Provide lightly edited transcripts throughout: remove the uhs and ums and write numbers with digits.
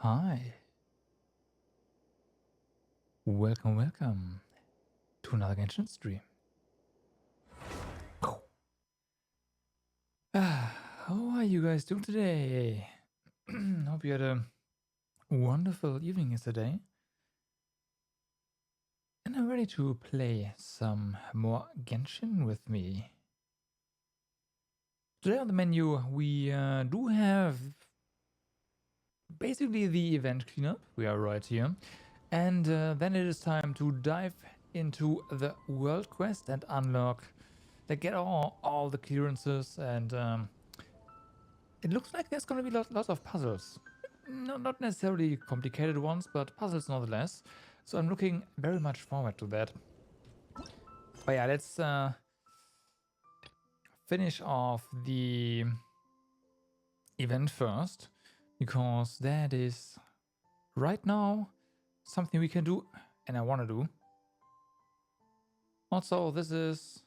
Hi. Welcome to another Genshin stream. How are you guys doing today? Hope you had a wonderful evening yesterday. And I'm ready to play some more Genshin with me. Today on the menu we do have basically the event cleanup. We are right here. And then it is time to dive into the world quest and unlock, get all the clearances, and it looks like there's going to be lots of puzzles. No, not necessarily complicated ones, but puzzles nonetheless. So I'm looking very much forward to that. But yeah, let's finish off the event first, because that is right now something we can do and I want to do. Also, this is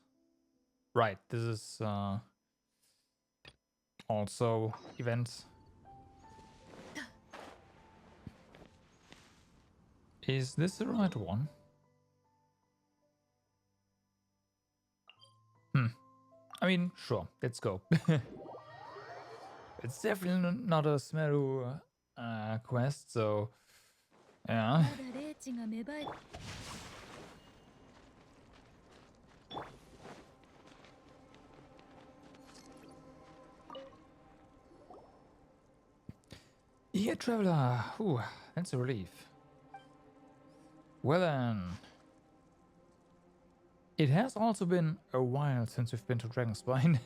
also events. Is this the right one? I mean, sure, let's go. It's definitely not a Smeru quest, so yeah. Yeah, traveler. Ooh, that's a relief. Well then. It has also been a while since we've been to Dragonspine.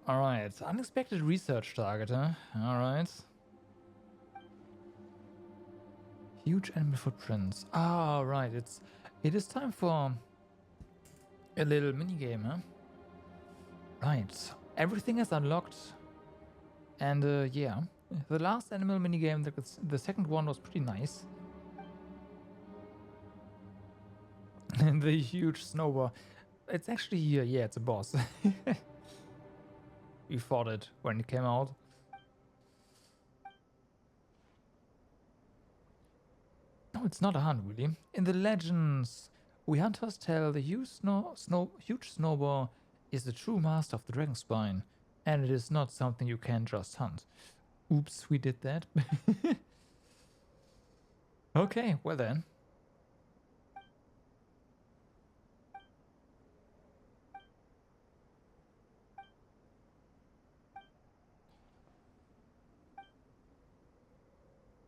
Alright, unexpected research target, huh? Alright. Huge animal footprints. Ah, right, it is time for a little minigame, huh? Right, everything is unlocked. And yeah, the last animal minigame, the second one was pretty nice. And the huge snowball. It's actually here, yeah, it's a boss. We fought it when it came out. No, it's not a hunt, really. In the legends, we hunters tell the huge snowball is the true master of the Dragonspine, and it is not something you can just hunt. Oops, we did that. Okay, well then.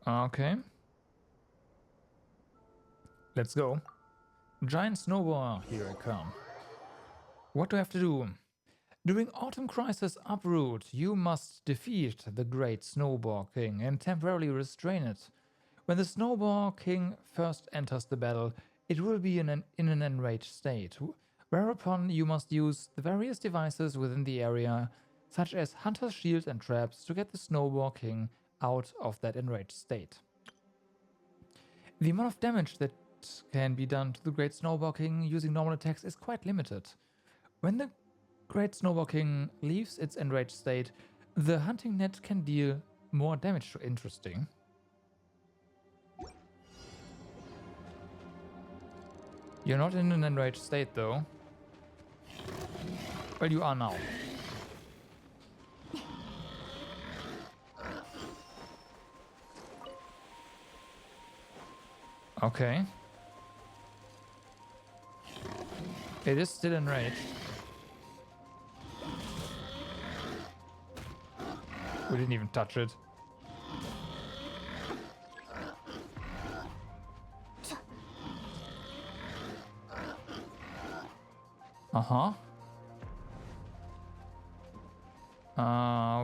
Okay. Let's go. Giant snowball, here I come. What do I have to do? During Autumn Crisis Uproot, you must defeat the Great Snowball King and temporarily restrain it. When the Snowball King first enters the battle, it will be in an enraged state, whereupon you must use the various devices within the area, such as Hunter's Shield and traps, to get the Snowball King out of that enraged state. The amount of damage that can be done to the Great Snowball King using normal attacks is quite limited. When the Great Snowball King leaves its enraged state, the hunting net can deal more damage. Interesting. You're not in an enraged state, though. Well, you are now. Okay. It is still enraged. We didn't even touch it. Uh-huh.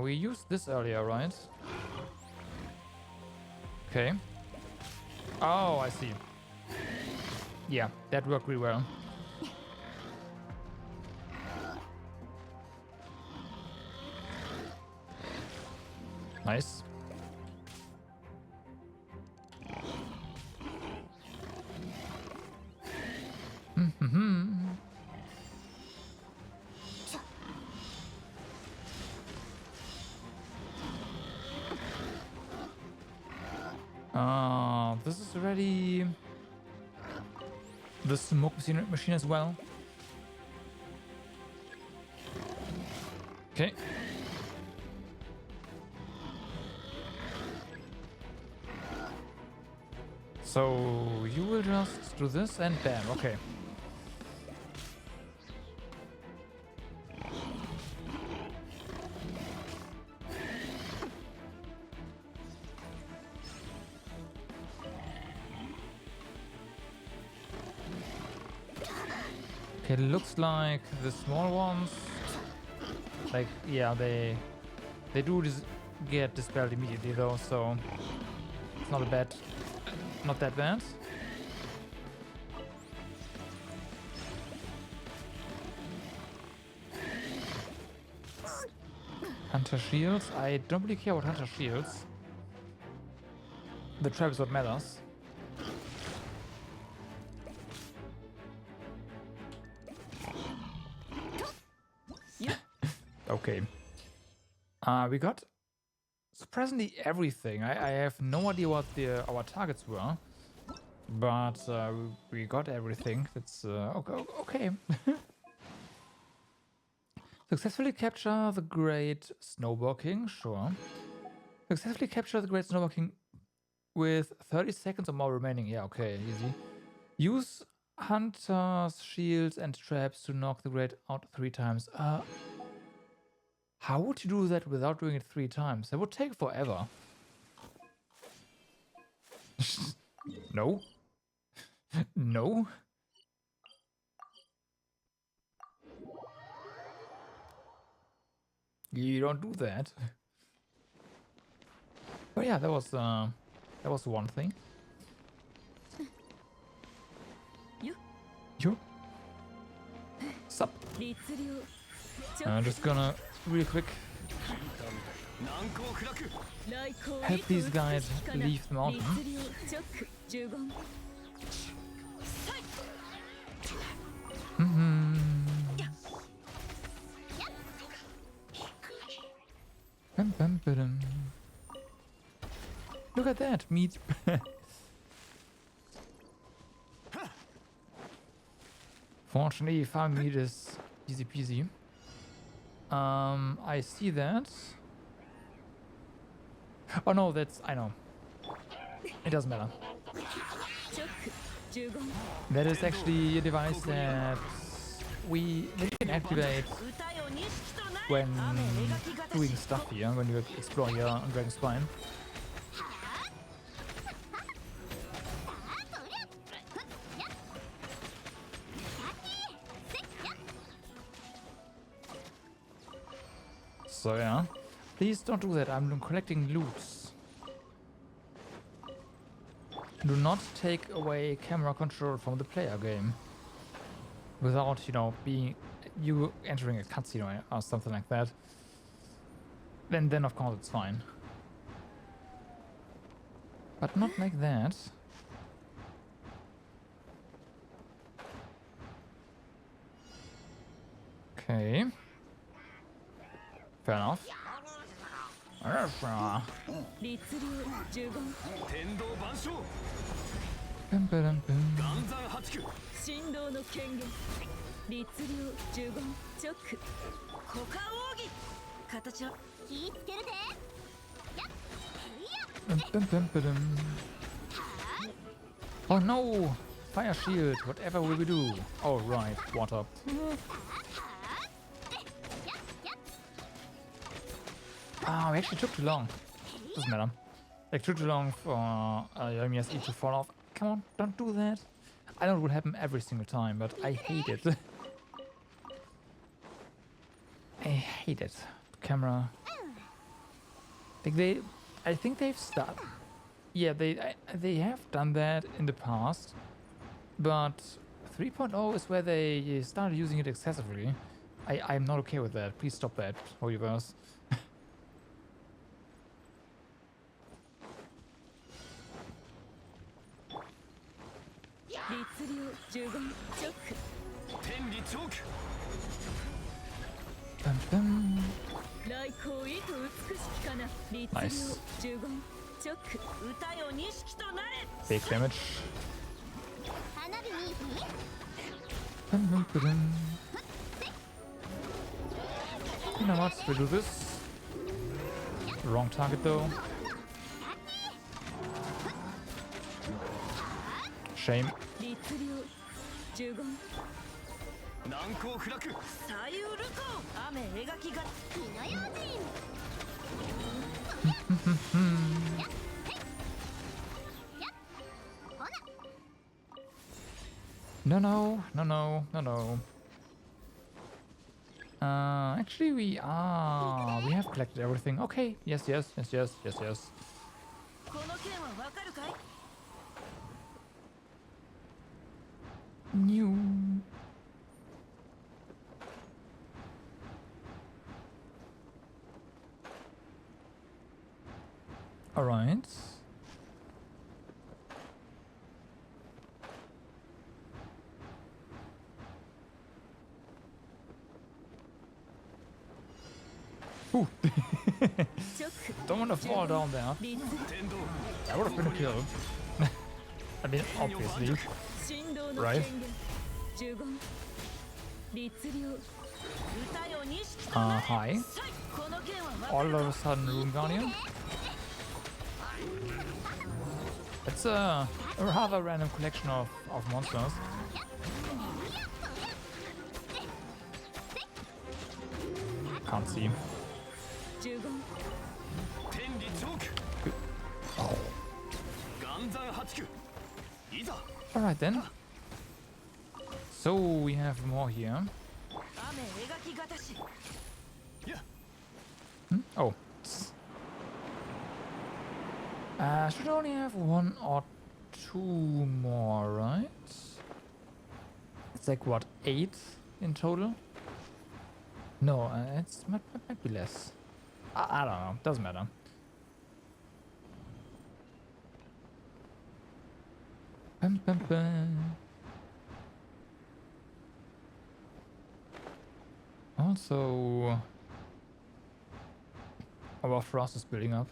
We used this earlier, right? Okay. Oh, I see. Yeah, that worked really well. Nice. this is already the smoke machine as well. Okay. So you will just do this and bam, okay. Okay, it looks like the small ones, like, yeah, they do get dispelled immediately though, so it's not that bad. Hunter shields, I don't really care about hunter shields. The trap is what matters. Okay. We got surprisingly everything. I have no idea what our targets were, but we got everything. That's okay. Successfully capture the Great Snowball King. Sure. Successfully capture the Great Snowball King with 30 seconds or more remaining. Yeah, okay, easy. Use Hunter's shields and traps to knock the Great out 3 times. How would you do that without doing it 3 times? That would take forever. No. No. You don't do that. But yeah, that was one thing. You? Sup? I'm just gonna real quick help these guys leave the mountain. Look at that, meat. Fortunately, farm meat is easy peasy. I see that. Oh no, I know. It doesn't matter. That is actually a device that we can activate when doing stuff here, when you explore your Dragon Spine. So yeah, please don't do that. I'm collecting loots. Do not take away camera control from the player game without, you know, you entering a cutscene or something like that. Then of course it's fine. But not like that. Okay. Fair enough. Oh no! Fire shield, whatever will we do? Oh right, water. Oh, we actually took too long. Doesn't matter. It took too long for Yoimiya's E to fall off. Come on, don't do that. I know it will happen every single time, but I hate it. I hate it. Camera. Like I think they've started. Yeah, they have done that in the past, but 3.0 is where they started using it excessively. I'm not okay with that. Please stop that, Hoyoverse. Nice. Big damage. You know what? We'll do this. Wrong target though. Shame. No. Actually we have collected everything. Okay, yes. New. All right. Ooh. Don't want to fall down there. That would have been a kill. I mean, obviously. Right? Hi. All of a sudden, Rune Guardian. It's a rather random collection of monsters. Can't see. Oh. Alright then. So we have more here. Oh. Should only have one or two more, right? It's like what, 8 in total? No, it might be less. I don't know. Doesn't matter. Also, our frost is building up.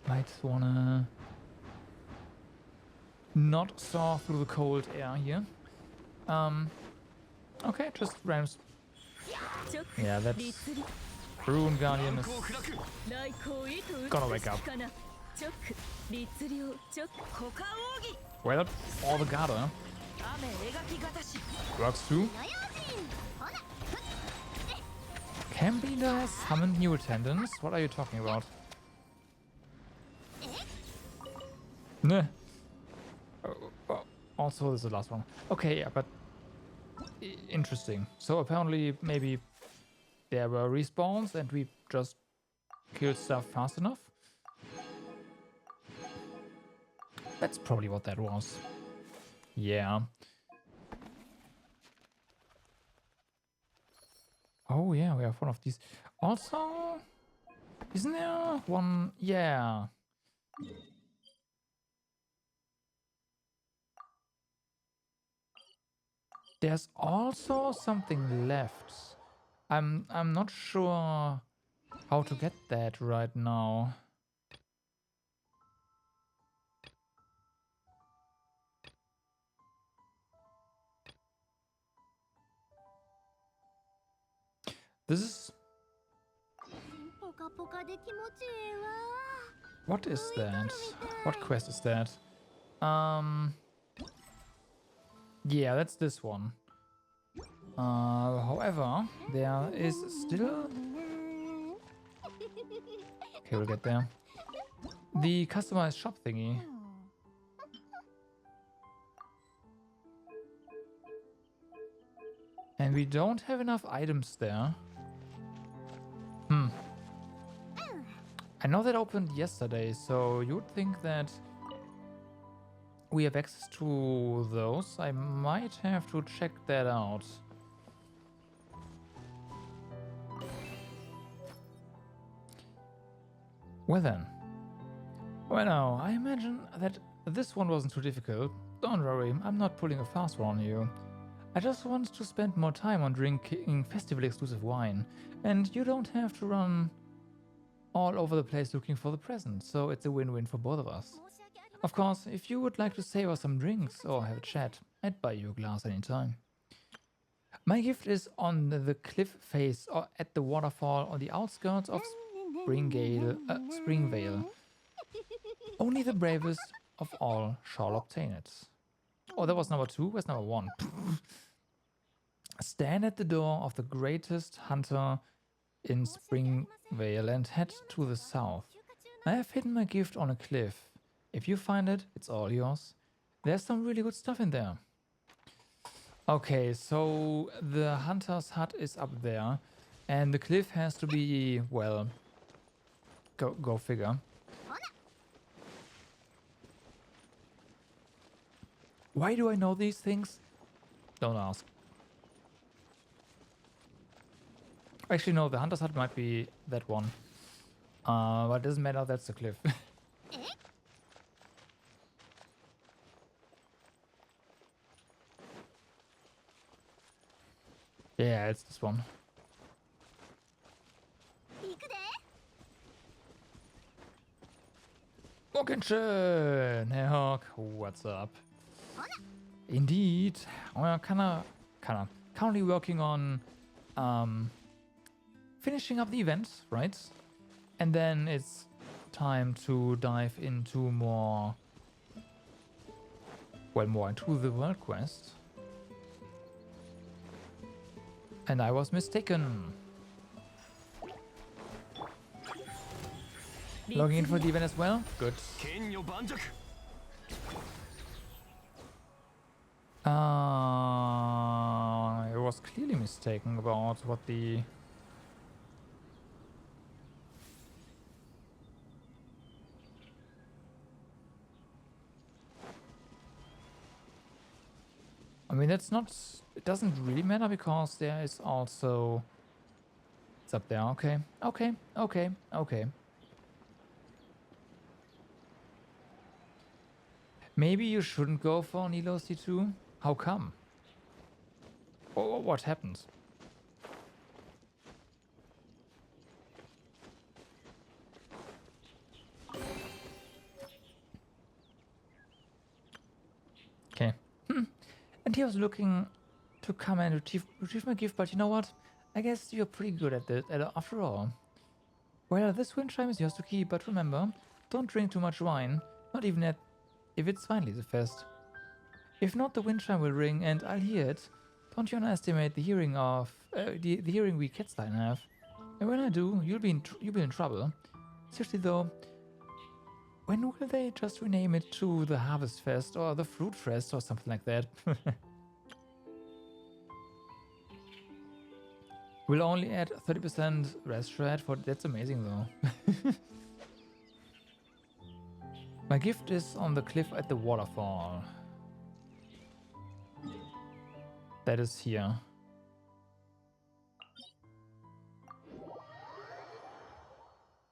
Might wanna not saw through the cold air here. Okay, just rams. Yeah, that's Rune Guardian is gonna wake up. Well, all the Garda works too. Campina has summoned new attendants? What are you talking about? Nah. Also, this is the last one. Okay, yeah, but interesting. So apparently, maybe there were respawns and we just killed stuff fast enough. That's probably what that was. Yeah. Oh yeah, we have one of these. Also, isn't there one? Yeah. There's also something left. I'm not sure how to get that right now. This is... What is that? What quest is that? Yeah, that's this one. However, there is still... Okay, we'll get there. The customized shop thingy. And we don't have enough items there. I know that opened yesterday, so you would think that we have access to those. I might have to check that out. Well then. Well now, I imagine that this one wasn't too difficult. Don't worry, I'm not pulling a fast one on you. I just want to spend more time on drinking festival exclusive wine, and you don't have to run all over the place looking for the present, so it's a win-win for both of us. Of course, if you would like to save us some drinks or have a chat, I'd buy you a glass anytime. My gift is on the cliff face or at the waterfall on the outskirts of Springvale. Only the bravest of all shall obtain it. Oh, that was number 2. Where's number 1? Stand at the door of the greatest hunter in Springvale and head to the south. I have hidden my gift on a cliff. If you find it, it's all yours. There's some really good stuff in there. Okay, so the hunter's hut is up there, and the cliff has to be, well, go figure. Why do I know these things? Don't ask. Actually, no, the hunter's hut might be that one. But it doesn't matter, that's the cliff. Yeah, it's this one. Oh, Genshin! Hey, Hawk, what's up? Indeed. We're currently working on finishing up the event, right? And then it's time to dive into more into the world quest. And I was mistaken. Logging in for the event as well? Good. I was clearly mistaken about what the... I mean, that's not... It doesn't really matter because there is also... It's up there. Okay. Okay. Okay. Okay. Maybe you shouldn't go for Nilo C2? How come? Oh, what happened? Okay. And he was looking to come and retrieve my gift, but you know what? I guess you're pretty good at this after all. Well, this wind chime is yours to keep, but remember, don't drink too much wine, not even if it's finally the fest. If not, the wind chime will ring and I'll hear it. Don't you underestimate the hearing of the hearing we Catstein have. And when I do, you'll be in trouble. Seriously though, when will they just rename it to the Harvest Fest or the Fruit Fest or something like that? We'll only add 30% rest rate for... That's amazing though. My gift is on the cliff at the waterfall. That is here.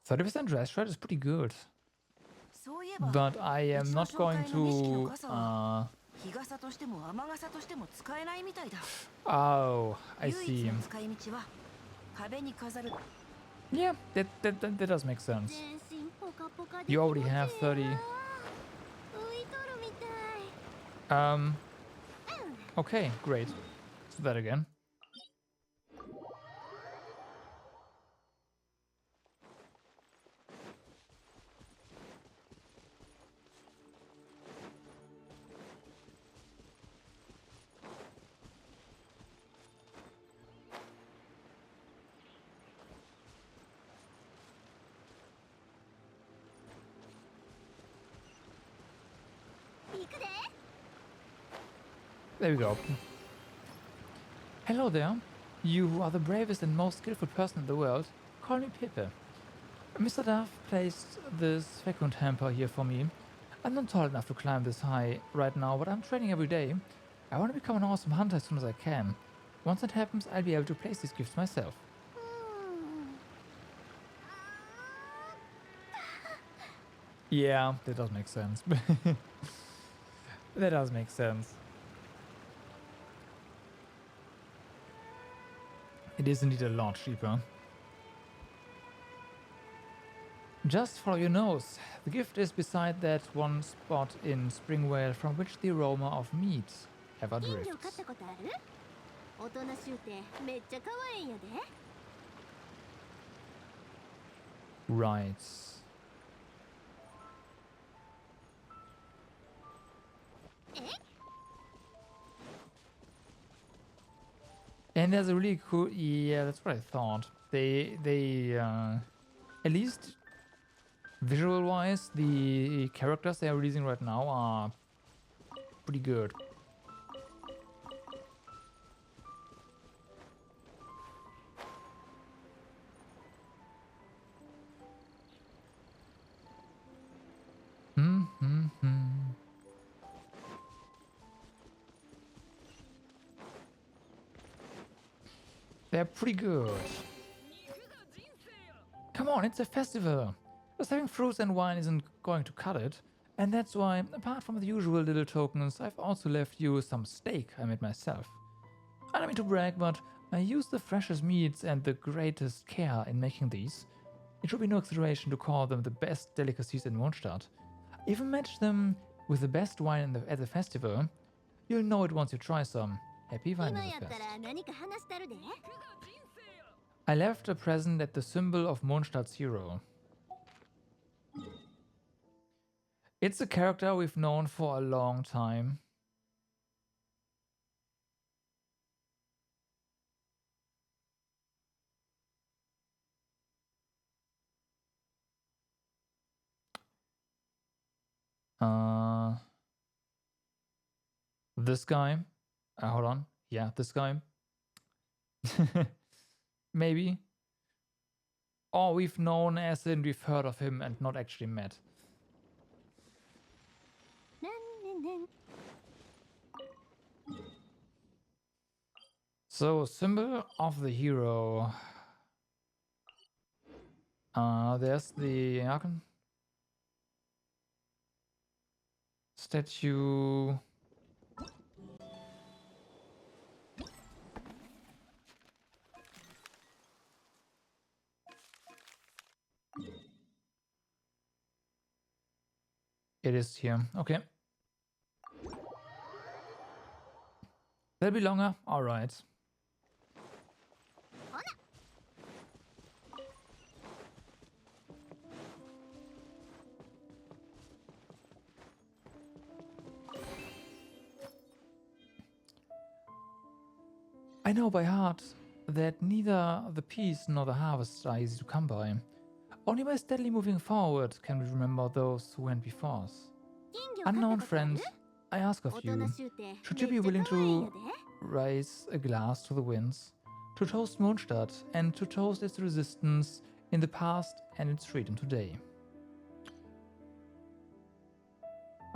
30% rest rate is pretty good. But I am not going to... Oh, I see. Yeah, that does make sense. You already have 30. Okay, great. So that again. There we go. Hello there. You are the bravest and most skillful person in the world. Call me Pepe. Mr. Duff placed this vacuum hamper here for me. I'm not tall enough to climb this high right now, but I'm training every day. I want to become an awesome hunter as soon as I can. Once that happens, I'll be able to place these gifts myself. Yeah, that does make sense. That does make sense. It is indeed a lot cheaper. Just follow your nose. The gift is beside that one spot in Springvale from which the aroma of meat ever 金魚飼っ drifts. たことある？おとなしゅうてめっちゃ可愛いんやで。 Right. And there's a really cool... Yeah, that's what I thought. They at least visual-wise, the characters they are releasing right now are pretty good. They're pretty good. Come on, it's a festival. Just having fruits and wine isn't going to cut it. And that's why, apart from the usual little tokens, I've also left you some steak I made myself. I don't mean to brag, but I use the freshest meats and the greatest care in making these. It should be no exaggeration to call them the best delicacies in Mondstadt. Even match them with the best wine at the festival. You'll know it once you try some. Happy 今 Wine やった Fest. ら何か話したるで。 I left a present at the symbol of Mondstadt's hero. It's a character we've known for a long time. This guy. Hold on. Yeah, this guy. Maybe. Or we've known as in we've heard of him and not actually met. So, symbol of the hero. There's the Archon statue. It is here. Okay. That'll be longer. All right. I know by heart that neither the peace nor the harvest are easy to come by. Only by steadily moving forward can we remember those who went before us. 金魚飼った Unknown ことある？ friend, I ask お of とな you, しゅうてめっ should ち you be ゃ willing 可愛いんや to で。 raise a glass to the winds, to toast Mondstadt and to toast its resistance in the past and its freedom today?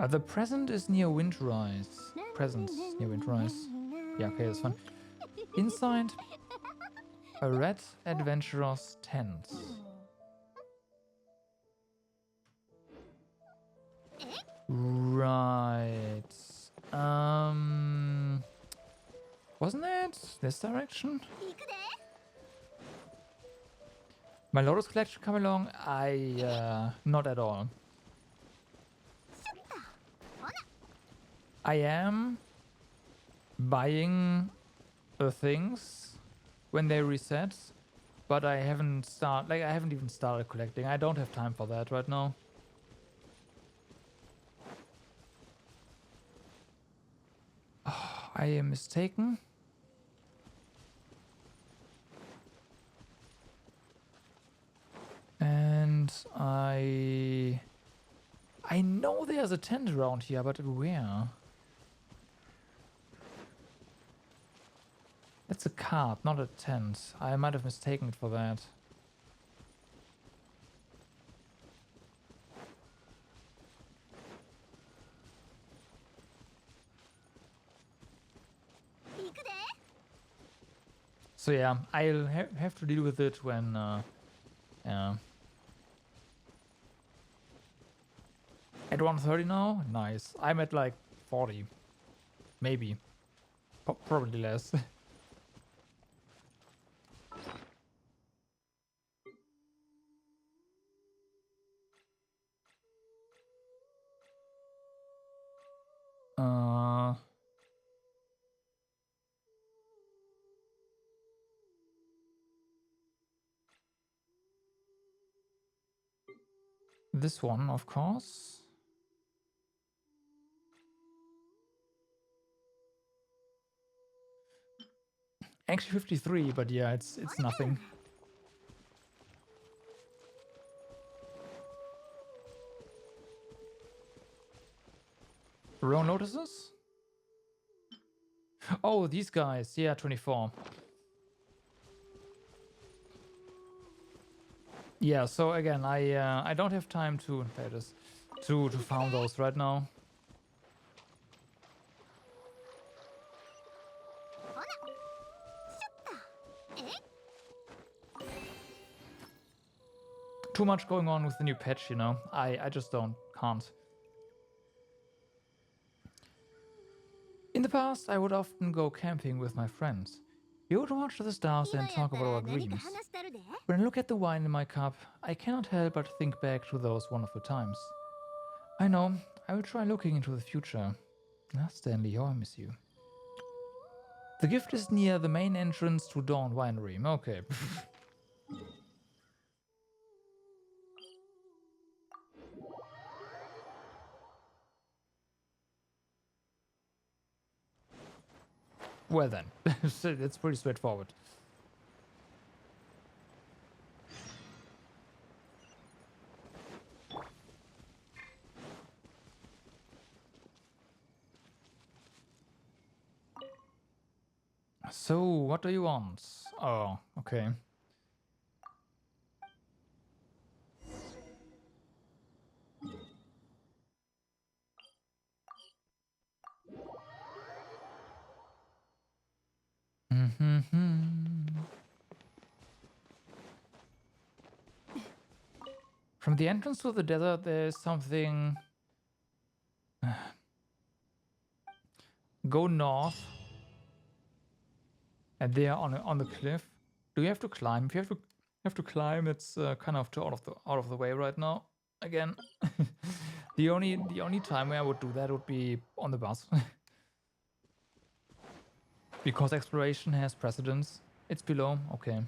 The present is near Windrise. Present near Windrise. Yeah, okay, that's fine. Inside, a red adventurer's tent. Right. Wasn't it this direction? 行くで。 My Lotus collection come along? Not at all. I am buying the things when they reset, but I haven't even started collecting. I don't have time for that right now. Oh, I am mistaken. And I know there's a tent around here, but where? It's a cart, not a tent. I might have mistaken it for that. So yeah, I'll have to deal with it when, At 130 now? Nice. I'm at like 40. Maybe. Probably less. This one, of course. Actually 53, but yeah, it's nothing. Row notices? Oh, these guys. Yeah, 24. Yeah, so again, I don't have time to farm those right now. Too much going on with the new patch, you know. I just can't. In the past, I would often go camping with my friends. We would watch the stars and talk about our dreams. When I look at the wine in my cup, I cannot help but think back to those wonderful times. I know, I will try looking into the future. Stanley, oh, I miss you. The gift is near the main entrance to Dawn Winery. Okay. Well then, it's pretty straightforward. So, what do you want? Oh, okay. From the entrance to the desert, there's something. Go north. And there on the cliff. Do you have to climb? If you have to climb, it's kind of out of the way right now. Again, the only time where I would do that would be on the bus, because exploration has precedence. It's below, okay.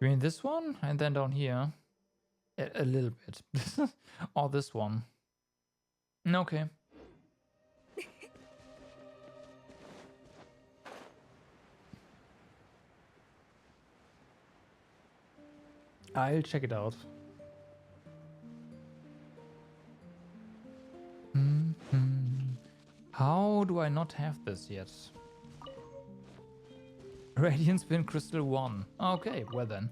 You mean this one? And then down here? A little bit. Or this one? Okay. I'll check it out. How do I not have this yet? Radiant Spin Crystal 1. Okay, well then.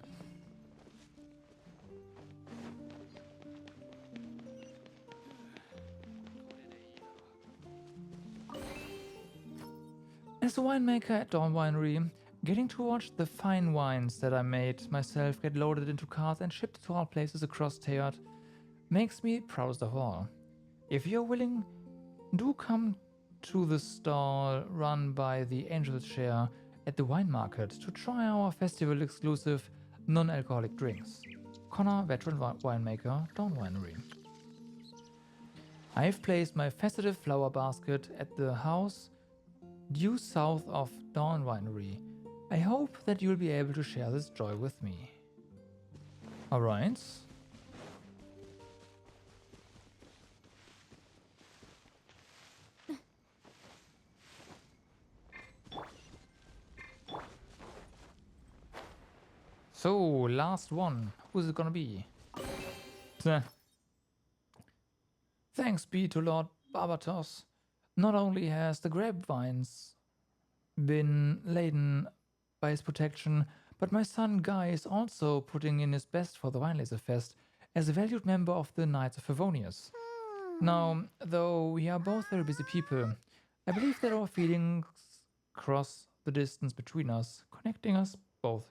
As a winemaker at Dawn Winery, getting to watch the fine wines that I made myself get loaded into cars and shipped to all places across Teyvat makes me proudest of all. If you're willing, do come to the stall run by the Angel's Share at the wine market to try our festival exclusive non-alcoholic drinks. Connor, veteran winemaker, Dawn Winery. I've placed my festive flower basket at the house due south of Dawn Winery. I hope that you'll be able to share this joy with me. Alright. So, last one. Who's it gonna be? Thanks be to Lord Barbatos. Not only has the grapevines been laden by his protection, but my son Guy is also putting in his best for the Wine Laser Fest as a valued member of the Knights of Favonius. Now, though we are both very busy people, I believe that our feelings cross the distance between us, connecting us both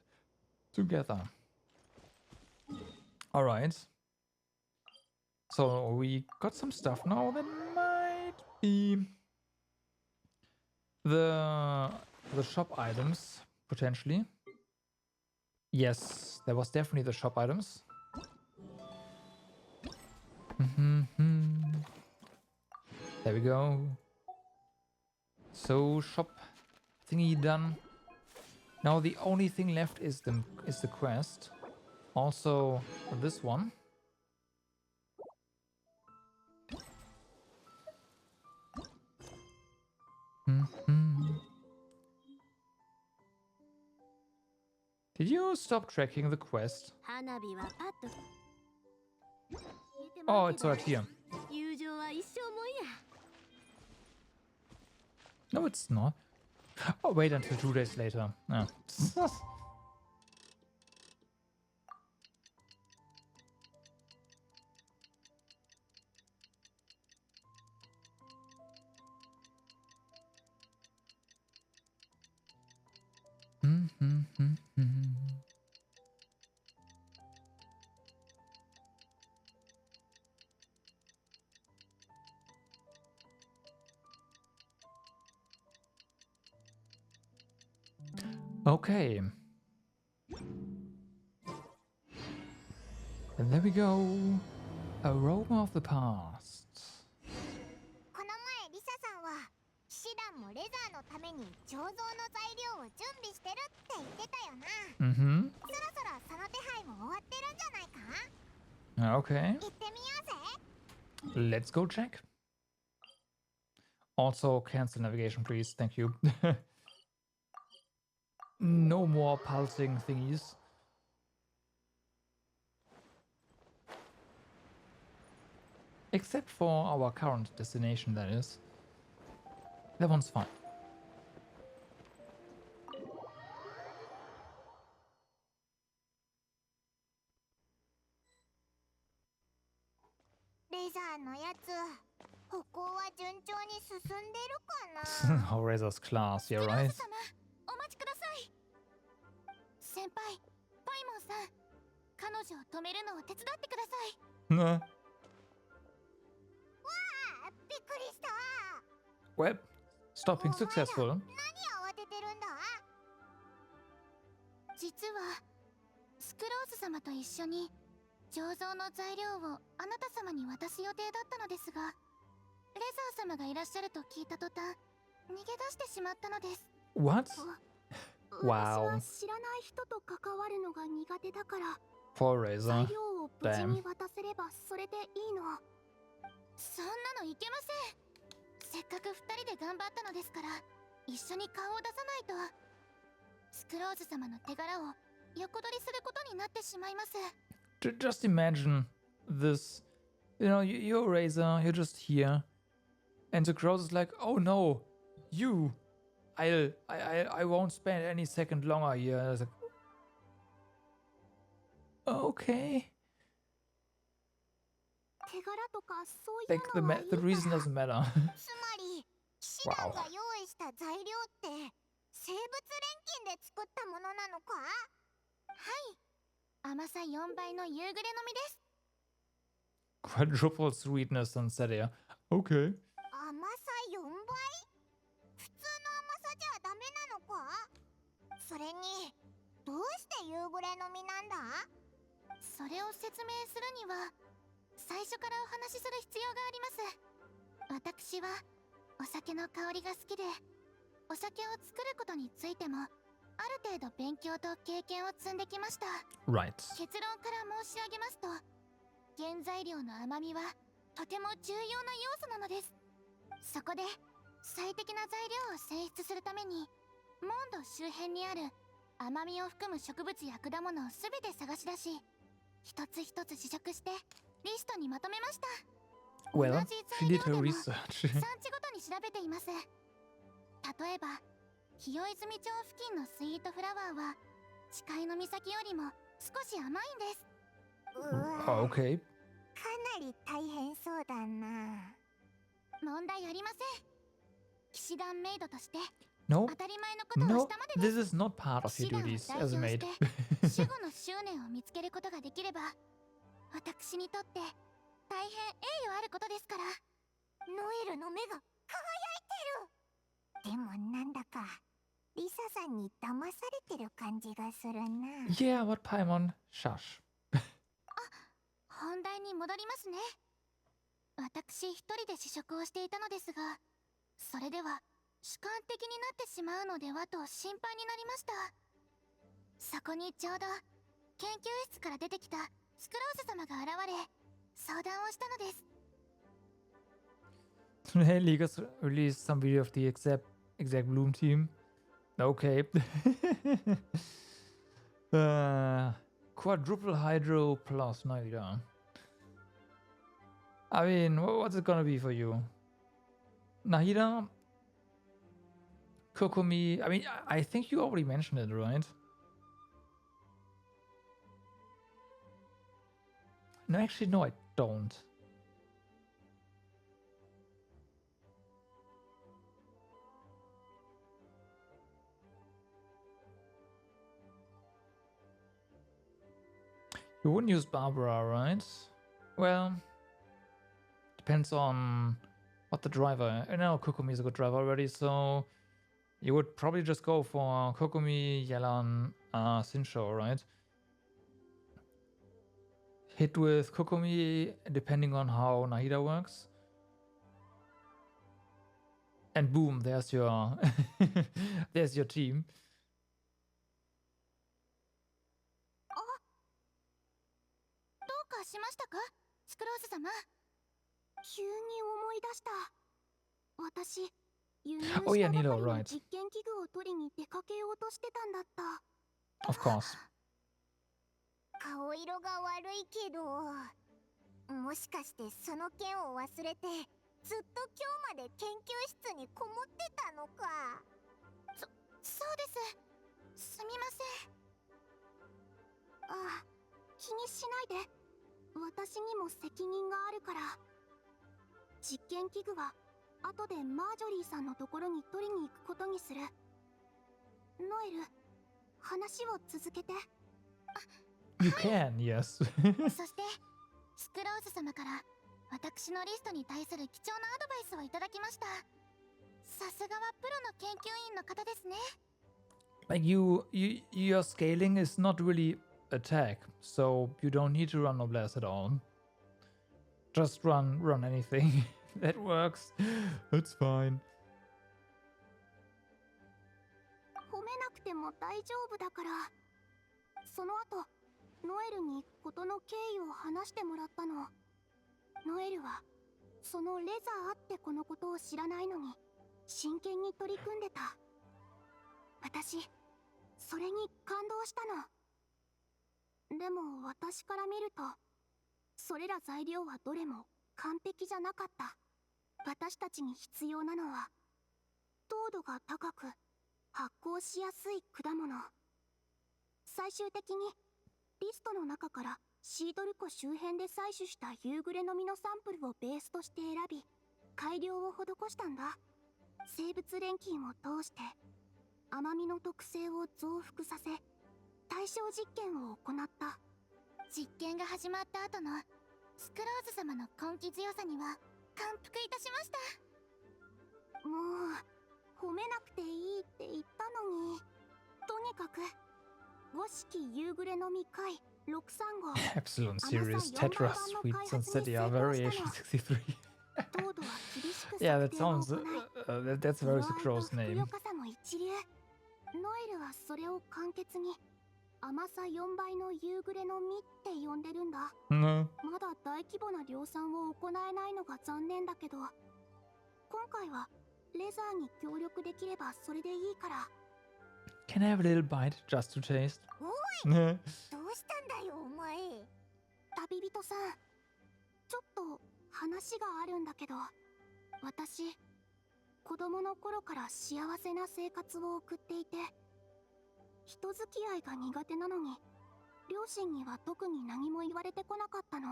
together. Alright. So we got some stuff now that might be the shop items, potentially. Yes, there was definitely the shop items. There we go. So shop thingy done. Now the only thing left is the quest. Also this one. Did you stop tracking the quest? 花火はパッと Oh, it's right here. 友情は一生もんや No, it's not. Oh, wait until 2 days later. Ah. Okay. And there we go. Aroma of the past. この前リサさんは騎士団もレザーのために醸造の材料を準備してるって言ってたよな。Mm-hmm. そろそろその手配も終わってるんじゃないか？ Okay. 行ってみようぜ。 Let's go check. Also, cancel navigation, please. Thank you. No more pulsing thingies. Except for our current destination, that is. That one's fine. レザーのやつ、歩行は順調に進んでるかな？ Oh, Razor's class, yeah, right? お待ちください。先輩、パイモンさん、彼女を止めるのを手伝ってください。 Nah. わあ、びっくりした。 Well, stopping successful. 何慌ててるんだ？実はスクローズ様と一緒に醸造の材料をあなた様に渡す予定だったのですが、レザー様がいらっしゃると聞いた途端、逃げ出してしまったのです。 What? 私 Wow. は知らない人と関わるのが苦手だから Poor 材 Razor. 料を無事に渡せればそれでいいの。そんなのいけません。せっかく二人で頑張ったのですから、一緒に顔を出さないと。スクローズ様の手柄を横取りすることになってしまいます。 Just imagine this. You know, you're Razor, you're just here. And the crowd is like, oh no, you. I won't spend any second longer here. It's like, okay. 手柄とかそういう Like のはいい the か reason doesn't matter. つまり、騎士団が用意した材料って生物錬金で作ったものなのか？はい。甘さ4倍の夕暮れの実です。 Quadruple sweetness and said, yeah. Okay. 甘さ4倍？普通の甘さじゃダメなのか？それに、どうして夕暮れの実なんだ？それを説明するには、最初からお話しする必要があります。私はお酒の香りが好きで、お酒を作ることについてもある程度勉強と経験を積んできました。 Right. 結論から申し上げますと、原材料の甘みはとても重要な要素なのです。そこで最適な材料を選出するために、モンド周辺にある甘みを含む植物や果物をすべて探し出し、一つ一つ試食してリストにまとめました。 Well, 同じ she 材 did 料 her でも research. 産地ごとに調べています。例えば、清泉町付近のスイートフラワーは誓いの岬よりも少し甘いんです。Okay. かなり大変そうだな。問題ありません。騎士団メイドとして No. 当たり前のことを No, したまでです。 this is not part of 騎 your 士団を duties 代 as a 表し maid. て守護の執念を見つけることができれば、私にとって大変栄誉あることですから。ノエルの目が輝いてる。でもなんだかリサさんに騙されてる感じがするな。 Yeah, what Paimon? Shush. 本題に戻りますね。私一人で試食をしていたのですが、それでは主観的になってしまうのではと心配になりました。そこにちょうど研究室から出てきたスクローズ様が現れ、相談をしたのです。Hey, Legas released some video of the exact Bloom team. Okay. Quadruple Hydro plus Naida. I mean, what's it gonna be for you? Nahida? Kokomi? I mean, I think you already mentioned it, right? No, actually, no, I don't. You wouldn't use Barbara, right? Well, depends on what the driver. I know Kokomi is a good driver already, so you would probably just go for Kokomi, Yelan, Sincho, right? Hit with Kokomi depending on how Nahida works. And boom, there's your there's your team. どうかしましたか、スクローズ様。急に思い出した。私、輸入したばかりの実験器具を取りに出かけようとしてたんだった。Of course. 顔色が悪いけど、もしかしてその件を忘れてずっと今日まで研究室にこもってたのか。そうです。すみません。ああ、気にしないで。私にも責任があるから。実験器具は後でマージョリーさんのところに取りに行くことにする。ノエル、話を続けて。You can, yes. そしてスクローズ様から私のリストに対する貴重なアドバイスをいただきました。さすがはプロの研究員の方ですね。Like your scaling is not really attack, so you don't need to run Noblesse at all. Just run anything that works. That's fine. 褒めなくても大丈夫だから。その後ノエルに事の経緯を話してもらったの。ノエルはそのレザーあってこのことを知らないのに真剣に取り組んでた。私それに感動したの。でも私から見るとそれら材料はどれも完璧じゃなかった。私たちに必要なのは糖度が高く発酵しやすい果物。最終的にリストの中からシードル湖周辺で採取した夕暮れの実のサンプルをベースとして選び改良を施したんだ。生物錬金を通して甘みの特性を増幅させ対象実験を行った。実験が始まった後のスクローズ様の根気強さには感服いたしました。もう褒めなくていいって言ったのに。とにかく五色夕暮れの実会635 Epsilon series Tetra Sweets and City are variation 63. Yeah, that sounds that's very Sucrose name. ノエルはそれを簡潔に甘さ4倍の夕暮れの実って呼んでるんだ。まだ大規模な量産を行えないのが残念だけど、今回はレザーに協力できればそれでいいから。Can I have a little bite just to taste? おいどうしたんだよお前。旅人さん、ちょっと話があるんだけど、私子供の頃から幸せな生活を送っていて、人付き合いが苦手なのに両親には特に何も言われてこなかったの。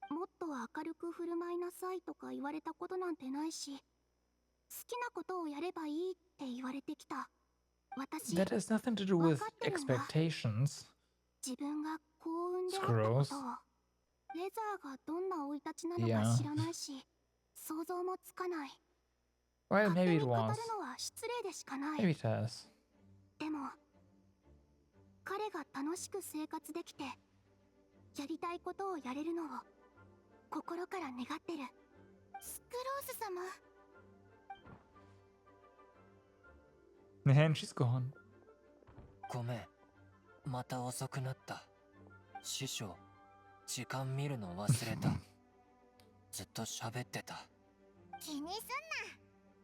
もっと明るく振る舞いなさいとか言われたことなんてないし、好きなことをやればいいって言われてきた。That has nothing to do with expectations. 自分が幸運であったことを。レザーがどんな生い立ちなの Yeah. か知らないし、想像もつかない。 Well, 勝手 maybe に it 語る was. のは失礼でしかない。 Maybe it has. でも彼が楽しく生活できて、やりたいことをやれるのを心から願ってる。スクロース様。 And she's gone. ごめん、また遅くなった。師匠、時間見るの忘れた。ずっと喋ってた。気にすんな。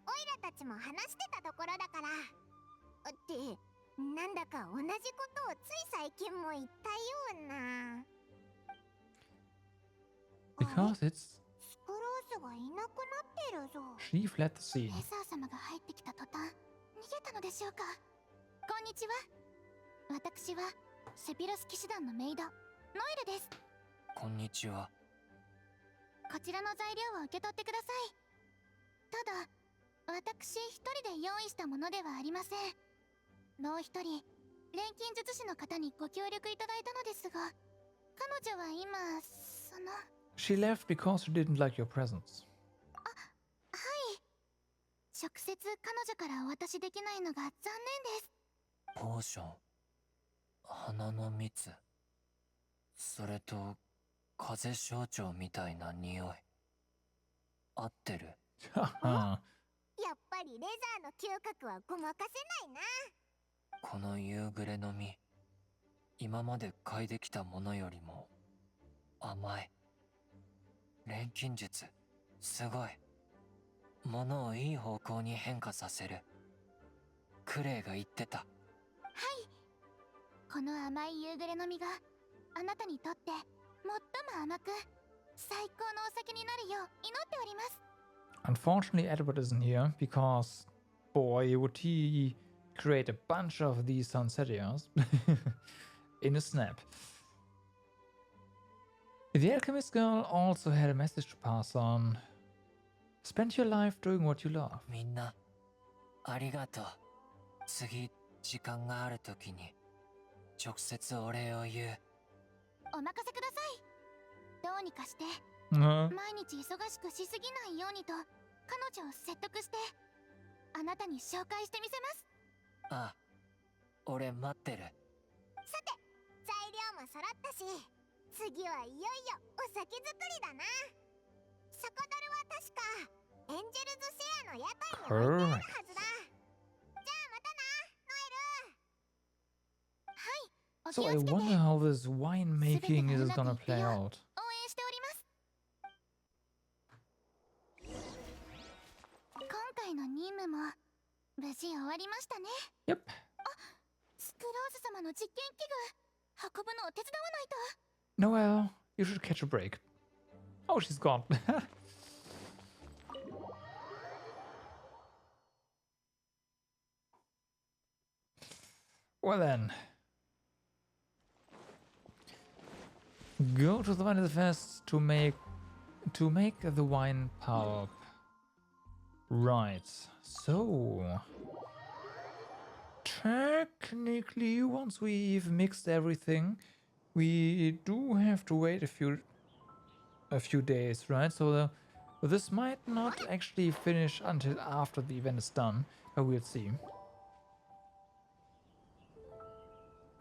オイラたちも話してたところだから。って、なんだか同じことをつい最近も言ったような。 Because it's スクロースがいなくなってるぞ。 she fled the レ scene. ザー様が入ってきた途端、逃げたのでしょうか。こんにちは。私はセピロス騎士団のメイド、ノエルです。こんにちは。こちらの材料を受け取ってください。ただ、私一人で用意したものではありません。もう一人、錬金術師の方にご協力いただいたのですが、彼女は今、She left because she didn't like your presence. はい。直接彼女からお渡しできないのが残念です。ポーション、花の蜜、それと風象徴みたいな匂い。合ってる。やっぱりレザーの嗅覚はごまかせないな。この夕暮れの実、今まで嗅いできたものよりも甘い。錬金術、すごい。ものをいい方向に変化させる。クレイが言ってた。はい。この甘い夕暮れの実があなたにとって最も甘く最高のお酒になるよう祈っております。 Unfortunately, Edward isn't here because, boy, would he create a bunch of these Sunsettias in a snap. The alchemist girl also had a message to pass on. Spend your life doing what you love. みんな、ありがとう。次、時間があるときに、直接お礼を言う。お任せください。どうにかして、 Uh, 毎日忙しくしすぎないようにと彼女を説得して、あなたに紹介してみせます。ああ、俺待ってる。さて、材料も揃ったし、次はいよいよお酒作りだな。酒樽は確かエンジェルズシェアの屋台に置いてあるはずだ。じゃあまたな、ノエル。はい、お so 気 I をつけて。 wonder how this winemaking is gonna play out. 応援しております。今回の任務も無事終わりましたね。 Yep. スクローズ様の実験器具運ぶのを手伝わないと。 Noel, you should catch a break. Oh, she's gone. Well then. Go to the wine fest to make the wine pulp. Right. So technically, once we've mixed everything, we do have to wait a few days, right? So this might not actually finish until after the event is done, but we'll see.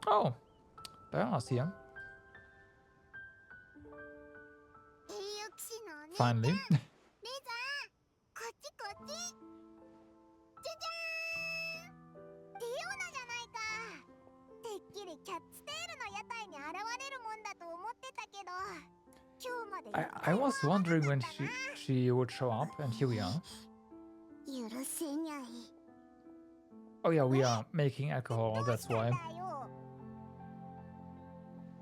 Oh, Diana's here. Finally. レザー、こっちこっち。じゃじゃーん。ディオナじゃないか。てっきりキャッツテールの屋台に現れるもんだと思ってたけど、今日まで I was wondering when she would show up, and here we are. 許せにゃい。 Oh yeah, we are making alcohol, that's why.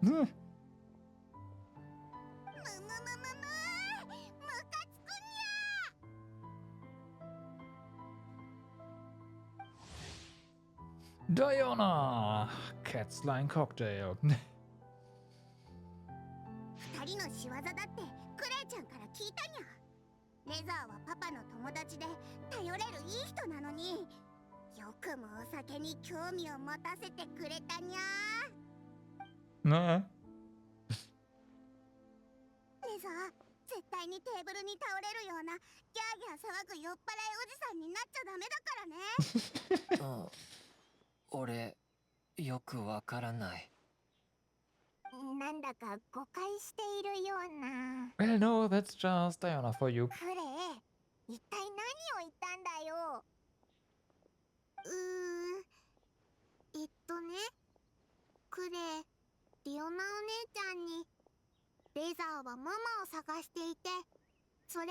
むむむむむ、ムカつくにゃ。 Diana! Cat's Line Cocktail. 二人の仕業だってクレイちゃんから聞いたにゃ。レザーはパパの友達で頼れるいい人なのに、よくもお酒に興味を持たせてくれたにゃ。 Nah. いにテーブルに倒れるようなギャーギャー騒ぐ酔っ払いおじさんになっちゃダメだからね。俺、よくわからない。なんだか誤解しているような。Well, no, that's just Diana for you. クレイ、一体何を言ったんだよ。クレイ、リオナお姉ちゃんにレザーはママを探していて、それを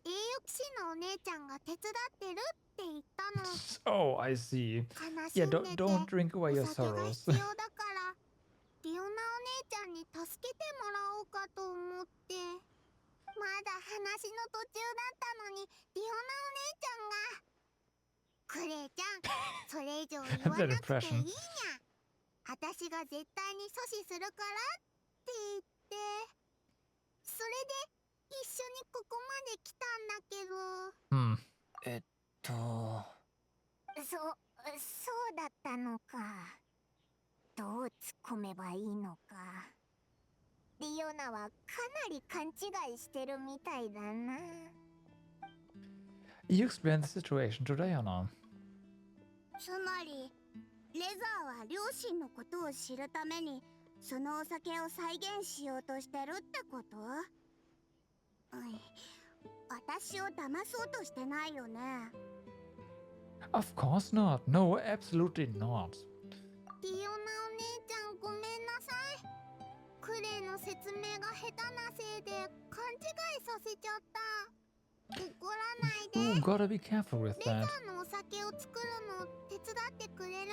栄誉騎士のお姉ちゃんが手伝ってるって言ったの。 Oh, I see. 悲し Yeah, んで don't て don't drink お away your 酒が sorrows. 必要だからリオナお姉ちゃんに助けてもらおうかと思って。まだ話の途中だったのにリオナお姉ちゃんが、クレイちゃん、それ以上言わなくていいにゃ。私が絶対に阻止するからって言って、それで一緒にここまで来たんだけど。そうだったのか。どう突っ込めばいいのか。リオナはかなり勘違いしてるみたいだな。You explain the situation to Diana. つまりレザーは両親のことを知るためにそのお酒を再現しようとしてるってこと？私を騙そうとしてないよね。 Of course not. No, absolutely not. リオナお姉ちゃんごめんなさい。クレイの説明が下手なせいで勘違いさせちゃった。怒らないで。 Oh, gotta be careful with レザ that. ーのお酒を作るの手伝ってくれる？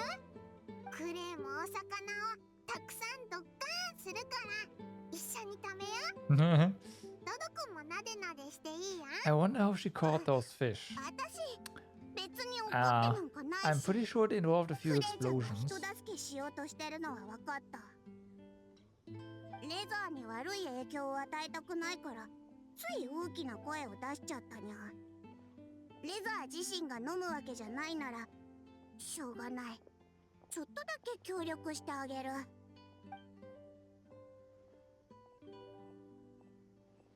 クレイもお魚をたくさんドッカーンするから一緒に食べよう。ドド君もなでなでしていいや。 I wonder how she caught those fish. 私別に怒ってなんかない I'm し。 pretty sure it involved a ク few レイちゃんが explosions. 人助けしようとしてるのは分かった。レザーに悪い影響を与えたくないからつい大きな声を出しちゃったにゃ。レザー自身が飲むわけじゃないならしょうがない。ちょっとだけ協力してあげる。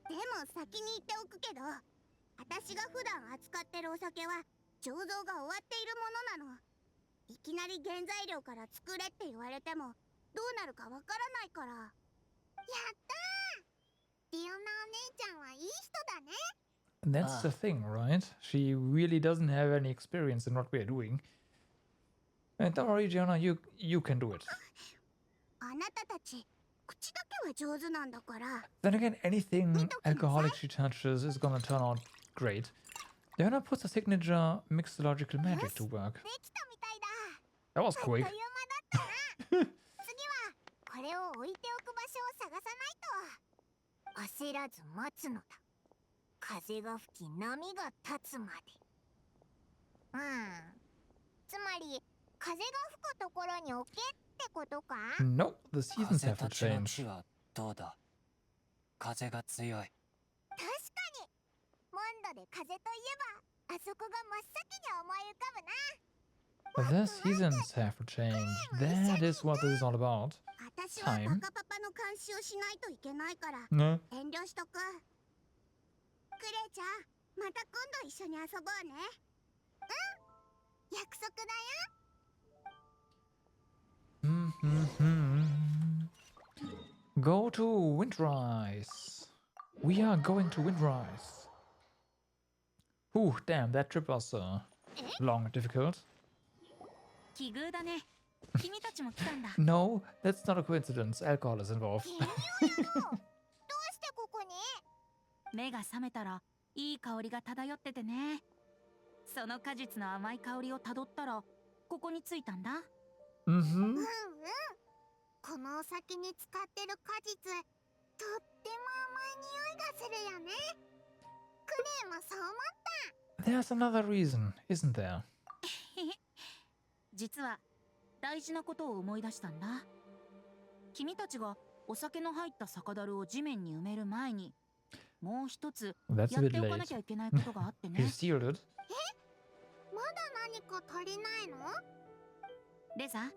でも先に言っておくけど、私が普段扱ってるお酒は醸造が終わっているものなの。いきなり原材料から作れって言われてもどうなるかわからないから。やったー、リオナお姉ちゃんはいい人だね。That's the thing, right? She really doesn't have any experience in what we're doing. And don't worry, Gianna, you can do it. あなたたち口だけは上手なんだから。 Then again, anything alcoholic she touches is gonna turn out great. Diana puts her signature mixological magic to work. できたみたいだ。 That was あっという quick. 間だったな。次はこれを置いておく場所を探さないと。焦らず待つのだ。風が吹き波が立つまで。つまり風が吹くところに置けってことか？ No, the seasons 風 have た to ちの change. 地はどうだ？風が強い。確かにモンドで風といえばあそこが真っ先に思い浮かぶな。 The seasons have to change. That is what this is all about. 私は Time バカパパの監視をしないといけないから No. 遠慮しとく。クレイちゃん、また今度一緒に遊ぼうね。約束だよ。 Go to Windrise. We are going to Windrise. Ooh, damn, that trip was long and difficult. 奇遇だね。君たちも来たんだ。 No, that's not a coincidence. Alcohol is involved. どうしてここに？目が覚めたらいい香りが漂っててね。その果実の甘い香りをたどったらここに着いたんだ。Mm-hmm. このお酒に使ってる果実、とっても甘い匂いがするよね。クレイもそう思った。 There's another reason, isn't there? 実は大事なことを思い出したんだ。君たちがお酒の入った酒樽を地面に埋める前にもう一つ That's や a っ bit ておかな late. きゃいけないことがあって You ね。 sealed it. まだ何か足りないの？レザ、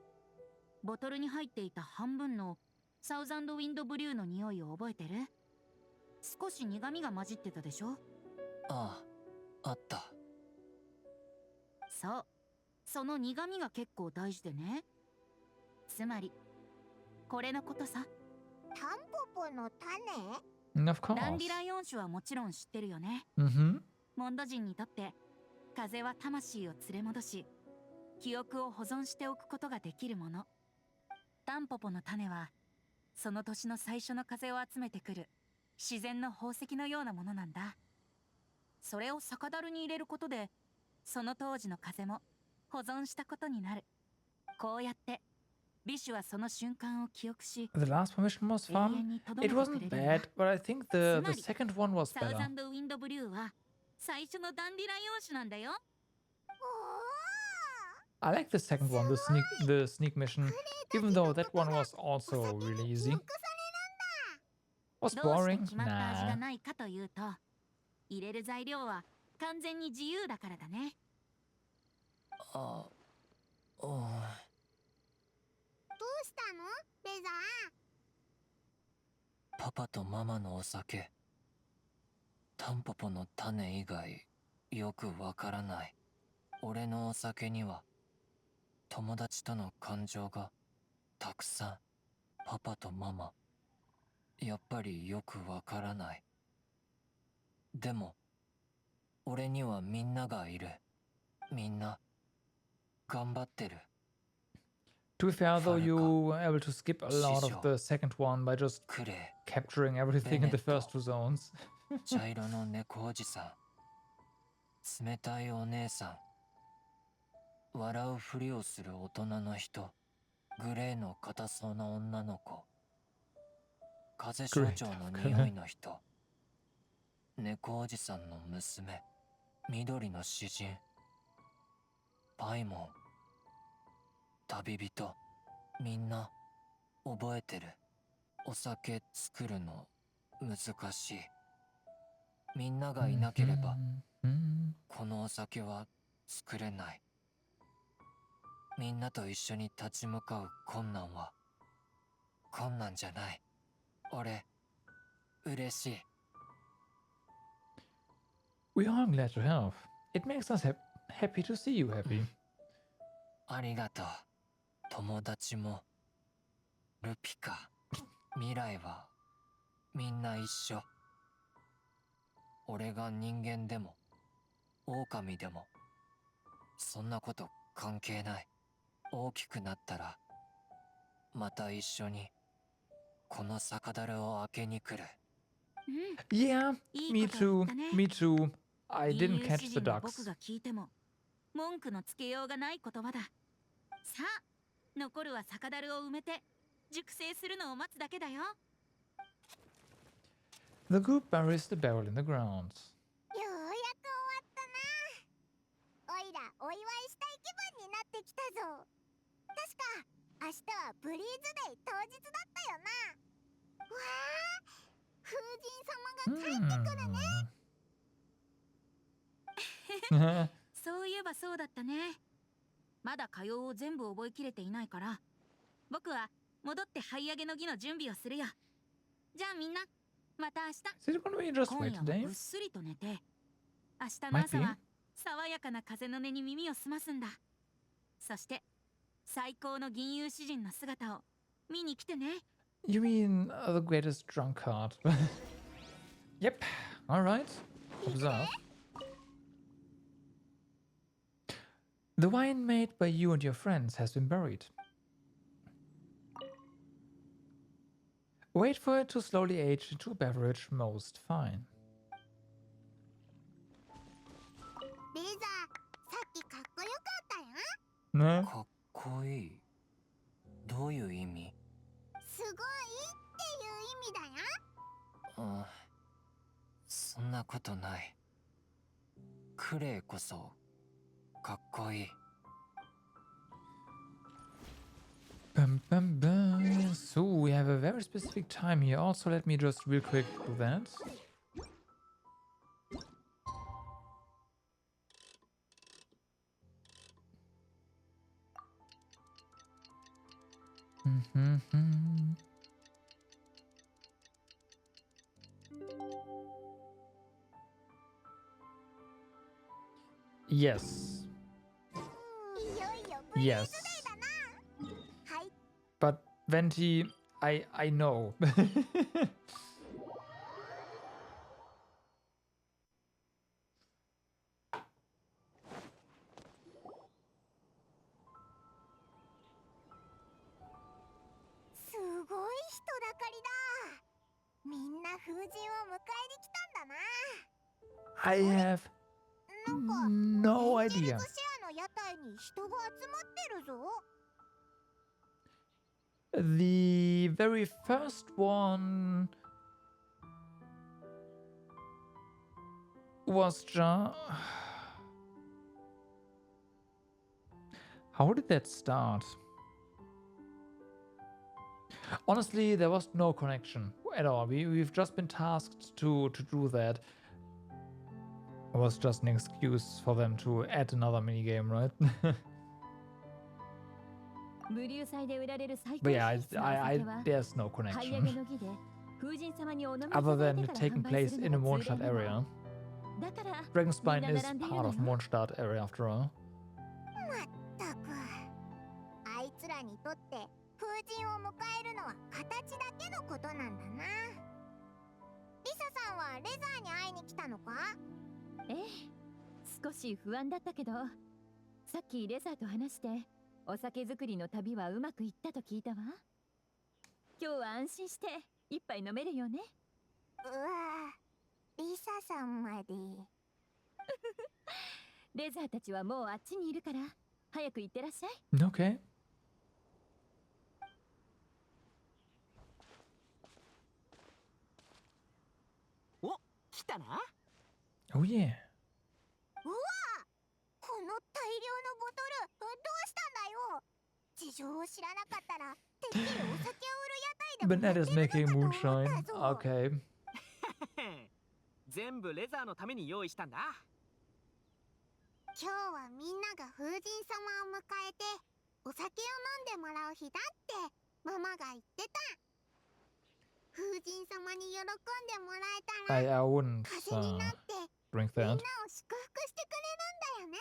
ボトルに入っていた半分のサウザンドウィンドブリューの匂いを覚えてる？少し苦味が混じってたでしょ。ああ、あった。そう、その苦味が結構大事でね。つまりこれのことさ。タンポポの種？ Of ダン course. ディライオン種はもちろん知ってるよね。 Mm-hmm. モンド人にとって風は魂を連れ戻し、記憶を保存しておくことができるもの。タンポポの種はその年の最初の風を集めてくる自然の宝石のようなものなんだ。それを酒樽に入れることで、その当時の風も保存したことになる。こうやってビシュはその瞬間を記憶し、 The last one mission was 永遠 fun. に留め It てく wasn't れるんだ。 bad, but I think the second one was サウザ better. ンドウィンドブリューは最初のダンディライオン種なんだよ。 お I like the second one, the sneak mission, even though that one was お、 also お酒 really に easy. 記憶されるんだ。 Was どうして boring? 決まった味が Nah. ないかというと、入れる材料は完全に自由だからだね。あ、うん。どうしたのレザー？パパとママのお酒、タンポポの種以外よくわからない。俺のお酒には友達との感情がたくさん。パパとママ、やっぱりよくわからない。でも俺にはみんながいる。みんな頑張ってる。 To be fair, though, you Falco. were able to skip a lot of the second one by just クレ capturing everything in the Benetto. first two zones. イ、茶色の猫おじさん、冷たいお姉さん、笑うふりをする大人の人、グレーの硬そうな女の子、風象徴の匂いの人、猫おじさんの娘、緑の詩人、パイモン、旅人、みんな覚えてる。お酒作るの難しい。みんながいなければ Mhm. このお酒は作れない。みんなと一緒に立ち向かう困難は困難じゃない。俺嬉しい。 We are glad to help. It makes us happy to see you happy. ありがとう。友達もルピカ、未来はみんな一緒。俺が人間でも狼でもそんなこと関係ない。大きくなったらまた一緒にこの酒樽を開けに来る。 Yeah, いい me こと言 too. ったね。 Me too. I 吟 didn't 遊 catch 詩 the 人の僕 ducks. が聞いても文句のつけようがない言葉だ。さあ、残るは酒樽を埋めて熟成するのを待つだけだよ。 The group buries the barrel in the ground. ようやく終わったな。おいらお祝いしたい気分になってきたぞ。確か明日はブリーズデイ当日だったよな。わあ、風神様が帰ってくるね。Hmm. そういえばそうだったね。まだ歌謡を全部覚えきれていないから、僕は戻って這い上げの儀の準備をするよ。じゃあみんな、また明日。 Is it gonna be just 今 wait 夜は today? ぐっすりと寝て、明日の Might 朝 be. は爽やかな風の音に耳を澄ますんだ。そして最高の吟遊詩人の姿を見に来てね。 You mean the greatest drunkard? Yep. All right. Observe. The wine made by you and your friends has been buried. Wait for it to slowly age into a beverage most fine. レザー、さっきかっこよかったやん。 No? かっこいい。どういう意味？すごいっていう意味だやん。うん、そんなことない。クレイこそかっこいい。 Bum, bum, bum. So we have a very specific time here. Also, let me just real quick do that. Yes. いよいよブリー Yes. ズデーだな。はい。 But Venti, I know. すごい人だかりだ。みんな風神を迎えに来たんだな。 I have なんか no エンジェル idea. ズシェアの屋台に人が集まってるぞ。 The very first one was just. How did that start? Honestly, there was no connection at all. We've just been tasked to do that. It was just an excuse for them to add another minigame, right? 無流祭で売られる最高 But yeah, 品質のお酒は there's no 買い上 connection. げの儀で風神様にお飲みいた Other だい than てから taking 販売す place る in の a が通 Mondstadt 例なの。 area. だから Dragonspine みんな is 並んでいる part の of よ。 Mondstadt area after all. たくあいつらにとって風神を迎えるのは形だけのことなんだな。リサさんはレザーに会いに来たのか？ええ、少し不安だったけど、さっきレザーと話してお酒作りの旅はうまくいったと聞いたわ。今日は安心して一杯飲めるよね。うわぁ、リサさんまで。レザーたちはもうあっちにいるから早く行ってらっしゃい。 Okay. お、来たな。 Oh yeah. うわぁ、この大量のボトルどうしたんだよ。事情を知らなかったらてっきりお酒を売る屋台でも Burnett や is ってる making のかと思っ moonshine. たぞ。 Okay. 全部レザーのために用意したんだ。今日はみんなが風神様を迎えてお酒を飲んでもらう日だってママが言ってた。風神様に喜んでもらえた I ら wouldn't 風になって drink みんな that, を祝福してくれるんだよね。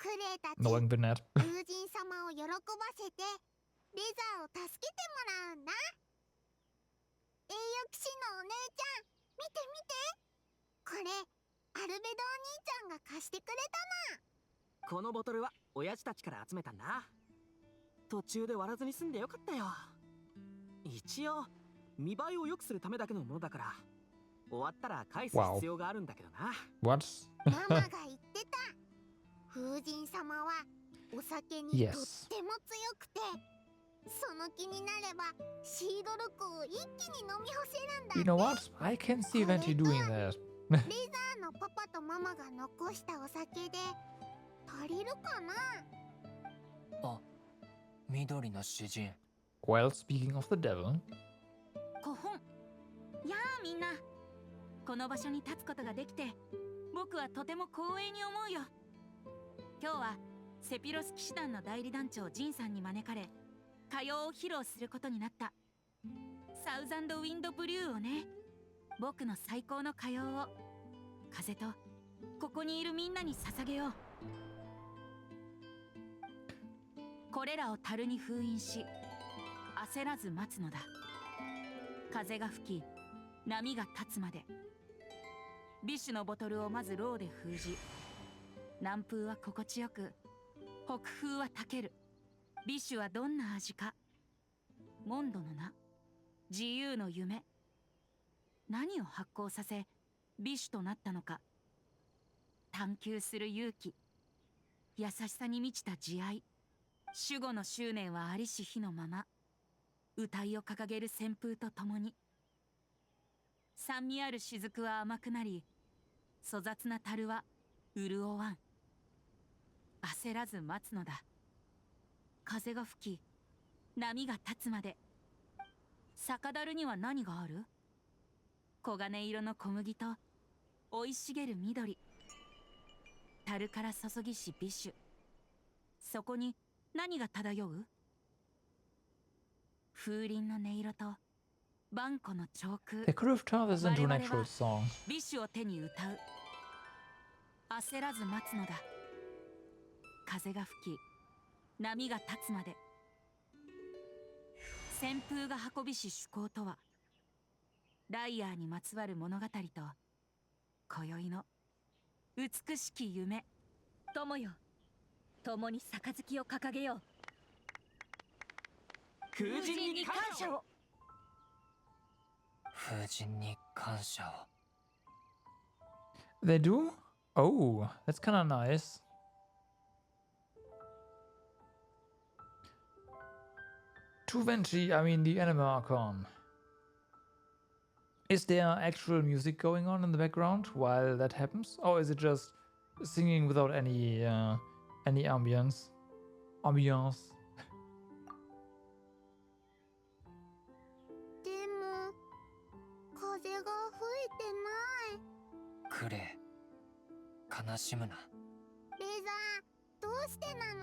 クレイたち knowing Burnett. 風神様を喜ばせてレザーを助けてもらうんだ。栄誉騎士のお姉ちゃん見て見て、これアルベドお兄ちゃんが貸してくれた。このボトルは親父たちから集めたんだ。途中で割らずに済んでよかったよ。一応見栄えを良くするためだけのものだから終わったら返す Wow. 必要があるんだけどな。 What? ママが言ってた。風神様はお酒に Yes. とっても強くて、その気になればシードルクを一気に飲み干せるんだって。 You know what? I can see Venti doing that. レザーのパパとママが残したお酒で足りるかな。あ、緑の詩人。 Well, speaking of the devil, 古本。やあみんな、この場所に立つことができて僕はとても光栄に思うよ。今日はセピロス騎士団の代理団長ジンさんに招かれ歌謡を披露することになった。サウザンドウィンドブリューをね。僕の最高の歌謡を風とここにいるみんなに捧げよう。これらを樽に封印し焦らず待つのだ。風が吹き波が立つまで。ビッシュのボトルをまずローで封じ、南風は心地よく北風はたける。ビッシュはどんな味か。モンドの名、自由の夢。何を発酵させビッシュとなったのか。探求する勇気、優しさに満ちた慈愛。守護の執念はありし日のまま。歌いを掲げる旋風とともに。酸味ある雫は甘くなり、粗雑な樽は潤わん。焦らず待つのだ。風が吹き波が立つまで。酒樽には何がある？黄金色の小麦と生い茂る緑。樽から注ぎしビッシュ。そこに何が漂う？風鈴の音色と万古の長空 They could have turned this into an actual song. 美酒を手に歌う。焦らず待つのだ。風が吹き波が立つまで。旋風が運びし趣向とは、ライアーにまつわる物語と今宵の美しき夢。友よ、共に杯を掲げよう。風神に感謝を。風神に感謝を。 They do? Oh, that's kind of nice. To Venchi, I mean the anime icon. Is there actual music going on in the background while that happens, or is it just singing without any ambience? Ambiance. でも風が吹いてない。クレイ、悲しむな。レザー、どうしてなの？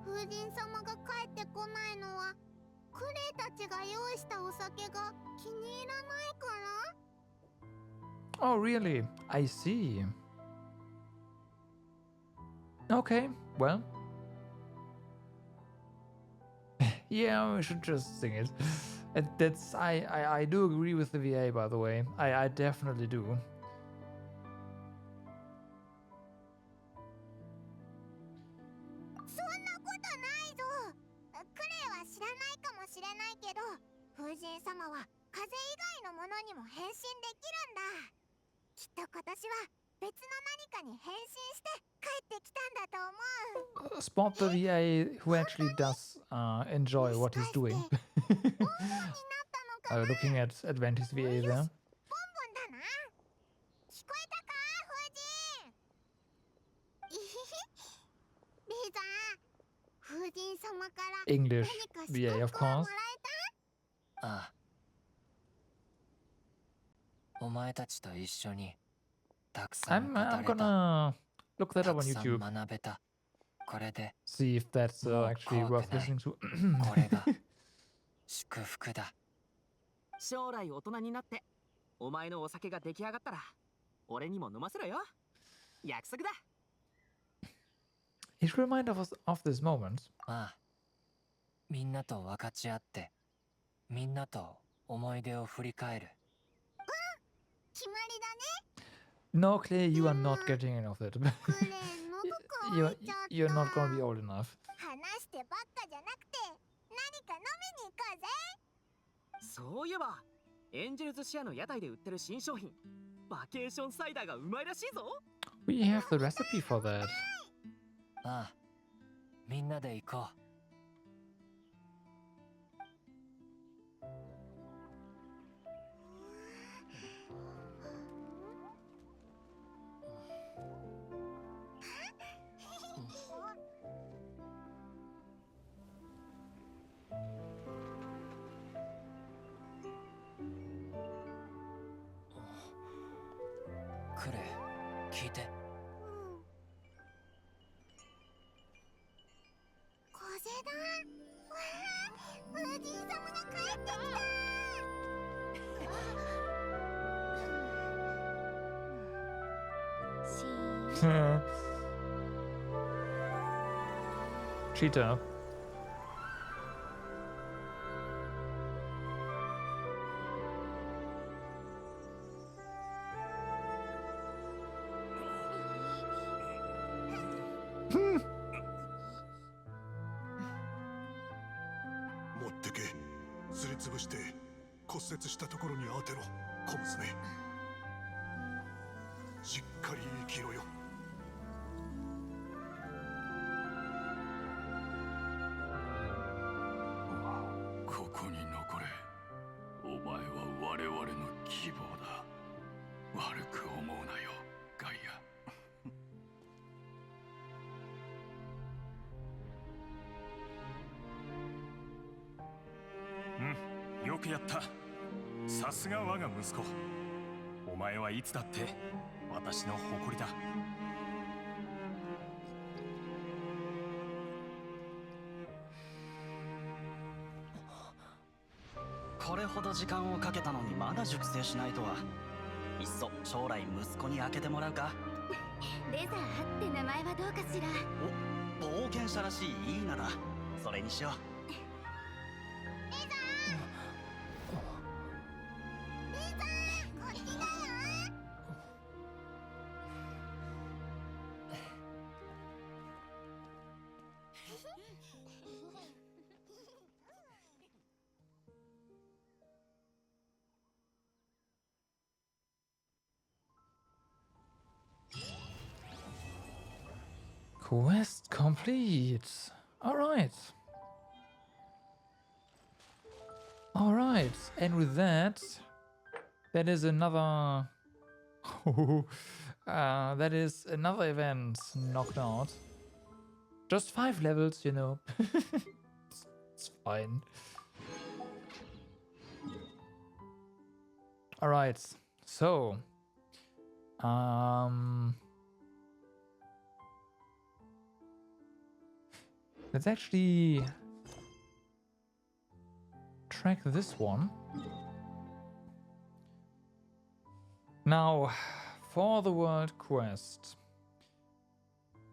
風神様が帰ってこないのはクレイたちが用意したお酒が気に入らないから？ Oh, really? I see. Okay, well. Yeah, we should just sing it. That's I do agree with the VA, by the way. I definitely do. そんなことないぞ。クレイは知らないかもしれないけど、風神様は風以外のものにも変身できるんだ。きっと今年は別の何かに変身して帰ってきたんだと思う。 Spot the VA who actually does enjoy what he's doing. ボンボンになったのかな？ Looking at Adventis VA there. ボンボンだな。聞こえたか、風神？いひひ。レーザー、風神様から English 何か VA, of 祝福をも course. らえた？ああ。お前たちと一緒にたくさん語 I'm れた。 gonna look that た up on くさん YouTube. 学べた。これで See if that's actually worth listening to. これが祝福だ。将来大人になってお前のお酒が出来上がったら俺にも飲ませろよ。約束だ。 It reminded us of this moment. ああ。みんなと分かち合って、みんなと思い出を振り返る。決まりだね。 No, Clay, you are not getting any of it. クレイ、喉 you're, 乾いちゃった。 you're not gonna be old enough. 話してばっかじゃなくて何か飲みに行こうぜ。そういえばエンジェルズシアの屋台で売ってる新商品バケーションサイダーがうまいらしいぞ。 We have the recipe for that. ああ。みんなで行こう。クレイ、聞いて。風だ。わあ、風神様が帰ってきた。 Cheater. Hmm. 持ってけ。すりつぶして骨折したところに当てろ、小娘。しっかり生きろよ。ここに残れ。お前は我々の希望だ。悪く思うなよ、ガイア。うん、よくやった。さすが我が息子。お前はいつだって私の誇りだ。ここれほど時間をかけたのにまだ熟成しないとは。いっそ将来息子に開けてもらうか。レザーって名前はどうかしら。お、冒険者らしいいい名だ。それにしよう。こっちだよ。Quest complete. All right. All right. And with that, that is another. That is another event knocked out. Just 5 levels, you know. It's fine. All right. So, let's actually track this one. Now, for the world quest,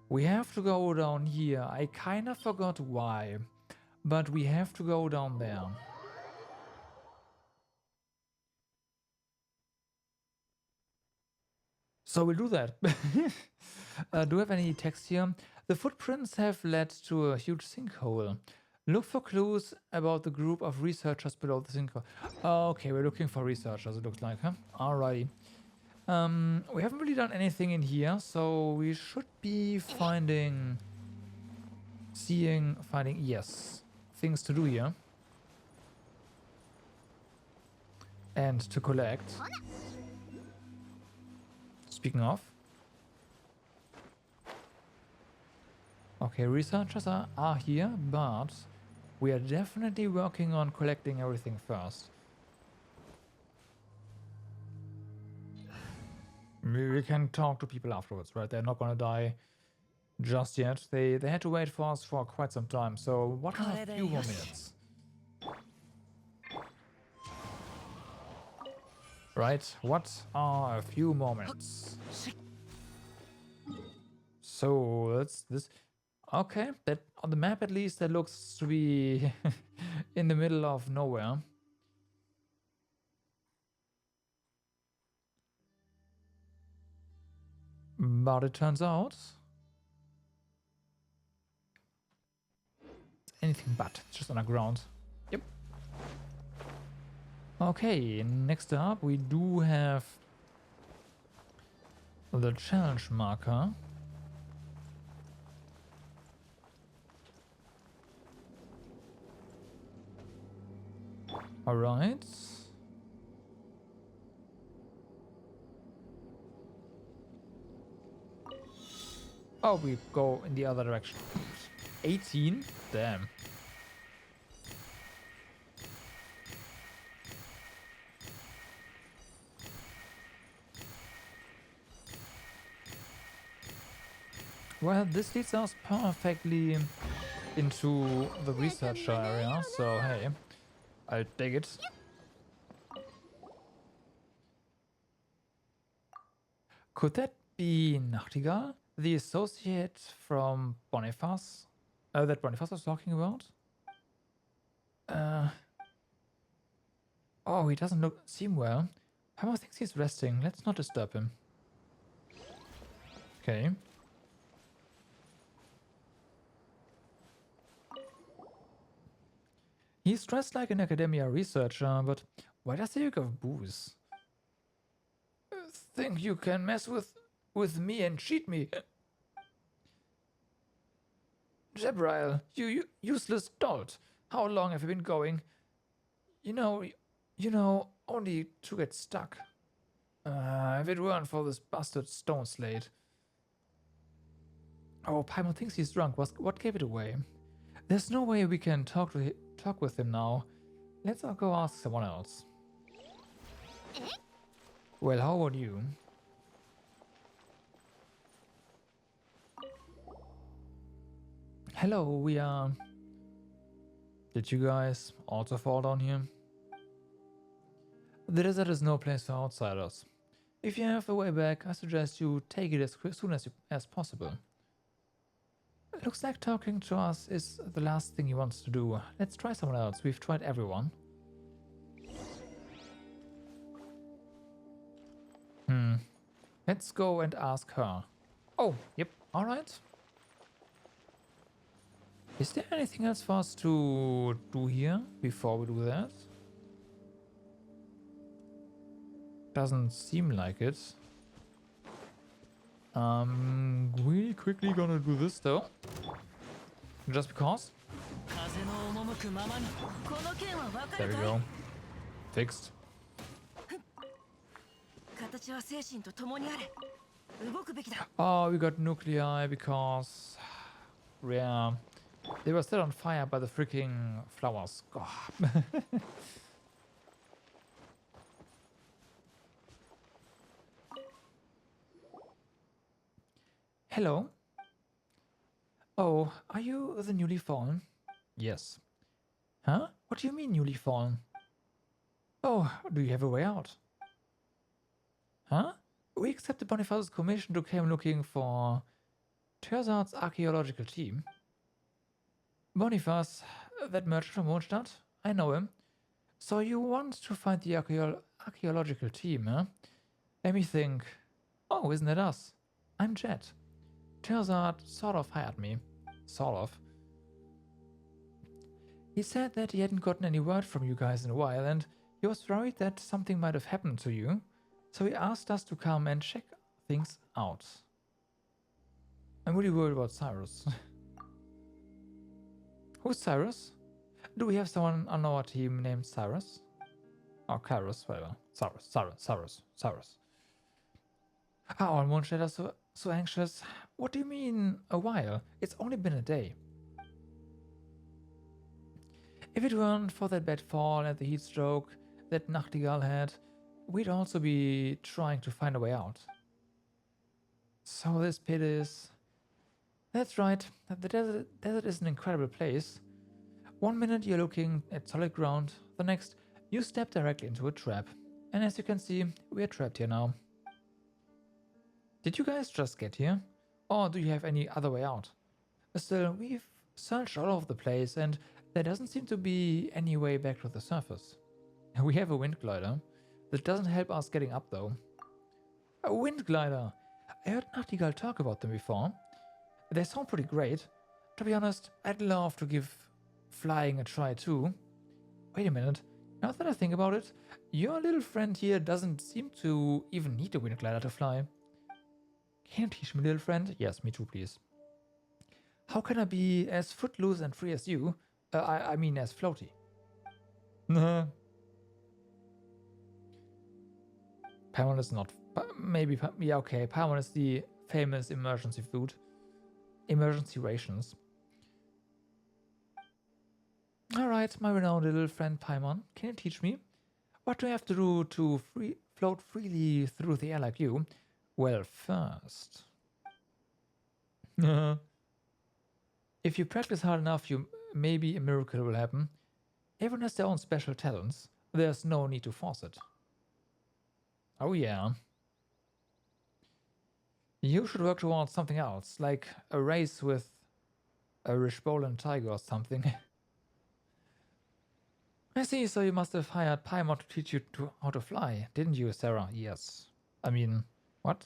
we have to go down here. I kind of forgot why, but we have to go down there. So we'll do that. Do we have any text here? The footprints have led to a huge sinkhole. Look for clues about the group of researchers below the sinkhole. Okay, we're looking for researchers, it looks like, huh? Alrighty. We haven't really done anything in here, so we should be finding, yes, things to do here. And to collect. Speaking of. Okay, researchers are here, but we are definitely working on collecting everything first. We can talk to people afterwards, right? They're not gonna die just yet. They had to wait for us for quite some time, so what are a few more minutes? Right, what are a few more minutes? So that's this. Okay, that on the map at least that looks to be in the middle of nowhere. But it turns out it's anything but. It's just underground. Yep. Okay, next up we do have the challenge marker. All right. Oh, we go in the other direction. 18? Damn. Well, this leads us perfectly into the researcher area, so hey, I'll take it. Could that be Nachtigall? The associate from Boniface? That Boniface was talking about? Oh, he doesn't seem well. Hammer thinks he's resting. Let's not disturb him. Okay. He's dressed like an academia researcher, but why does he have booze? Think you can mess with me and cheat me? Jabrail, you useless dolt. How long have you been going? You know, only to get stuck. If it weren't for this bastard stone slate. Oh, Paimon thinks he's drunk. What gave it away? There's no way we can talk with him now. Let's go ask someone else. Well, how about you? Hello, we are... Did you guys also fall down here? The desert is no place for outsiders. If you have a way back, I suggest you take it as soon as possible. It looks like talking to us is the last thing he wants to do. Let's try someone else. We've tried everyone. Let's go and ask her. Oh, yep, alright. Is there anything else for us to do here before we do that? Doesn't seem like it. Really quickly gonna do this though. Just because. There we go. Fixed. Oh, we got nuclei because... yeah. They were set on fire by the freaking flowers. God. Hello. Oh, are you the newly fallen? Yes. Huh? What do you mean newly fallen? Oh, do you have a way out? Huh? We accepted Boniface's commission to come looking for Terzart's archaeological team. Boniface, that merchant from Mondstadt? I know him. So you want to find the archaeological team, huh? Let me think. Oh, isn't it us? I'm Jet. Terzart sort of hired me. Sort of. He said that he hadn't gotten any word from you guys in a while and he was worried that something might have happened to you. So he asked us to come and check things out. I'm really worried about Cyrus. Who's Cyrus? Do we have someone on our team named Cyrus? Or Kyrus, whatever. Cyrus. How all Mondstadt are so anxious. What do you mean, a while? It's only been a day. If it weren't for that bad fall and the heat stroke that Nachtigall had, we'd also be trying to find a way out. So this pit is... That's right, the desert is an incredible place. One minute you're looking at solid ground, the next you step directly into a trap. And as you can see, we're trapped here now. Did you guys just get here? Or do you have any other way out? Still, we've searched all over the place and there doesn't seem to be any way back to the surface. We have a wind glider. That doesn't help us getting up though. A wind glider! I heard Nachtigall talk about them before. They sound pretty great. To be honest, I'd love to give flying a try too. Wait a minute. Now that I think about it, your little friend here doesn't seem to even need a wind glider to fly. Can you teach me, little friend? Yes, me too, please. How can I be as footloose and free as you? I mean as floaty. Paimon is not... Maybe... Yeah, okay. Paimon is the famous emergency food. Emergency rations. Alright, my renowned little friend Paimon. Can you teach me? What do I have to do to float freely through the air like you? Well, first... if you practice hard enough, maybe a miracle will happen. Everyone has their own special talents. There's no need to force it. Oh yeah. You should work towards something else, like a race with a Rishbolan tiger or something. I see, so you must have hired Paimon to teach you how to fly, didn't you, Sarah? Yes. I mean, what?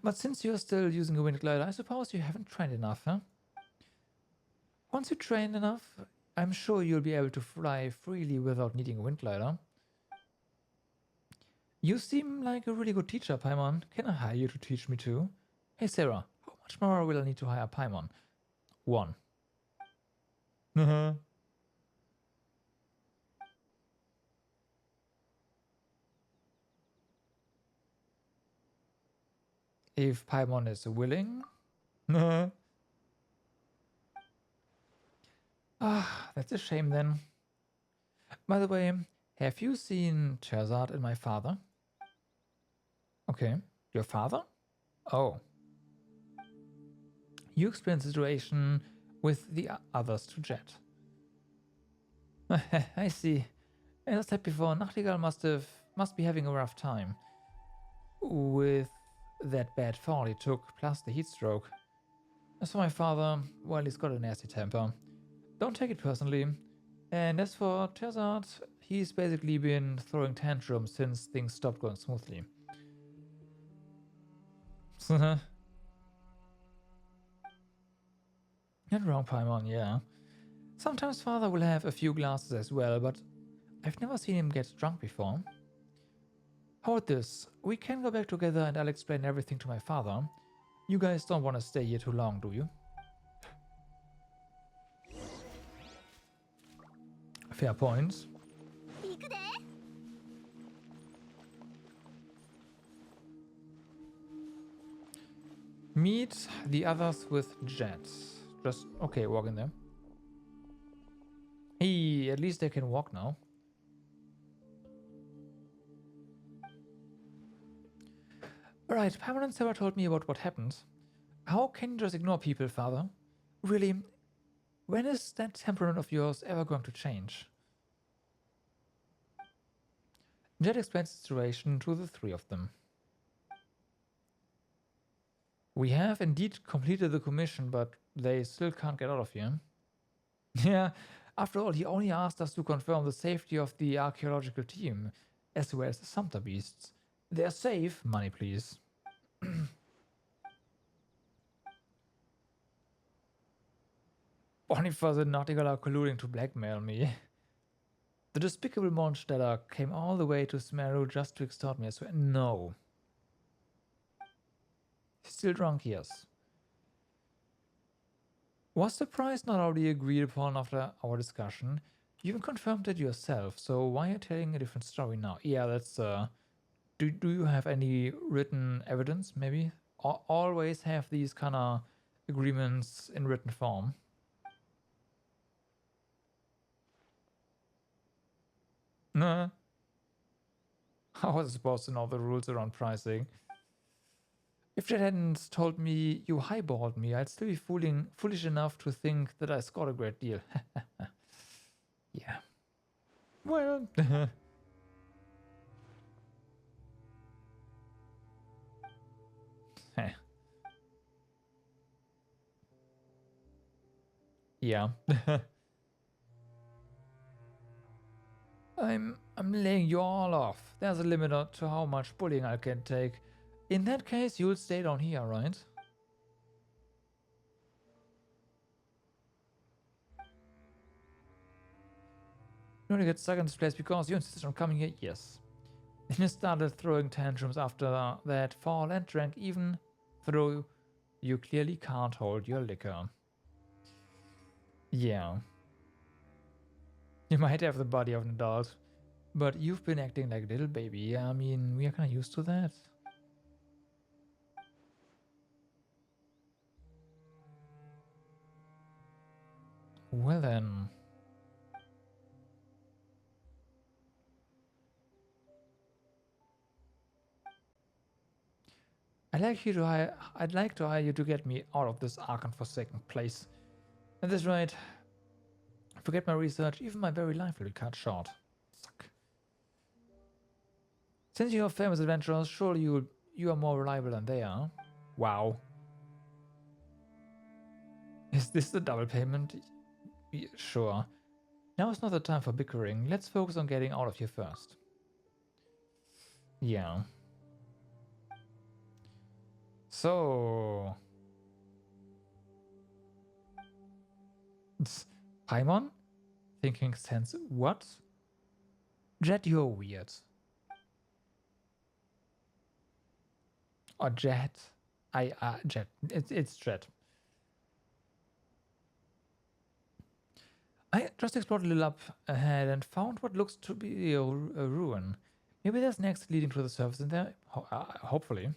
But since you're still using a wind glider, I suppose you haven't trained enough, huh? Once you train enough, I'm sure you'll be able to fly freely without needing a wind glider. You seem like a really good teacher, Paimon. Can I hire you to teach me too? Hey Sarah, how much more will I need to hire Paimon? 1. If Paimon is willing. That's a shame then. By the way, have you seen Terzart and my father? Okay, your father? Oh. You explained the situation with the others to Jet. I see. As I said before, Nachtigall must have must be having a rough time with that bad fall he took, plus the heat stroke. As for my father, well, he's got a nasty temper. Don't take it personally. And as for Teyvat, he's basically been throwing tantrums since things stopped going smoothly. Not wrong, Paimon, yeah. Sometimes father will have a few glasses as well, but I've never seen him get drunk before. How about this? We can go back together and I'll explain everything to my father. You guys don't want to stay here too long, do you? Fair point. 行くで。 Meet the others with Jet. Just, okay, walk in there. Hey, at least they can walk now. Alright, Paimon and Sarah told me about what happened. How can you just ignore people, father? Really? When is that temperament of yours ever going to change? Jet explains the situation to the three of them. We have indeed completed the commission, but they still can't get out of here. Yeah, after all, he only asked us to confirm the safety of the archaeological team, as well as the Sumpter beasts. They're safe. Money, please. Boniface and Nautical are colluding to blackmail me. The despicable Monstella came all the way to Smeru just to extort me, I swear. No. Still drunk, yes. Was the price not already agreed upon after our discussion? You even confirmed it yourself, so why are you telling a different story now? Yeah, that's do you have any written evidence, maybe? Always have these kind of agreements in written form. Nah. How was I supposed to know the rules around pricing? If Jet hadn't told me you highballed me, I'd still be foolish enough to think that I scored a great deal. Yeah. Well. Yeah. I'm laying you all off. There's a limit to how much bullying I can take. In that case, you'll stay down here, right? You only get stuck in this place because you insisted on coming here? Yes. Then you started throwing tantrums after that fall and drank even though you clearly can't hold your liquor. Yeah. You might have the body of an adult, but you've been acting like a little baby. I mean, we are kind of used to that. Well then. I'd like to hire you to get me out of this Archon-forsaken place. At this rate, forget my research, even my very life will be cut short. Suck. Since you are famous adventurers, surely you are more reliable than they are. Wow. Is this the double payment? Yeah, sure. Now is not the time for bickering. Let's focus on getting out of here first. Yeah. So... Paimon? Thinking sense. What? Jet, you're weird. Or Jet. Jet. It's Jet. I just explored a little up ahead and found what looks to be a ruin. Maybe there's an exit leading to the surface in there. Hopefully.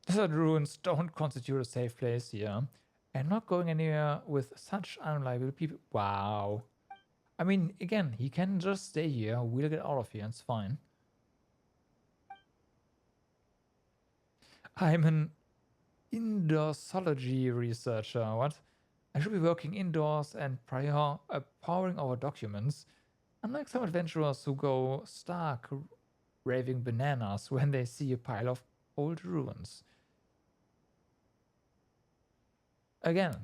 Desert ruins don't constitute a safe place here. And not going anywhere with such unreliable people. Wow. I mean, again, he can just stay here. We'll get out of here. It's fine. I'm an indoorsology researcher. What? I should be working indoors and powering over documents. Unlike some adventurers who go stark raving bananas when they see a pile of old ruins. Again,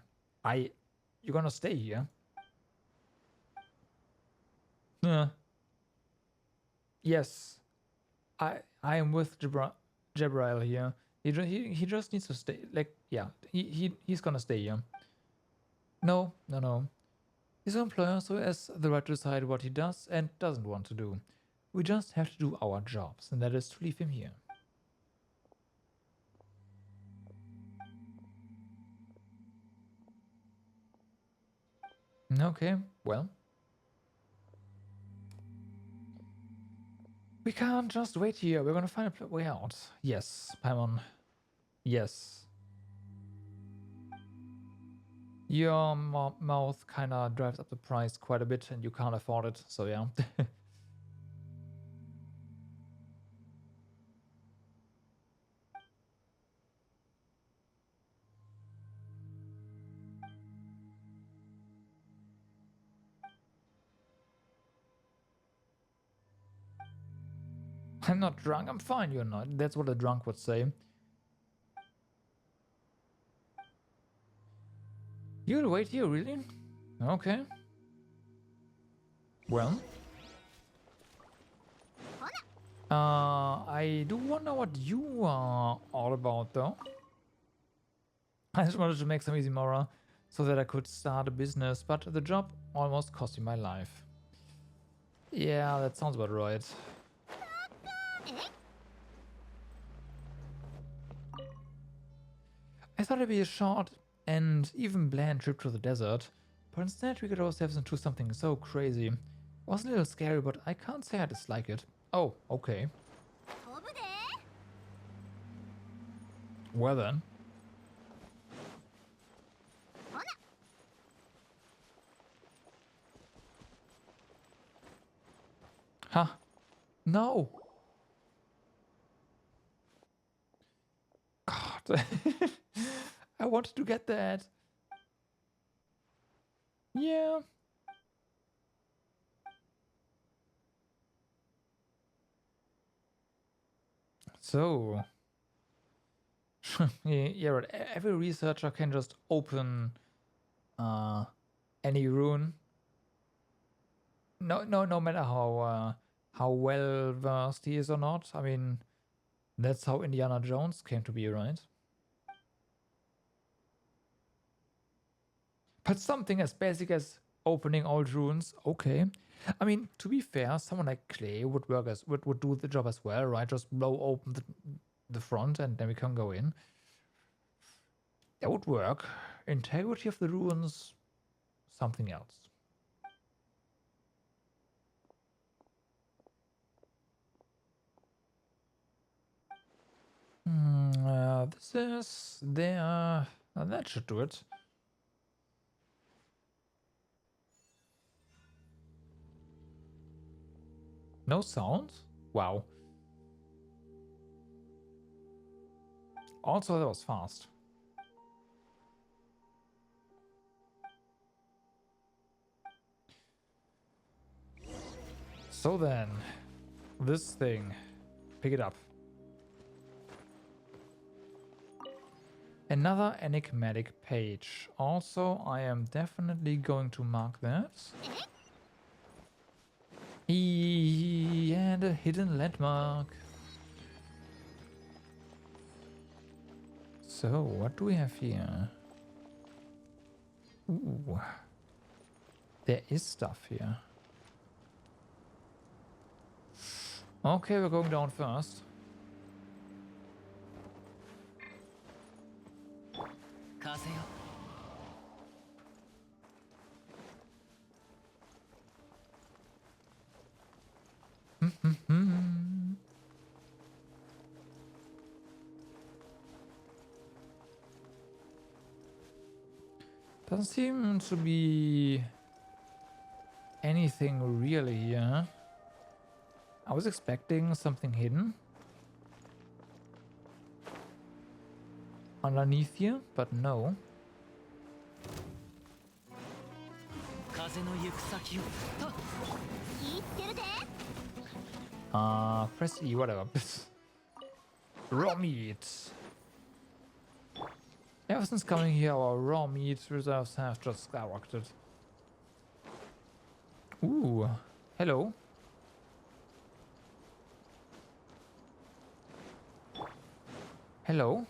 you're gonna stay here? Yes, I am with Jabrail here. He just needs to stay. Like, yeah, he's gonna stay here. No. He's an employer, so he has the right to decide what he does and doesn't want to do. We just have to do our jobs, and that is to leave him here. Okay, well. We can't just wait here. We're gonna find a way out. Yes, Paimon. Yes. Your mouth kinda drives up the price quite a bit and you can't afford it, so yeah. I'm not drunk, I'm fine, you're not. That's what a drunk would say. You'll wait here, really? Okay. Well. I do wonder what you are all about, though. I just wanted to make some easy Mora so that I could start a business, but the job almost cost me my life. Yeah, that sounds about right. I thought it'd be a short and even bland trip to the desert, but instead we got ourselves into something so crazy. It was a little scary, but I can't say I dislike it. Oh, okay. Well then. Huh? No! God. I wanted to get that. Yeah. So. Yeah, right. Every researcher can just open any rune. No matter how well versed he is or not. I mean, that's how Indiana Jones came to be, right? But something as basic as opening old runes, okay. I mean, to be fair, someone like Clay would work would do the job as well, right? Just blow open the front and then we can go in. That would work. Integrity of the ruins, something else. This is there. That should do it. No sound? Wow. Also, that was fast. So then, this thing. Pick it up. Another enigmatic page. Also, I am definitely going to mark that. And a hidden landmark. So, what do we have here? Ooh. There is stuff here. Okay, we're going down first. Doesn't seem to be anything really here. I was expecting something hidden underneath here, but no. Press E, whatever. Raw meat. Ever since coming here, our raw meat reserves have just skyrocketed. Ooh, hello. Hello.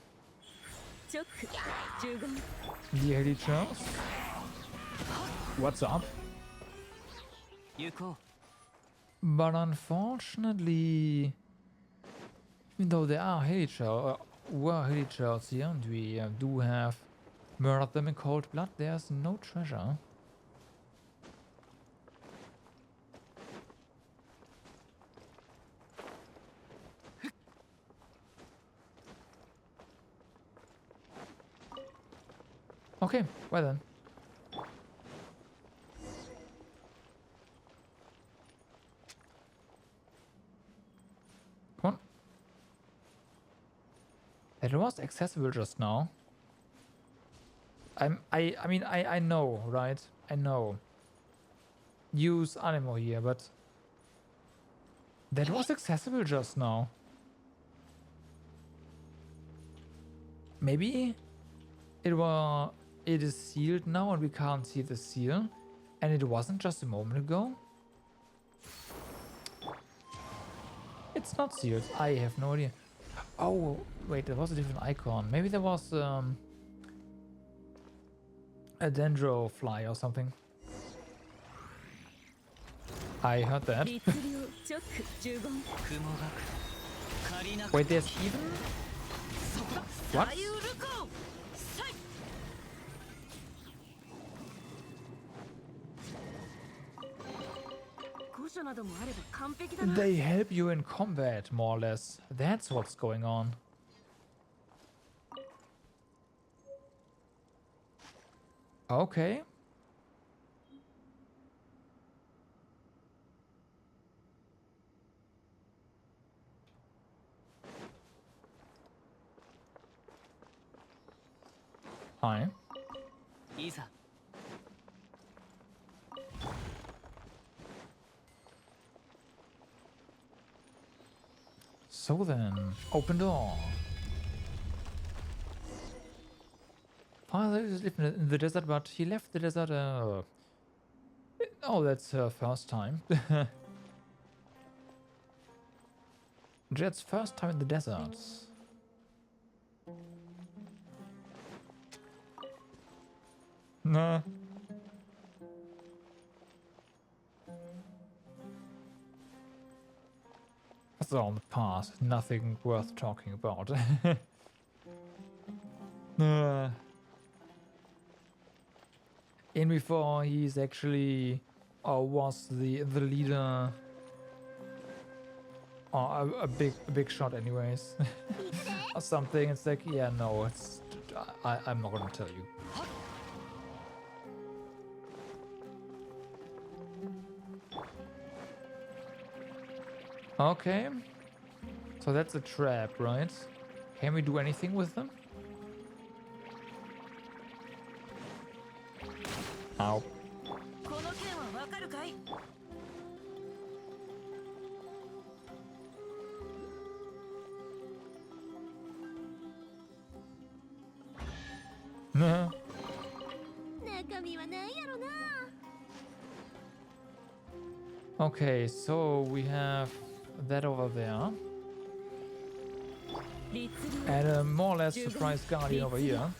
Dear Charles. What's up? But unfortunately, even though there are were Hilichurls here, and we do have murdered them in cold blood, there's no treasure. Okay, well then. Come on. It was accessible just now. I know, right? I know. Use Animo here, but that was accessible just now. Maybe it is sealed now and we can't see the seal, and it wasn't just a moment ago. It's not sealed. I have no idea. Oh wait, there was a different icon. Maybe there was a dendro fly or something. I heard that. Wait, there's even... What? They help you in combat, more or less. That's what's going on. Okay. Hi. So then, open door. Father is living in the desert, but he left the desert. Oh, that's her first time. Jet's first time in the desert. Nah. That's all in the past. Nothing worth talking about. In before he's actually, or was the leader, or a big shot anyways, or something. It's like, yeah, no, it's I'm not gonna tell you. Okay, so that's a trap, right? Can we do anything with them? Ow. Nah. Okay, so we have that over there. And a more or less surprise guardian over here.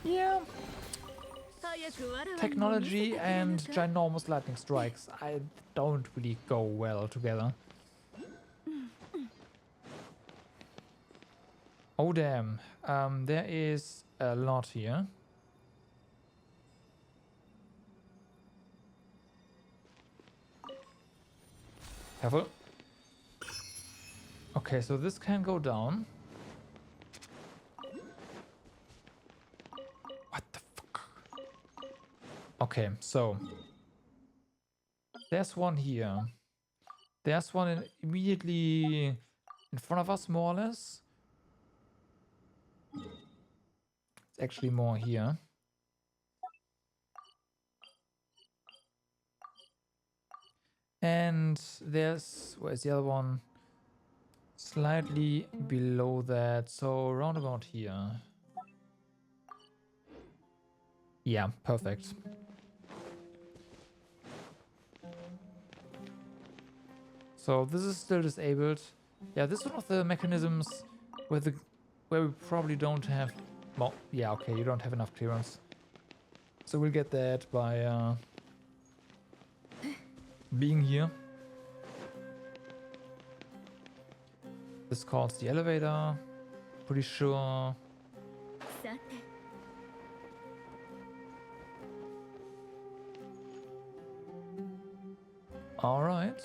Yeah. Technology and ginormous lightning strikes, I don't really go well together. Oh damn, there is a lot here. Careful. Okay, so this can go down. What the fuck? Okay, so there's one here. There's one immediately in front of us, more or less. It's actually more here. And there's, where's the other one? Slightly below that, so roundabout here. Yeah, perfect. So this is still disabled. Yeah, this is one of the mechanisms where we probably don't have. Well, yeah, okay, you don't have enough clearance. So we'll get that by being here. This calls the elevator. Pretty sure. さて All right.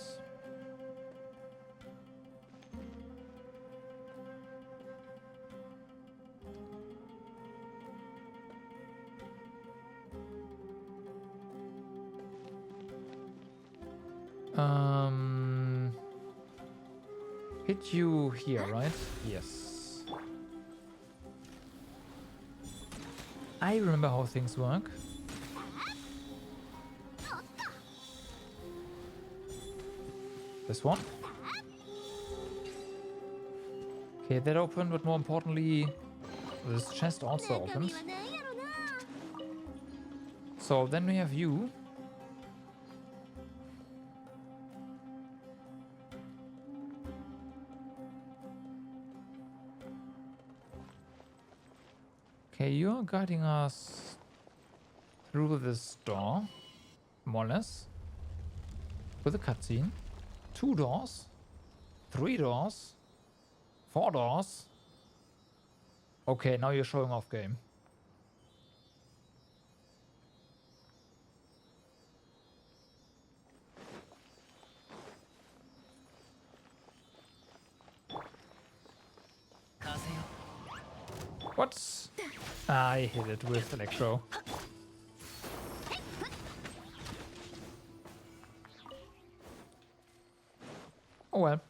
Hit you here, right? Yes. I remember how things work. This one. Okay, that opened, but more importantly, this chest also 中 opened. 身は何やろな。 So then we have you. Okay, you're guiding us through this door, more or less, with a cutscene. 2 doors, 3 doors, 4 doors. Okay, now you're showing off game. What? I hit it with Electro. Oh well.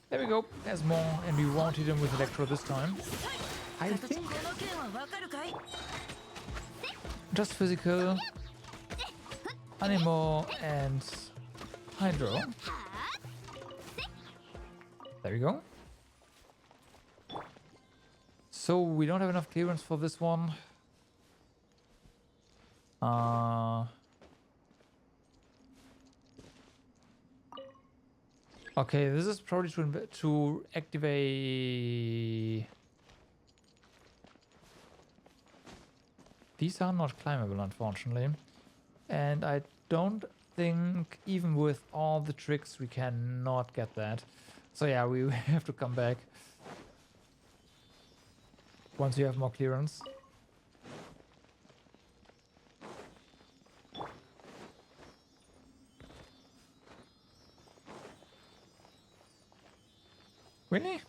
There we go. There's more, and we won't hit him with Electro this time. I think. Just physical, Anemo, and Hydro. There we go. So we don't have enough clearance for this one. Okay, this is probably to activate. These are not climbable, unfortunately. And I don't think, even with all the tricks, we cannot get that. So yeah, we have to come back once you have more clearance. Really?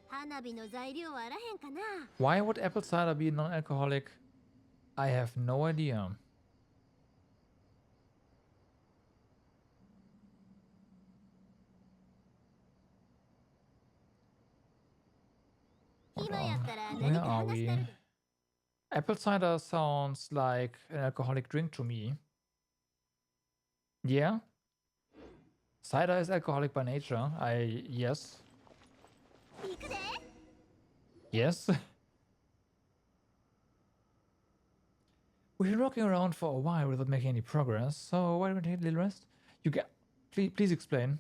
花火の材料はあらへんかな。 Why would apple cider be non-alcoholic? I have no idea. Hold 今や on. ったら何 Where か are 話し we? たり。 Apple cider sounds like an alcoholic drink to me. Yeah? Cider is alcoholic by nature. Yes. 行くで。 Yes. We've been walking around for a while without making any progress, so why don't we take a little rest? You get. Please explain.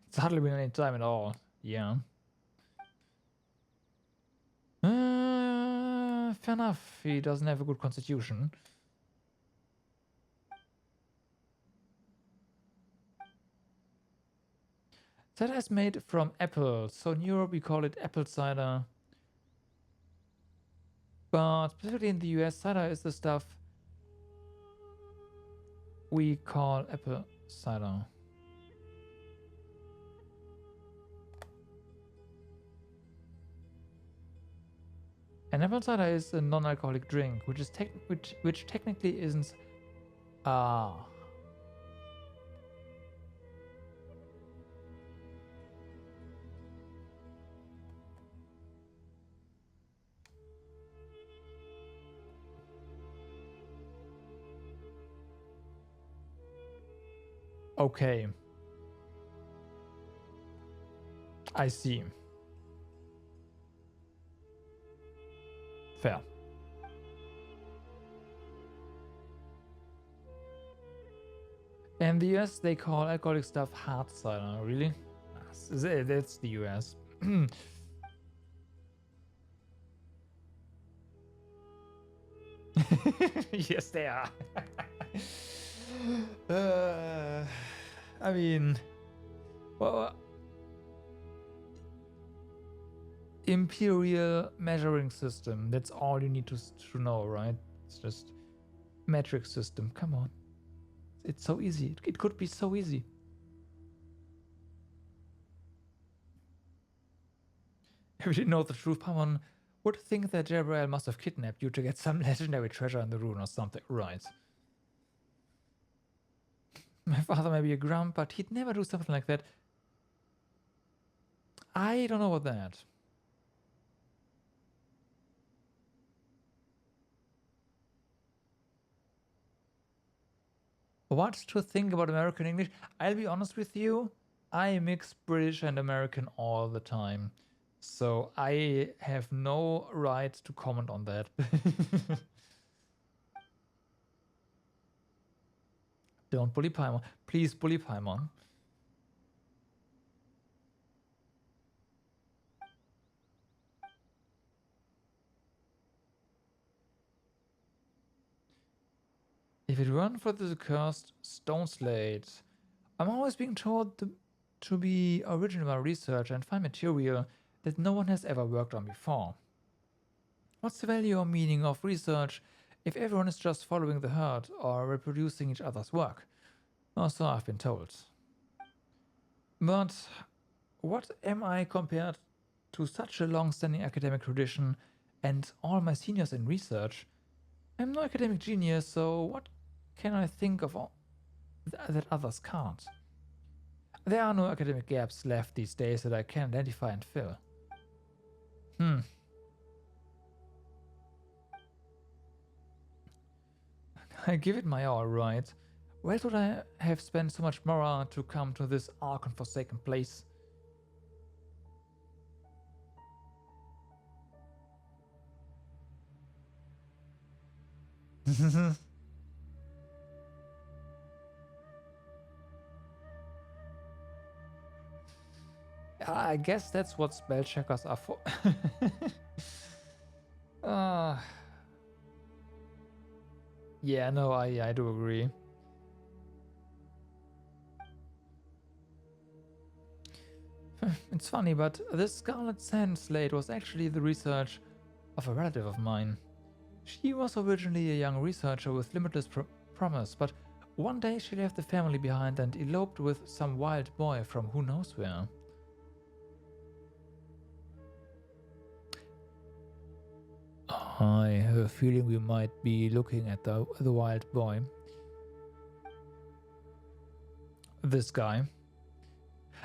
It's hardly been any time at all. Yeah. Fair enough. He doesn't have a good constitution. Cider is made from apple, so in Europe we call it apple cider. But specifically in the US, cider is the stuff we call apple cider. An apple cider is a non-alcoholic drink, which is which technically isn't. Ah. Okay. I see. Fair. In the US, they call alcoholic stuff hard cider. Really? That's the US. Yes, they are. I mean, well, imperial measuring system. That's all you need to know, right? It's just metric system. Come on. It's so easy. It could be so easy. If you didn't know the truth, Paimon would think that Gabriel must have kidnapped you to get some legendary treasure in the rune or something. Right. My father may be a grump, but he'd never do something like that. I don't know about that. What to think about American English? I'll be honest with you. I mix British and American all the time. So I have no right to comment on that. Don't bully Paimon. Please bully Paimon. If it weren't for the cursed stone slate, I'm always being told to be original about research and find material that no one has ever worked on before. What's the value or meaning of research if everyone is just following the herd or reproducing each other's work? Or so I've been told. But what am I compared to such a long-standing academic tradition and all my seniors in research? I'm no academic genius, so what can I think of that others can't? There are no academic gaps left these days that I can identify and fill. I give it my all, right? Why would I have spent so much more to come to this ark and forsaken place? I guess that's what spell checkers are for. Yeah, no, I do agree. It's funny, but this Scarlet Sand Slate was actually the research of a relative of mine. She was originally a young researcher with limitless promise, but one day she left the family behind and eloped with some wild boy from who knows where. I have a feeling we might be looking at the wild boy. This guy.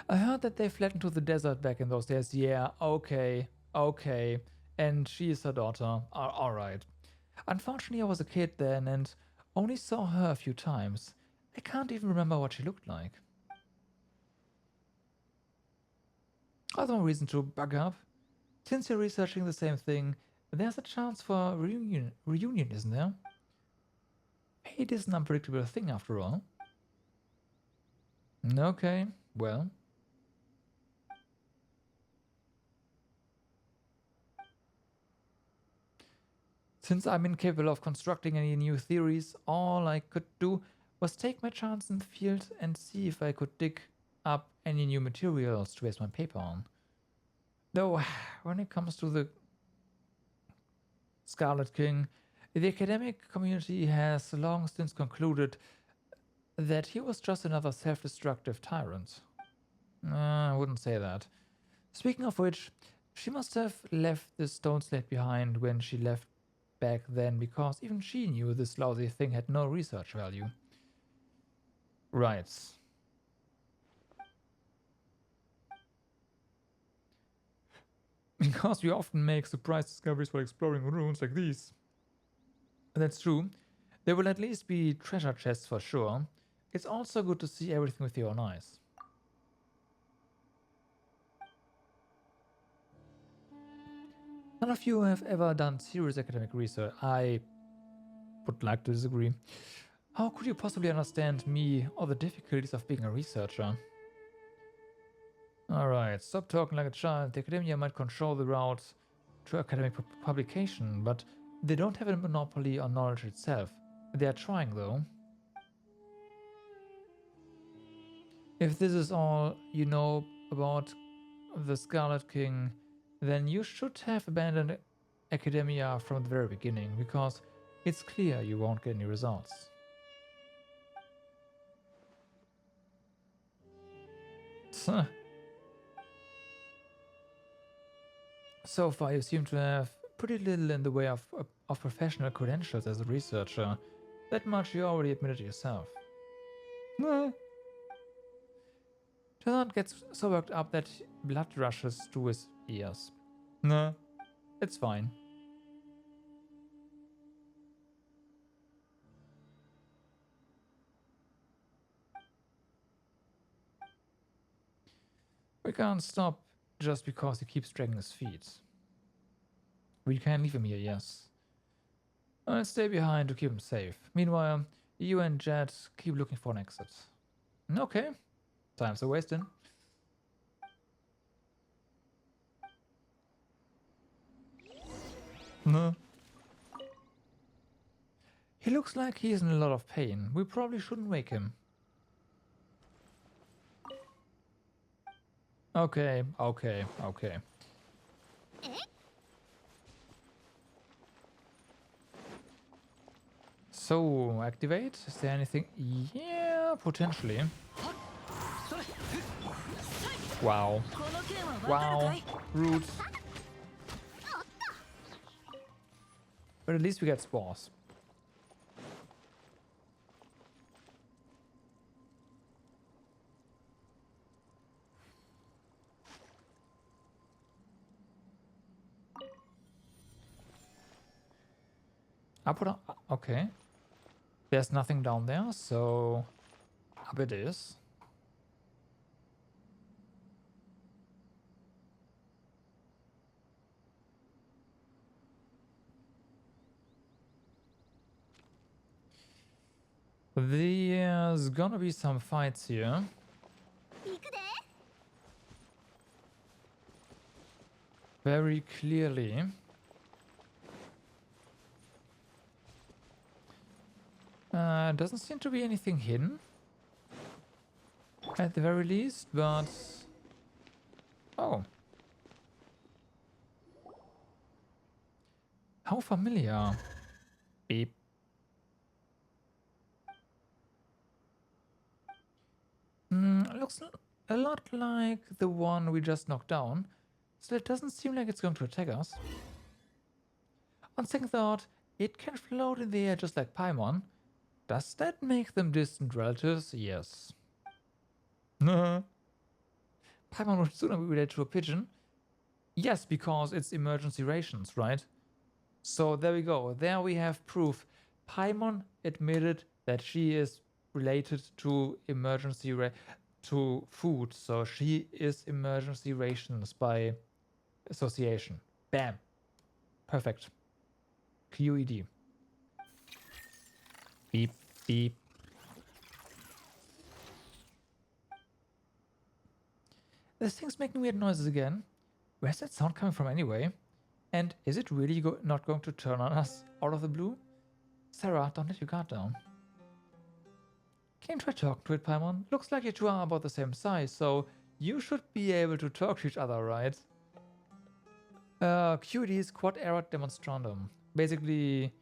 I heard that they fled into the desert back in those days. Yeah, okay. And she is her daughter. Alright. Unfortunately, I was a kid then and only saw her a few times. I can't even remember what she looked like. There's no reason to bug up. Since you're researching the same thing, there's a chance for reunion, isn't there? It is an unpredictable thing after all. Okay, well. Since I'm incapable of constructing any new theories, all I could do was take my chance in the field and see if I could dig up any new materials to base my paper on. Though, when it comes to the Scarlet King, the academic community has long since concluded that he was just another self-destructive tyrant. I wouldn't say that. Speaking of which, She must have left the stone slate behind when she left back then, because even she knew this lousy thing had no research value. Right. Because we often make surprise discoveries while exploring ruins like these. That's true. There will at least be treasure chests for sure. It's also good to see everything with your own eyes. None of you have ever done serious academic research. I would like to disagree. How could you possibly understand me or the difficulties of being a researcher? Alright, stop talking like a child. The academia might control the route to academic publication, but they don't have a monopoly on knowledge itself. They are trying, though. If this is all you know about the Scarlet King, then you should have abandoned academia from the very beginning, because it's clear you won't get any results. So far, you seem to have pretty little in the way of professional credentials as a researcher. That much you already admitted yourself. No. Teyvat gets so worked up that blood rushes to his ears. No, it's fine. We can't stop just because he keeps dragging his feet. We can leave him here, yes. I'll stay behind to keep him safe. Meanwhile, you and Jet keep looking for an exit. Okay, time's a wasting. No. He looks like he's in a lot of pain. We probably shouldn't wake him. Okay. So, activate? Is there anything? Yeah, potentially. Wow. Wow. Rude. But at least we get spores. Up or down? Okay. There's nothing down there, so up it is. There's gonna be some fights here. Very clearly. Doesn't seem to be anything hidden. At the very least, but... Oh. How familiar. Beep. Looks a lot like the one we just knocked down, so it doesn't seem like it's going to attack us. On second thought, it can float in the air just like Paimon. Does that make them distant relatives? Yes. Paimon would sooner be related to a pigeon. Yes, because it's emergency rations, right? So there we go. There we have proof. Paimon admitted that she is related to to food, so she is emergency rations by association. Bam. Perfect. QED. Beep, beep. This thing's making weird noises again. Where's that sound coming from anyway? And is it really not going to turn on us out of the blue? Sarah, don't let your guard down. Can you try talking to it, Paimon? Looks like you two are about the same size, so you should be able to talk to each other, right? QED's quad erat demonstrandum. Basically,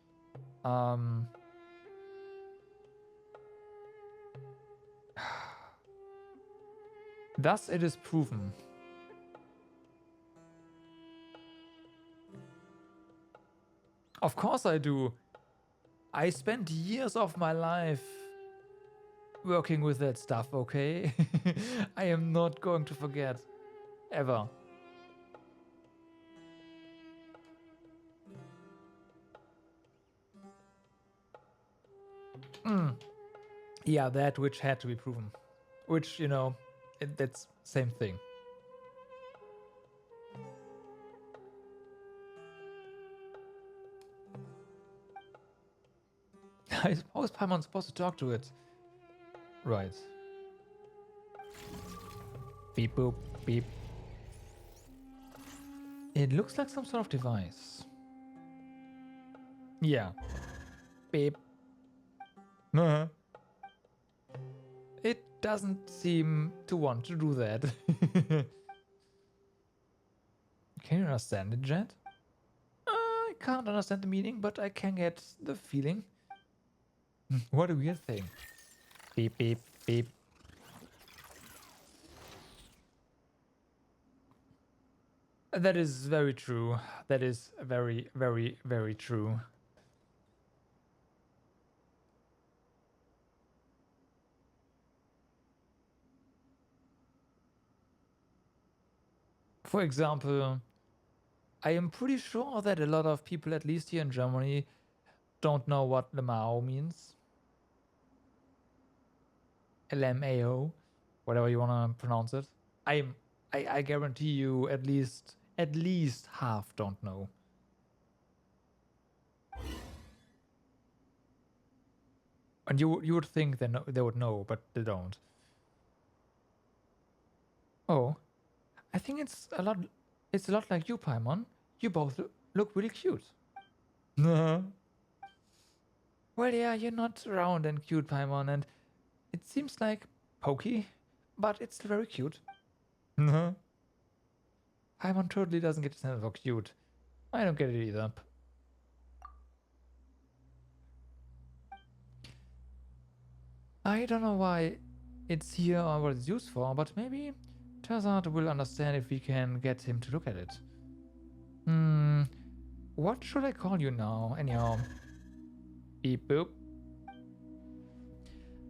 thus it is proven. Of course I do. I spent years of my life working with that stuff, okay? I am not going to forget. Ever. Yeah, that which had to be proven. Which, you know, that's same thing. How is Paimon supposed to talk to it? Right. Beep boop beep. It looks like some sort of device. Yeah. Beep. It doesn't seem to want to do that. Can you understand it, Jet? I can't understand the meaning, but I can get the feeling. What a weird thing. Beep, beep, beep. That is very true. That is very, very, very true. For example, I am pretty sure that a lot of people, at least here in Germany, don't know what Lamao means. LMAO, whatever you want to pronounce it. I guarantee you at least half don't know. And you would think they would know, but they don't. Oh, I think it's a lot like you, Paimon. You both look really cute. Well, yeah, you're not round and cute, Paimon, and it seems like pokey, but it's still very cute. Paimon totally doesn't get the sense of cute. I don't get it either. I don't know why it's here or what it's used for, but maybe Teyvat will understand if we can get him to look at it. What should I call you now? Anyhow. Beep boop.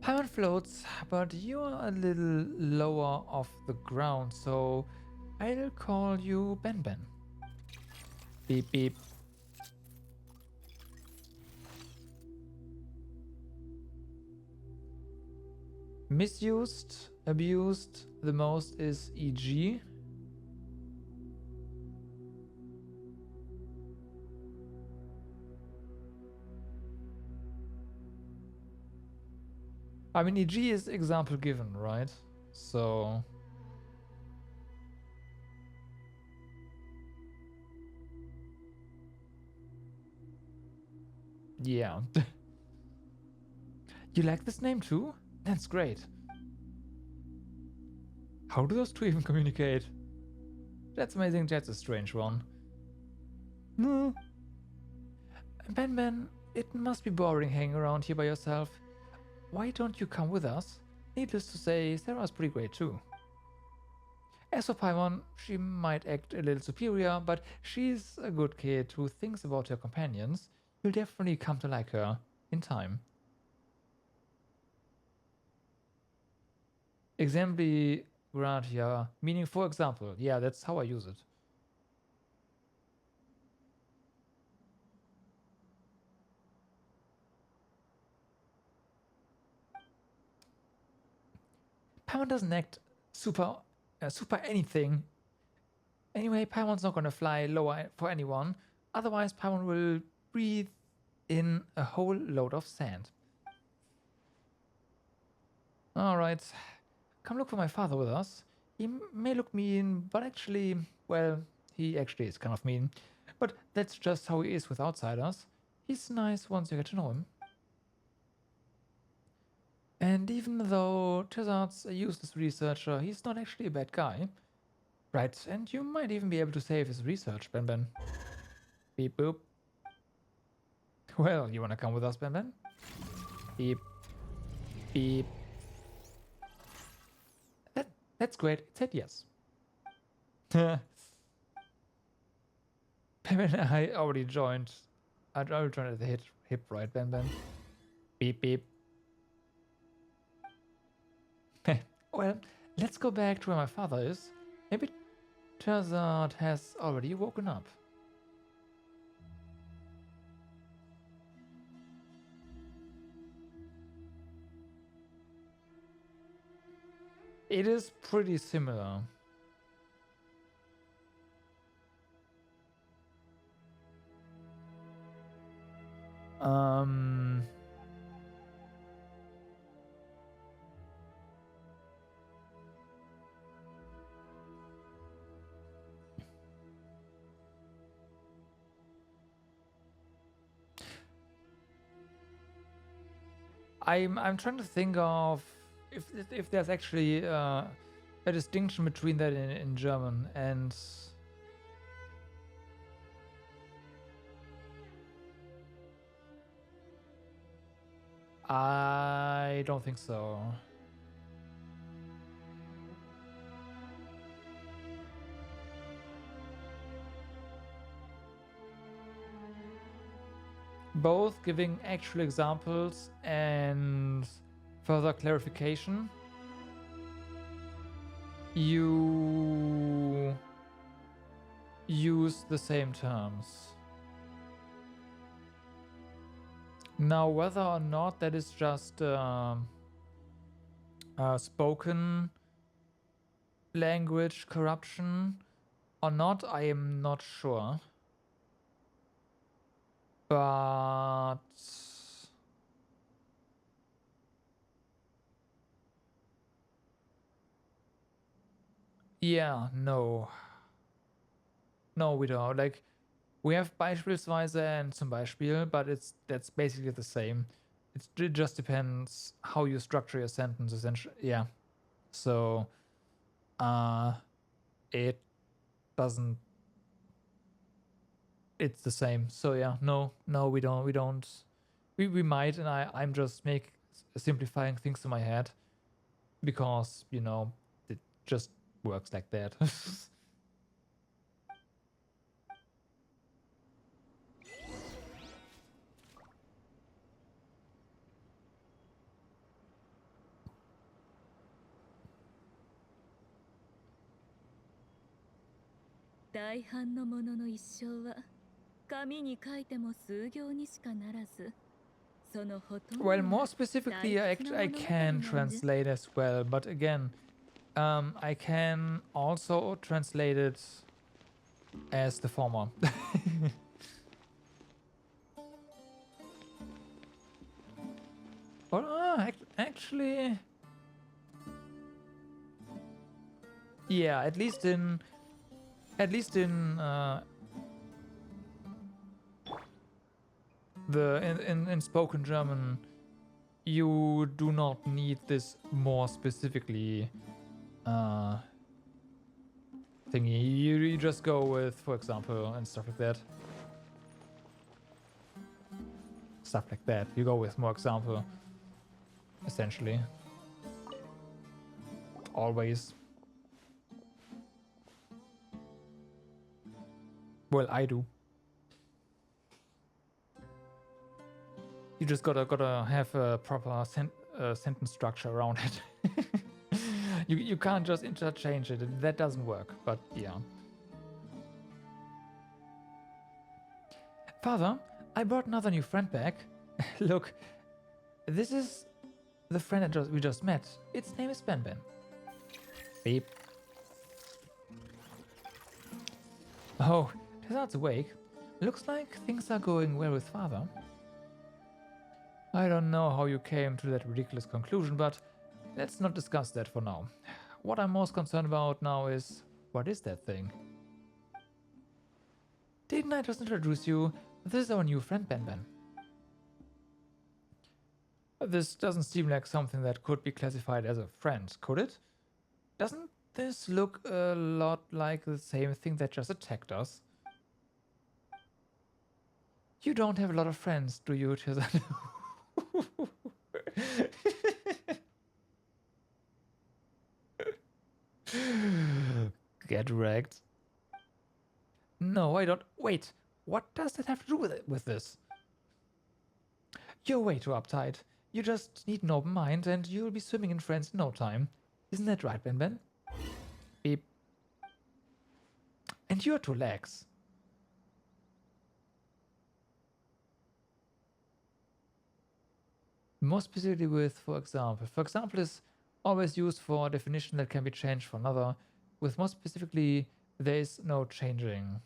Paimon floats, but you're a little lower off the ground, so I'll call you Ben Ben. Beep beep. Misused, abused, the most is EG. I mean, EG is example given, right? So... yeah. You like this name too? That's great. How do those two even communicate? That's amazing. That's a strange one. No. Ben Ben, it must be boring hanging around here by yourself. Why don't you come with us? Needless to say, Sarah's pretty great too. As for Paimon, she might act a little superior, but she's a good kid who thinks about her companions. You'll definitely come to like her in time. Exempli gratia, meaning for example. Yeah, that's how I use it. Paimon doesn't act super anything. Anyway, Paimon's not gonna fly lower for anyone. Otherwise, Paimon will breathe in a whole load of sand. Alright. Come look for my father with us. He may look mean, but actually, well, he actually is kind of mean. But that's just how he is with outsiders. He's nice once you get to know him. And even though Teyvat's a useless researcher, he's not actually a bad guy. Right, and you might even be able to save his research, Ben Ben. Beep boop. Well, you wanna come with us, Ben Ben? Beep. Beep. That's great. It said yes. Ben and I already joined I'll try to hit hip right then. Beep beep. Well, let's go back to where my father is. Maybe Teyvat has already woken up. It is pretty similar. I'm trying to think of if there's actually a distinction between that in German and I don't think so. Both giving actual examples and further clarification. You use the same terms. Now, whether or not that is just spoken language corruption or not, I am not sure. But yeah, no, we don't. Like, we have beispielsweise and zum Beispiel, but that's basically the same. It just depends how you structure your sentence, essentially. Yeah. So, it doesn't. It's the same. So yeah, no, we don't. We might, and I'm just simplifying things in my head because it just works like that. 大半のものの一生は紙に書いても数行にしかならず、そのほとんど Well, more specifically, I can translate as well, but again, I can also translate it as the former. Well, actually, yeah, at least in in spoken German, you do not need this more specifically thingy. You just go with, for example, and stuff like that. Stuff like that. You go with more example, essentially. Always. Well, I do. You just gotta have a proper sentence structure around it. you can't just interchange it. That doesn't work. But yeah. Father, I brought another new friend back. Look, this is the friend that we just met. Its name is Ben. Beep. Oh, Teyvat's awake. Looks like things are going well with Father. I don't know how you came to that ridiculous conclusion, but let's not discuss that for now. What I'm most concerned about now is, what is that thing? Didn't I just introduce you? This is our new friend, Ben. This doesn't seem like something that could be classified as a friend, could it? Doesn't this look a lot like the same thing that just attacked us? You don't have a lot of friends, do you, Teyvat? Get wrecked. No, I don't. Wait, what does that have to do with this? You're way too uptight. You just need an open mind and you'll be swimming in friends in no time. Isn't that right, Ben Ben? Beep. And you're too lax. More specifically with, for example. For example is always used for a definition that can be changed for another. With more specifically, there is no changing.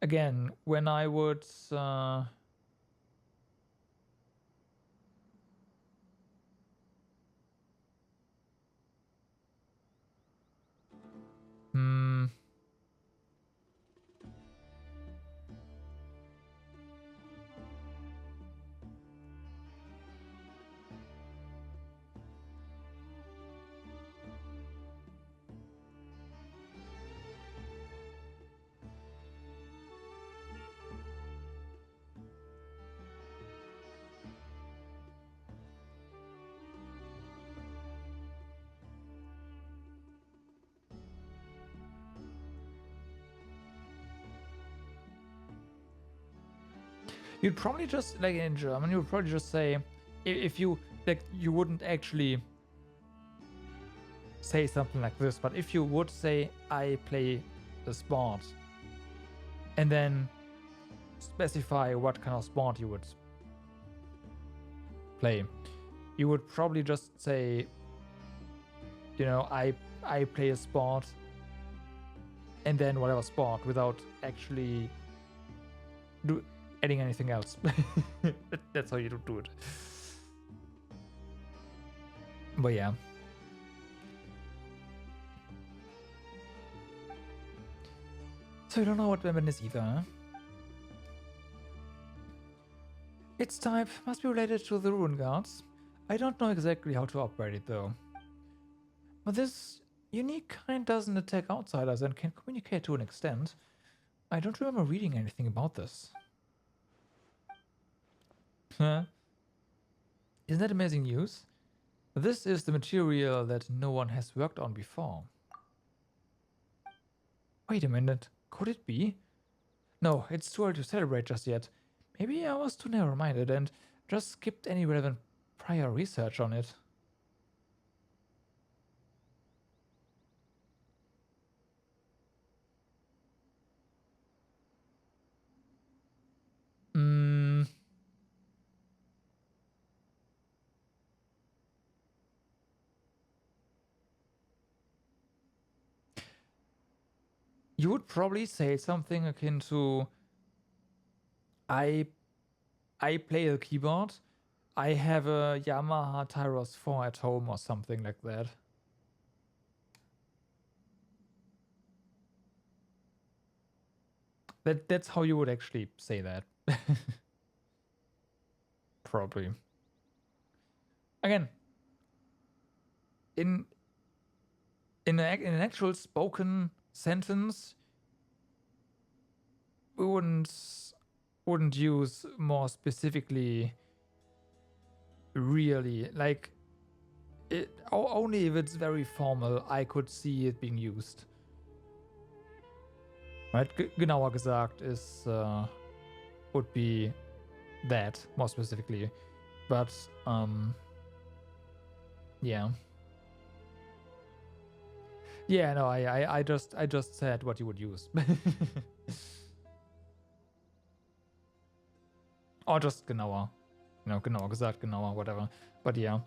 Again, when I would you'd probably just, like in German, you would probably just say, if you, like, you wouldn't actually say something like this, but if you would say, I play a sport, and then specify what kind of sport you would play, you would probably just say, you know, I play a sport, and then whatever sport, without actually adding anything else. That's how you do it. But yeah. So you don't know what weapon is either, huh? Its type must be related to the Rune Guards. I don't know exactly how to operate it though. But this unique kind doesn't attack outsiders and can communicate to an extent. I don't remember reading anything about this. Huh? Isn't that amazing news? This is the material that no one has worked on before. Wait a minute, could it be? No, it's too early to celebrate just yet. Maybe I was too narrow-minded and just skipped any relevant prior research on it. You would probably say something akin to, I play the keyboard. I have a Yamaha Tyros 4 at home or something like that. That's how you would actually say that. Probably. Again, in an actual spoken sentence, we wouldn't use more specifically. Really, like only if it's very formal, I could see it being used. Right? Genauer gesagt is would be that more specifically, but yeah. Yeah, no, I just said what you would use. Or just genauer. You know, genauer gesagt, genauer, whatever. But yeah.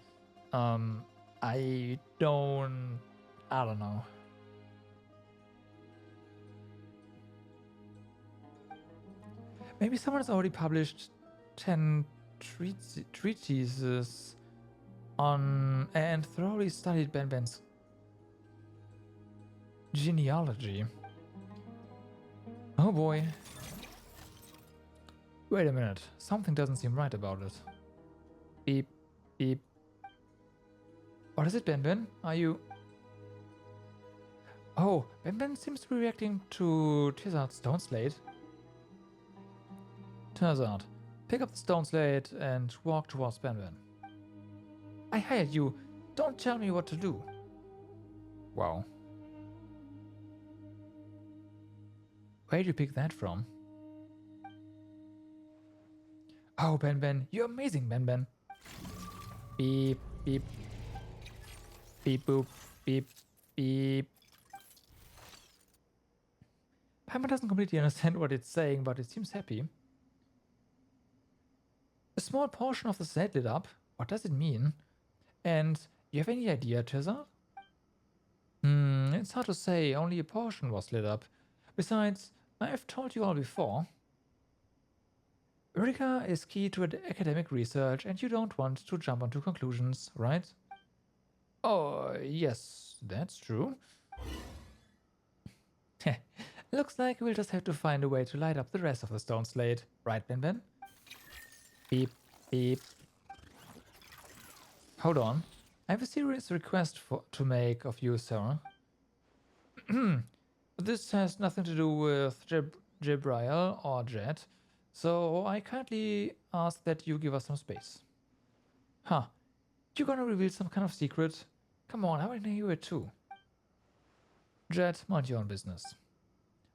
I don't know. Maybe someone has already published 10 treatises on and thoroughly studied Ben Ben's genealogy. Oh boy. Wait a minute. Something doesn't seem right about it. Beep. Beep. What is it, Ben Ben? Are you... Oh, Ben Ben seems to be reacting to Teyvat's Stone Slate. Turns out, Pick up the stone slate and walk towards Benben. I hired you. Don't tell me what to do. Wow. Where did you pick that from? Oh, Benben. You're amazing, Benben. Beep, beep. Beep, boop, beep, beep. Paimon doesn't completely understand what it's saying, but it seems happy. A small portion of the slate lit up. What does it mean? And you have any idea, Teyvat? It's hard to say. Only a portion was lit up. Besides, I've told you all before. Rika is key to academic research, and you don't want to jump onto conclusions, right? Oh, yes, that's true. Looks like we'll just have to find a way to light up the rest of the stone slate. Right, Benben? Beep, beep. Hold on. I have a serious request to make of you, sir. This has nothing to do with Jibrail or Jet, so I kindly ask that you give us some space. Huh. You gonna reveal some kind of secret? Come on, I wanna hear it too. Jet, mind your own business.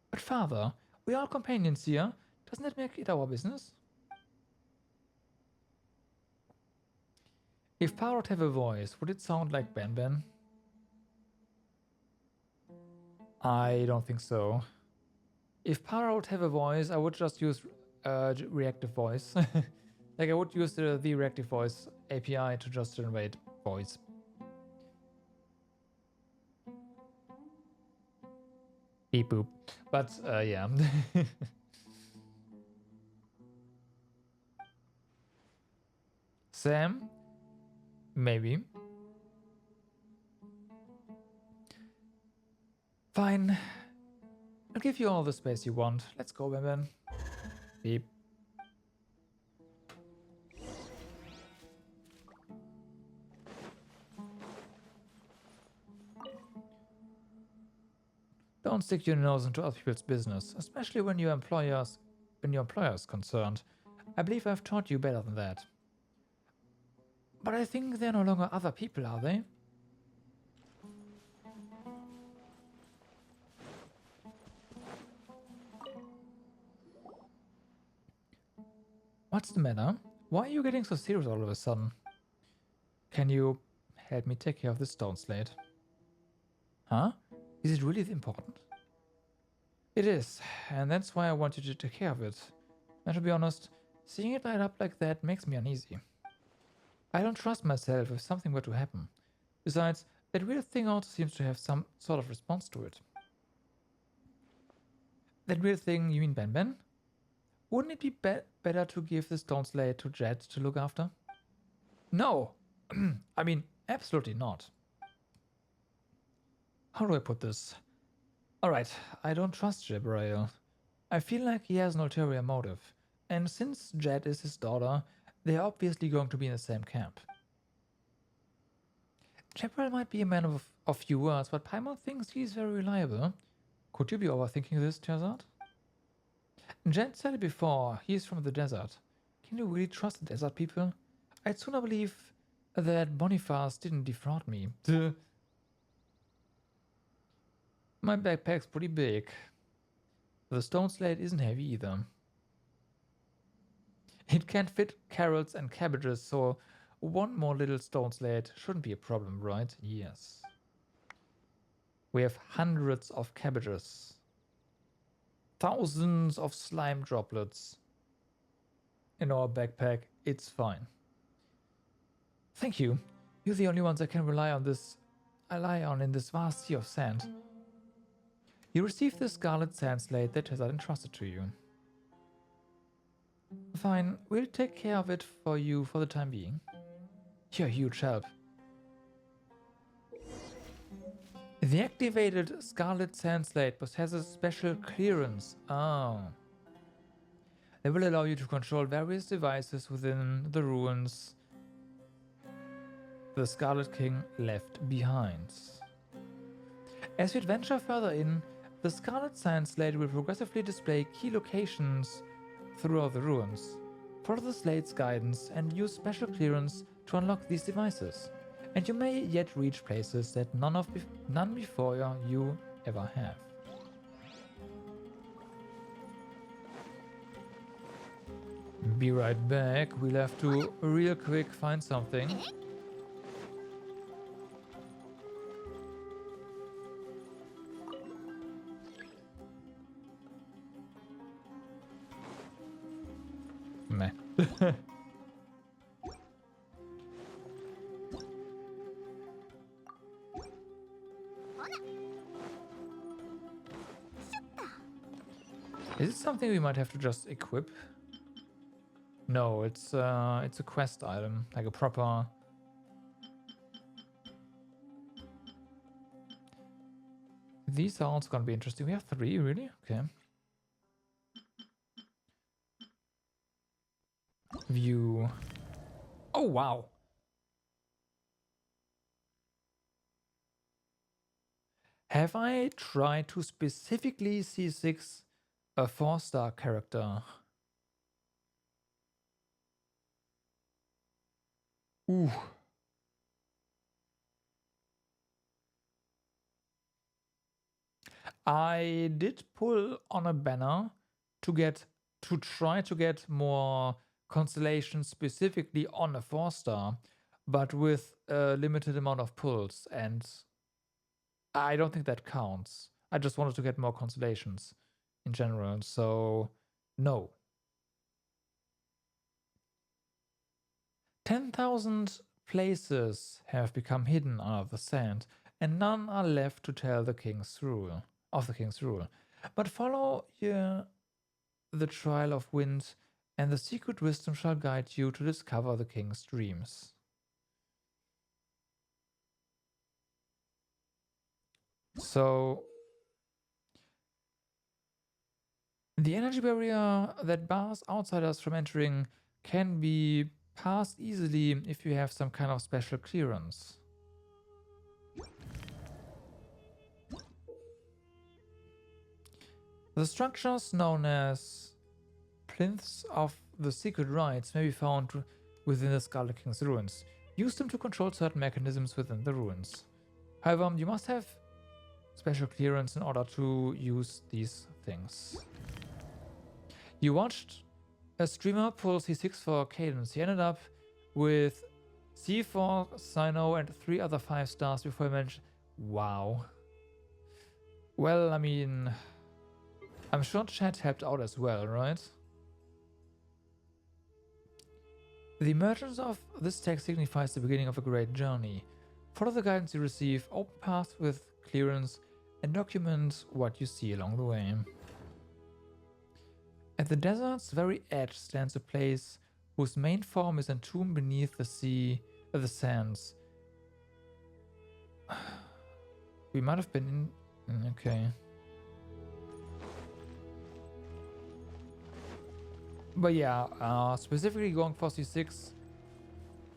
But father, we're all companions here. Doesn't that make it our business? If Parrot have a voice, would it sound like Benben? I don't think so. If Parrot have a voice, I would just use reactive voice. Like I would use the reactive voice API to just generate voice. Beep boop. But yeah. Sam? Maybe. Fine. I'll give you all the space you want. Let's go, Benben. Beep. Don't stick your nose into other people's business, especially when your employer's concerned. I believe I've taught you better than that. But I think they're no longer other people, are they? What's the matter? Why are you getting so serious all of a sudden? Can you help me take care of this stone slate? Huh? Is it really important? It is, and that's why I want you to take care of it. And to be honest, seeing it light up like that makes me uneasy. I don't trust myself if something were to happen. Besides, that weird thing also seems to have some sort of response to it. That weird thing, you mean Benben? Wouldn't it be better to give the stone slate to Jet to look after? No! I mean, absolutely not. How do I put this? Alright, I don't trust Jibrail. I feel like he has an ulterior motive. And since Jet is his daughter, they are obviously going to be in the same camp. Jibrail might be a man of few words, but Paimon thinks he's very reliable. Could you be overthinking this, Teyvat? Jet said it before, he's from the desert. Can you really trust the desert people? I'd sooner believe that Boniface didn't defraud me. Duh. My backpack's pretty big. The stone slate isn't heavy either. It can't fit carrots and cabbages, so one more little stone slate shouldn't be a problem, right? Yes. We have hundreds of cabbages. Thousands of slime droplets in our backpack. It's fine. Thank you. You're the only ones I can rely on in this vast sea of sand. You received the scarlet sand slate that has been entrusted to you. Fine, we'll take care of it for you for the time being. You're a huge help. The activated Scarlet Sand Slate possesses special clearance. Oh. They will allow you to control various devices within the ruins the Scarlet King left behind. As you adventure further in, the Scarlet Sand Slate will progressively display key locations throughout the ruins. Follow the slate's guidance and use special clearance to unlock these devices. And you may yet reach places that none before you ever have. Be right back. We'll have to real quick find something. Meh. Is it something we might have to just equip? No, it's a quest item, like a proper. These are also gonna be interesting. We have 3, really? Okay. View. Oh wow. Have I tried to specifically C6 a 4-star character? Ooh. I did pull on a banner to try to get more constellations specifically on a 4-star, but with a limited amount of pulls, and I don't think that counts. I just wanted to get more constellations in general, so no. 10,000 places have become hidden under the sand, and none are left to tell the king's rule. But follow the trail of wind, and the secret wisdom shall guide you to discover the king's dreams. So the energy barrier that bars outsiders from entering can be passed easily if you have some kind of special clearance. The structures known as plinths of the secret rites may be found within the Scarlet King's ruins. Use them to control certain mechanisms within the ruins. However, you must have special clearance in order to use these things. You watched a streamer pull C6 for Cadence. He ended up with C4, Sino, and 3 other 5 stars before he mentioned. Wow. Well, I mean, I'm sure chat helped out as well, right? The emergence of this text signifies the beginning of a great journey. Follow the guidance you receive, open paths with clearance, and document what you see along the way. At the desert's very edge stands a place whose main form is entombed beneath the sands. We might have been in. Okay. But yeah, specifically going for C6,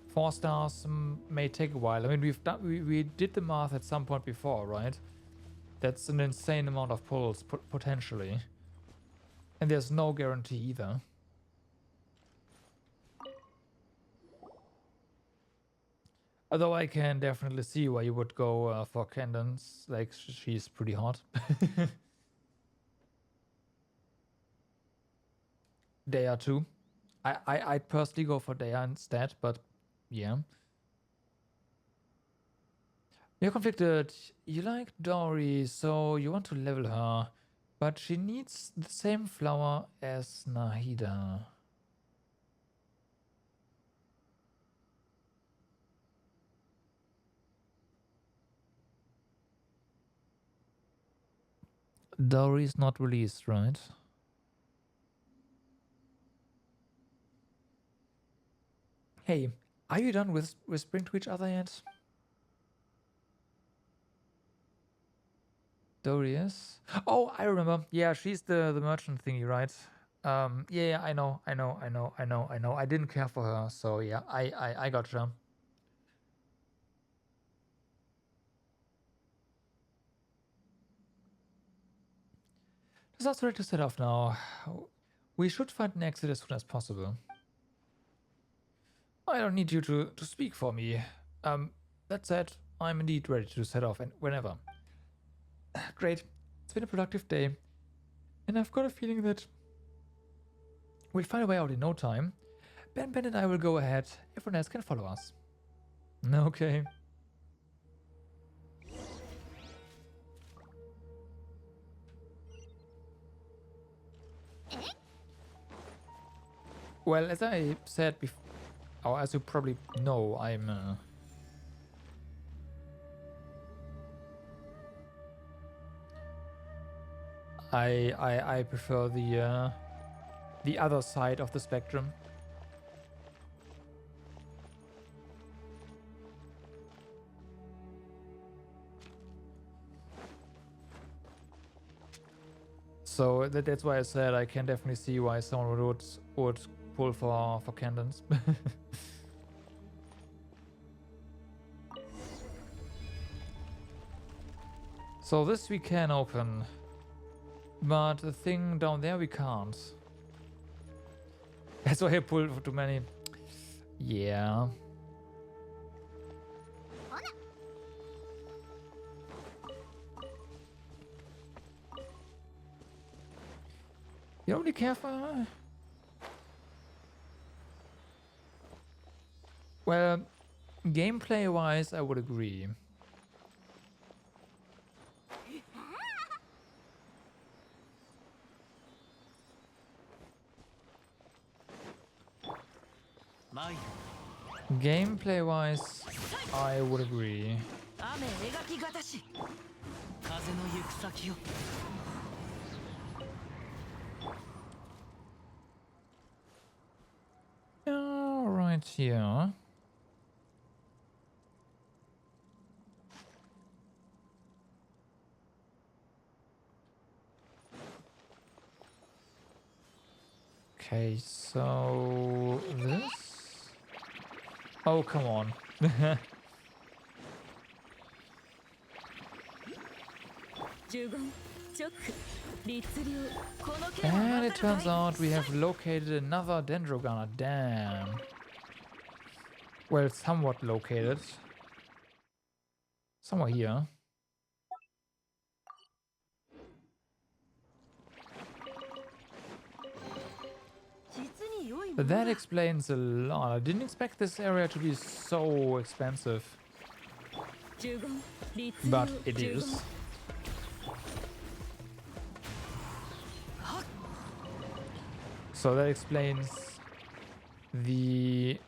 4 stars may take a while. I mean, we did the math at some point before, right? That's an insane amount of pulls potentially, and there's no guarantee either. Although I can definitely see why you would go for Cadence, like she's pretty hot. Dea too. I'd personally go for Dea instead, but yeah. You're conflicted. You like Dory, so you want to level her, but she needs the same flower as Nahida. Dory's not released, right? Hey, are you done with whispering to each other yet? Dory is? Oh, I remember. Yeah, she's the merchant thingy, right? Yeah, I know. I didn't care for her, so yeah, I gotcha. That's ready to set off now. We should find an exit as soon as possible. I don't need you to speak for me. That said, I'm indeed ready to set off and whenever. Great. It's been a productive day. And I've got a feeling that we'll find a way out in no time. Ben and I will go ahead. Everyone else can follow us. Okay. Well, as I said before, or as you probably know, I prefer the other side of the spectrum. So that's why I said I can definitely see why someone would pull for candons. So this we can open, but the thing down there we can't. That's why I pulled for too many. Yeah. You only care for... Well, gameplay-wise, I would agree. Gameplay-wise, I would agree. Yeah, right here. Okay, so this. Oh, come on. And it turns out we have located another Dendrogunner. Damn. Well, somewhat located. Somewhere here. But that explains a lot. I didn't expect this area to be so expensive. But it is. So that explains the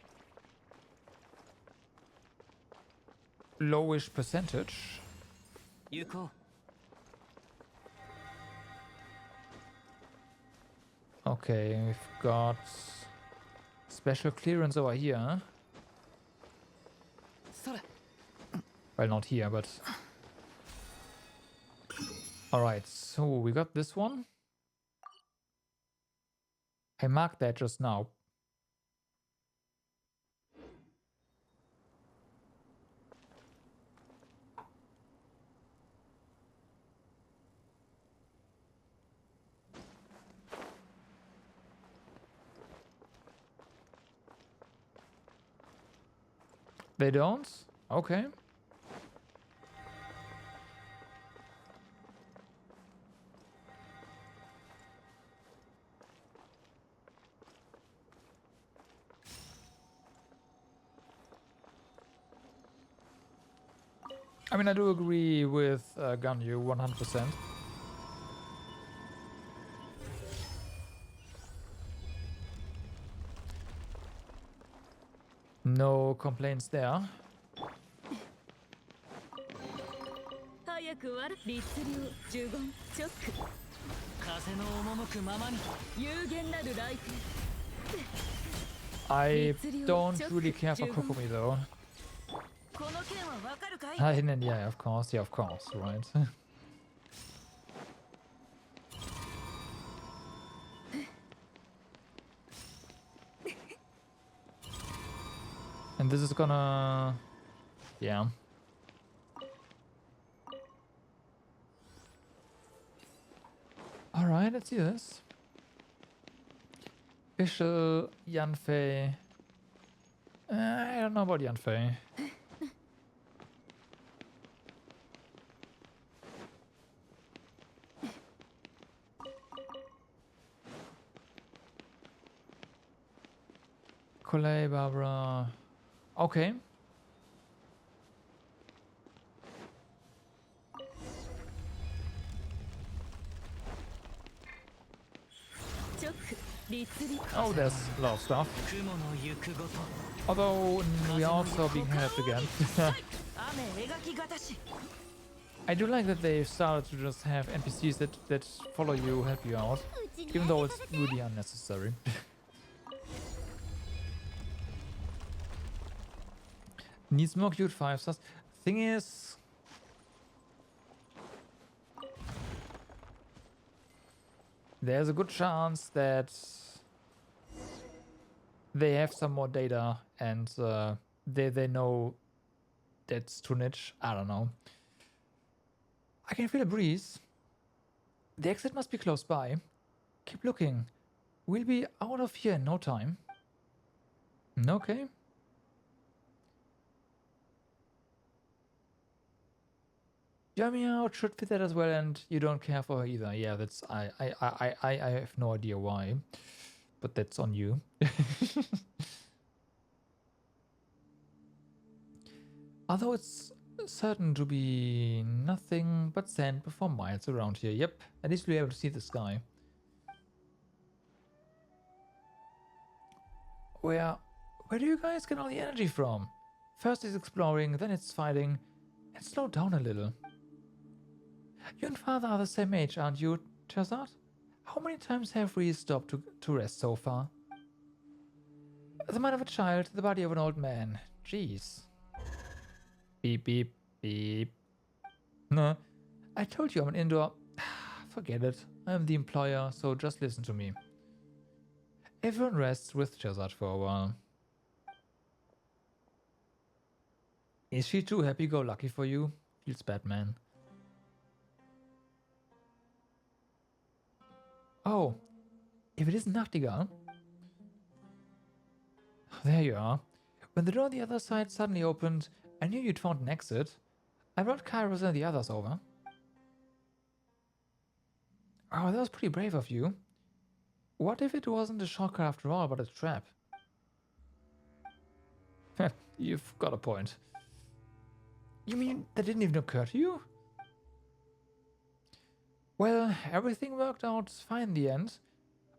lowish percentage. Okay, we've got special clearance over here. Huh? Well, not here, but... Alright, so we got this one. I marked that just now. They don't? Okay. I mean, I do agree with Ganyu 100%. No complaints there. I don't really care for Kokumi though. Yeah, of course, right. And this is gonna... Yeah. Alright, let's see this. Official Yanfei. don't know about Yanfei. Coley, Barbara. Okay. Oh, there's a lot of stuff. Although we are also being helped again. I do like that they've started to just have NPCs that follow you, help you out, even though it's really unnecessary. Needs more cute 5 stars. Thing is, there's a good chance that they have some more data and they know that's too niche. I don't know. I can feel a breeze. The exit must be close by. Keep looking. We'll be out of here in no time. Okay. Jamia should fit that as well, and you don't care for her either. Yeah, that's I have no idea why, but that's on you. Although it's certain to be nothing but sand before miles around here. Yep, at least we'll be able to see the sky. Where do you guys get all the energy from? First it's exploring, then it's fighting, and slow down a little. You and father are the same age, aren't you, Terzat? How many times have we stopped to rest so far? The mind of a child, the body of an old man. Jeez. Beep, beep, beep. No, I told you I'm an indoor... Forget it. I'm the employer, so just listen to me. Everyone rests with Terzat for a while. Is she too happy-go-lucky for you? Feels bad, man. Oh, if it isn't Nachtigall. There you are. When the door on the other side suddenly opened, I knew you'd found an exit. I brought Kairos and the others over. Oh, that was pretty brave of you. What if it wasn't a shortcut after all, but a trap? You've got a point. You mean that didn't even occur to you? Well, everything worked out fine in the end.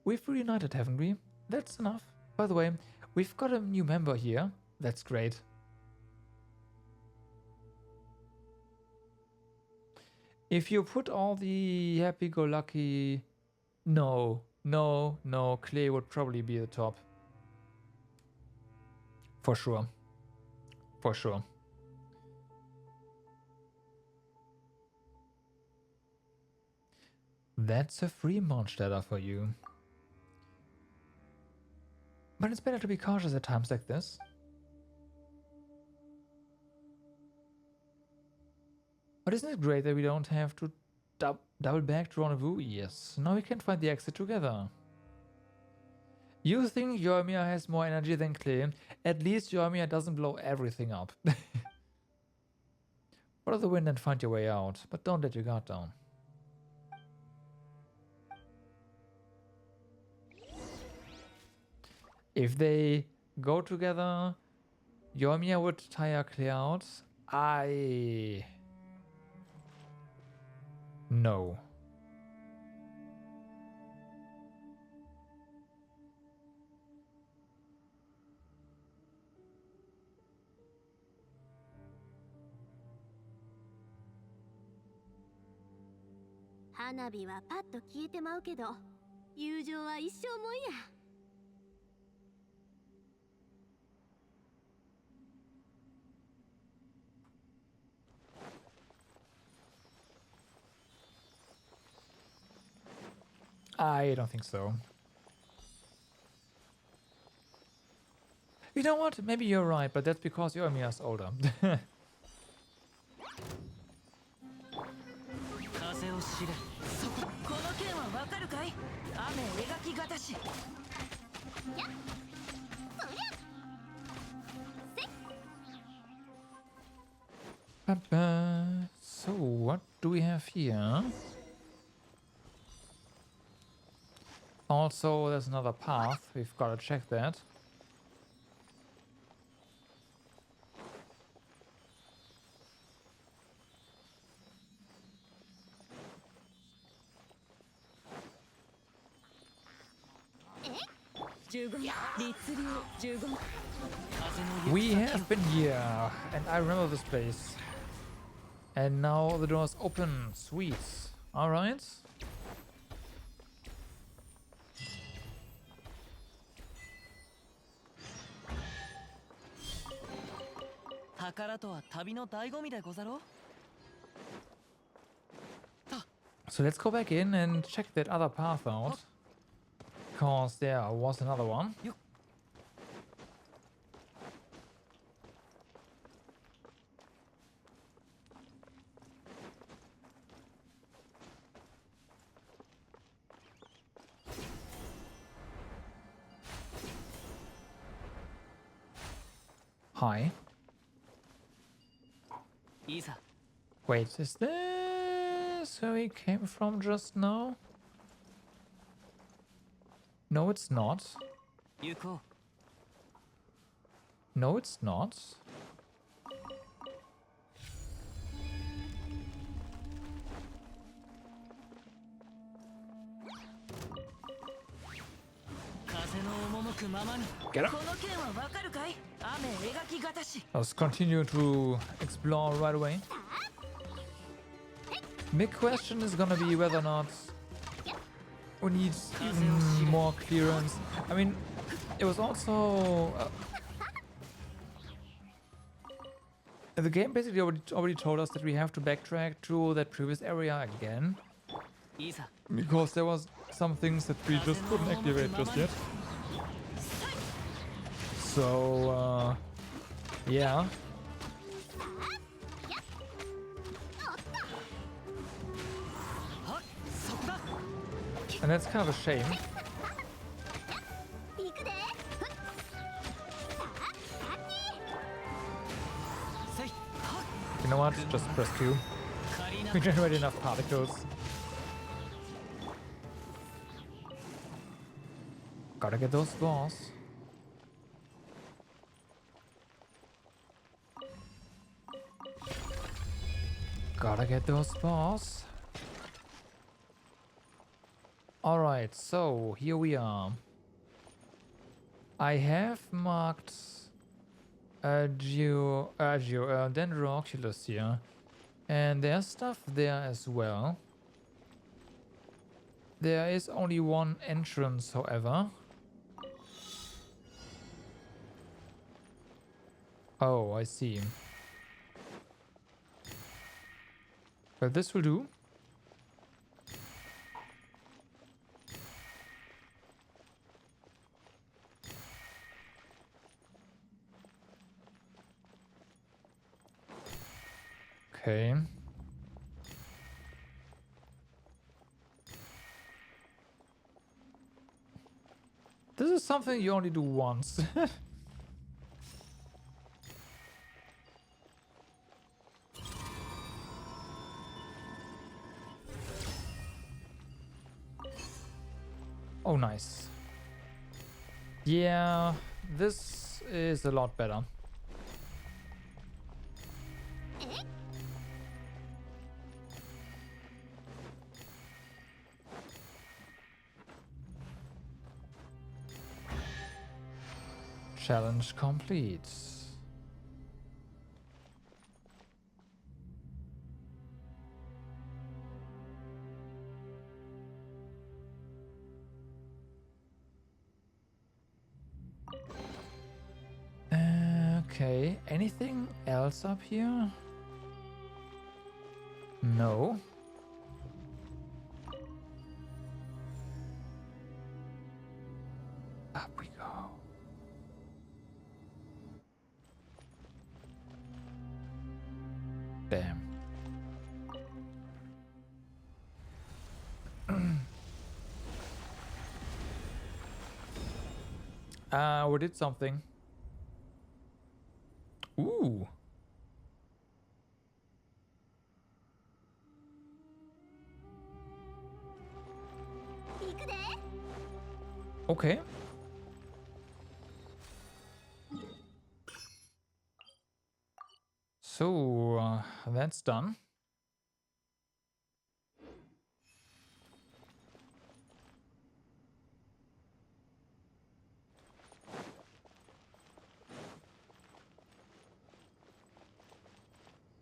We've reunited, haven't we? That's enough. By the way, we've got a new member here. That's great. If you put all the happy-go-lucky... No, Clay would probably be the top. For sure. For sure. That's a free Mondstadt for you. But it's better to be cautious at times like this. But isn't it great that we don't have to double back to rendezvous? Yes, now we can find the exit together. You think Yoimiya has more energy than Clay? At least Yoimiya doesn't blow everything up. Follow the wind and find your way out, but don't let your guard down. If they go together, Yoimiya would tire Clay out. No. Hanabi はパッと消えてまうけど、友情は一生もんや。I don't think so. You know what? Maybe you're right, but that's because Yoimiya's older. Ba-ba. So, what do we have here? Also, there's another path. We've got to check that. We have been here, and I remember this place. And now the door's open. Sweet. Alright. 宝とは旅の醍醐味でござろう。 So let's go back in and check that other path out. Because there was another one. Hi. いいさ。 Wait, is this where we came from just now? No, it's not. 行こ No, it's not. う。風の赴くままに。 Get up. この剣はわかるかい？雨描きがたし。 Let's continue to explore right away. Big question is gonna be whether or not we need even more clearance. I mean, it was also... the game basically already told us that we have to backtrack to that previous area again. いいさ。 Because there was some things that we just couldn't activate just yet. So, yeah. And that's kind of a shame. 行くで。 You know what? Just press Q. We generate enough particles. Gotta get those balls. Gotta get those balls. Alright, so here we are. I have marked Dendrooculus here. And there's stuff there as well. There is only one entrance, however. Oh, I see. Well, this will do. Okay. This is something you only do once. Oh, nice. Yeah, this is a lot better. Challenge complete. Okay, anything else up here? No. Up we go. Damn. We did something. Ooh. Okay. So, that's done.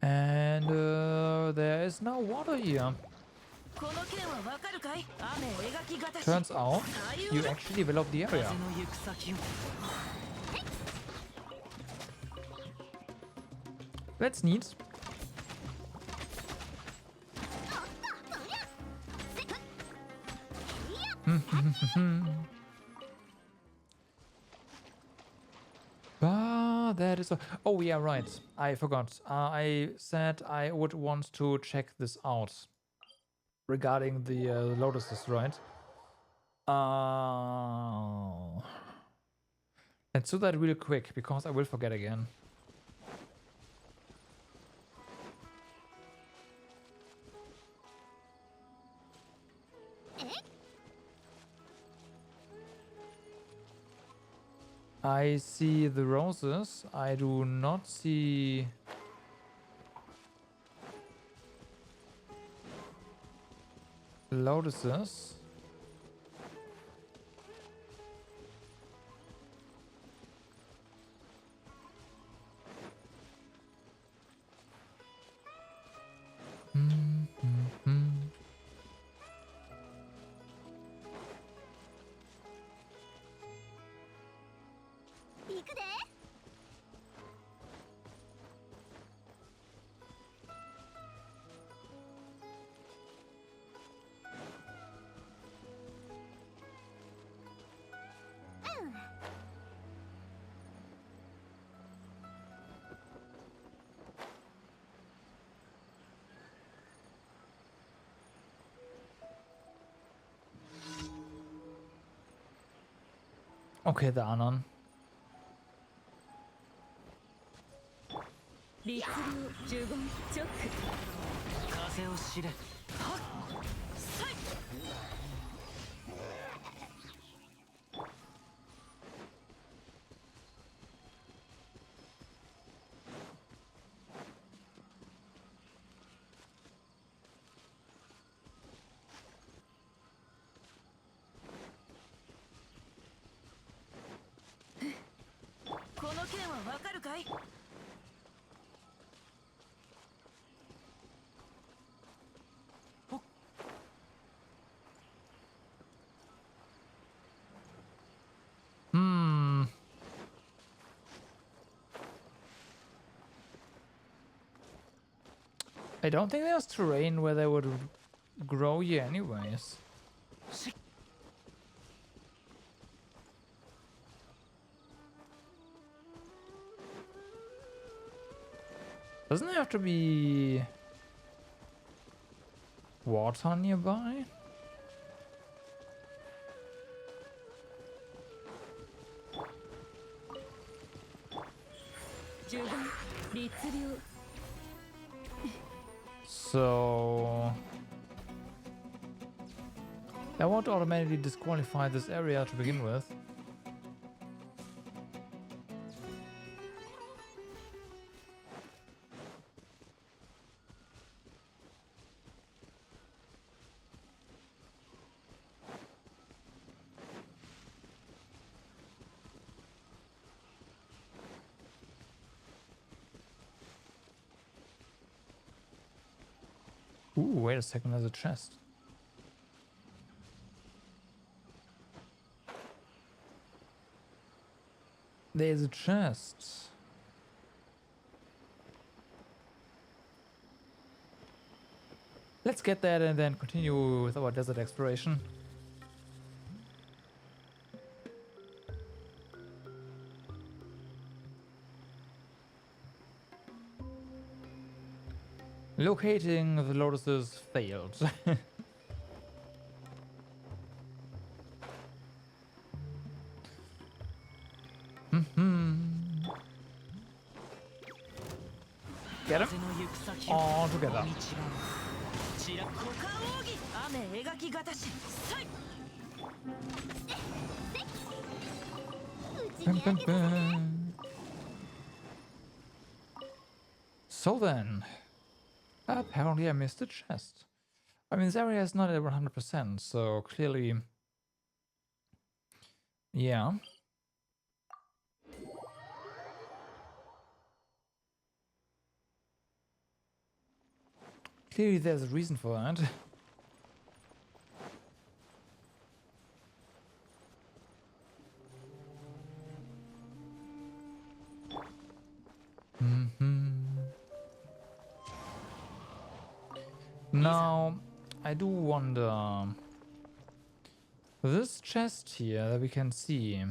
And there is no water here. この剣はわかるかい？雨描き型し。 Turns out you actually developed the area. 風の行く先を That's neat. That is. Oh, yeah, right. I forgot. I said I would want to check this out regarding the lotuses, right? Let's do that real quick because I will forget again. I see the roses. I do not see lotuses. Okay, the Anon. 律令呪言チョック。風を知れ。この剣はわかるかい？ I don't think there's terrain where they would grow here anyways. Doesn't there have to be water nearby? So I won't automatically disqualify this area to begin with. Ooh, wait a second, there's a chest. There's a chest. Let's get that and then continue with our desert exploration. Locating the lotuses failed. Get him? All together. Bum, bum, bum. So then, apparently I missed a chest. I mean, this area is not at 100%, so clearly, yeah. Clearly there's a reason for that. Now, I do wonder, this chest here that we can see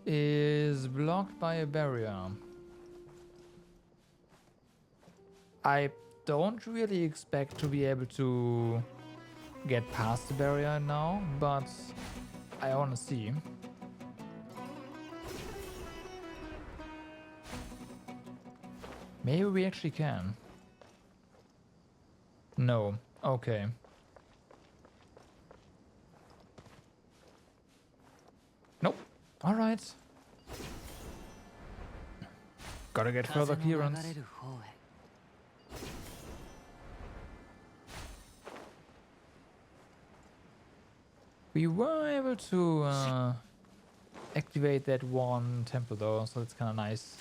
is blocked by a barrier. I don't really expect to be able to get past the barrier now, but I want to see. Maybe we actually can. No. Okay. Nope. All right. Gotta get further clearance. We were able to activate that one temple though, so it's kind of nice.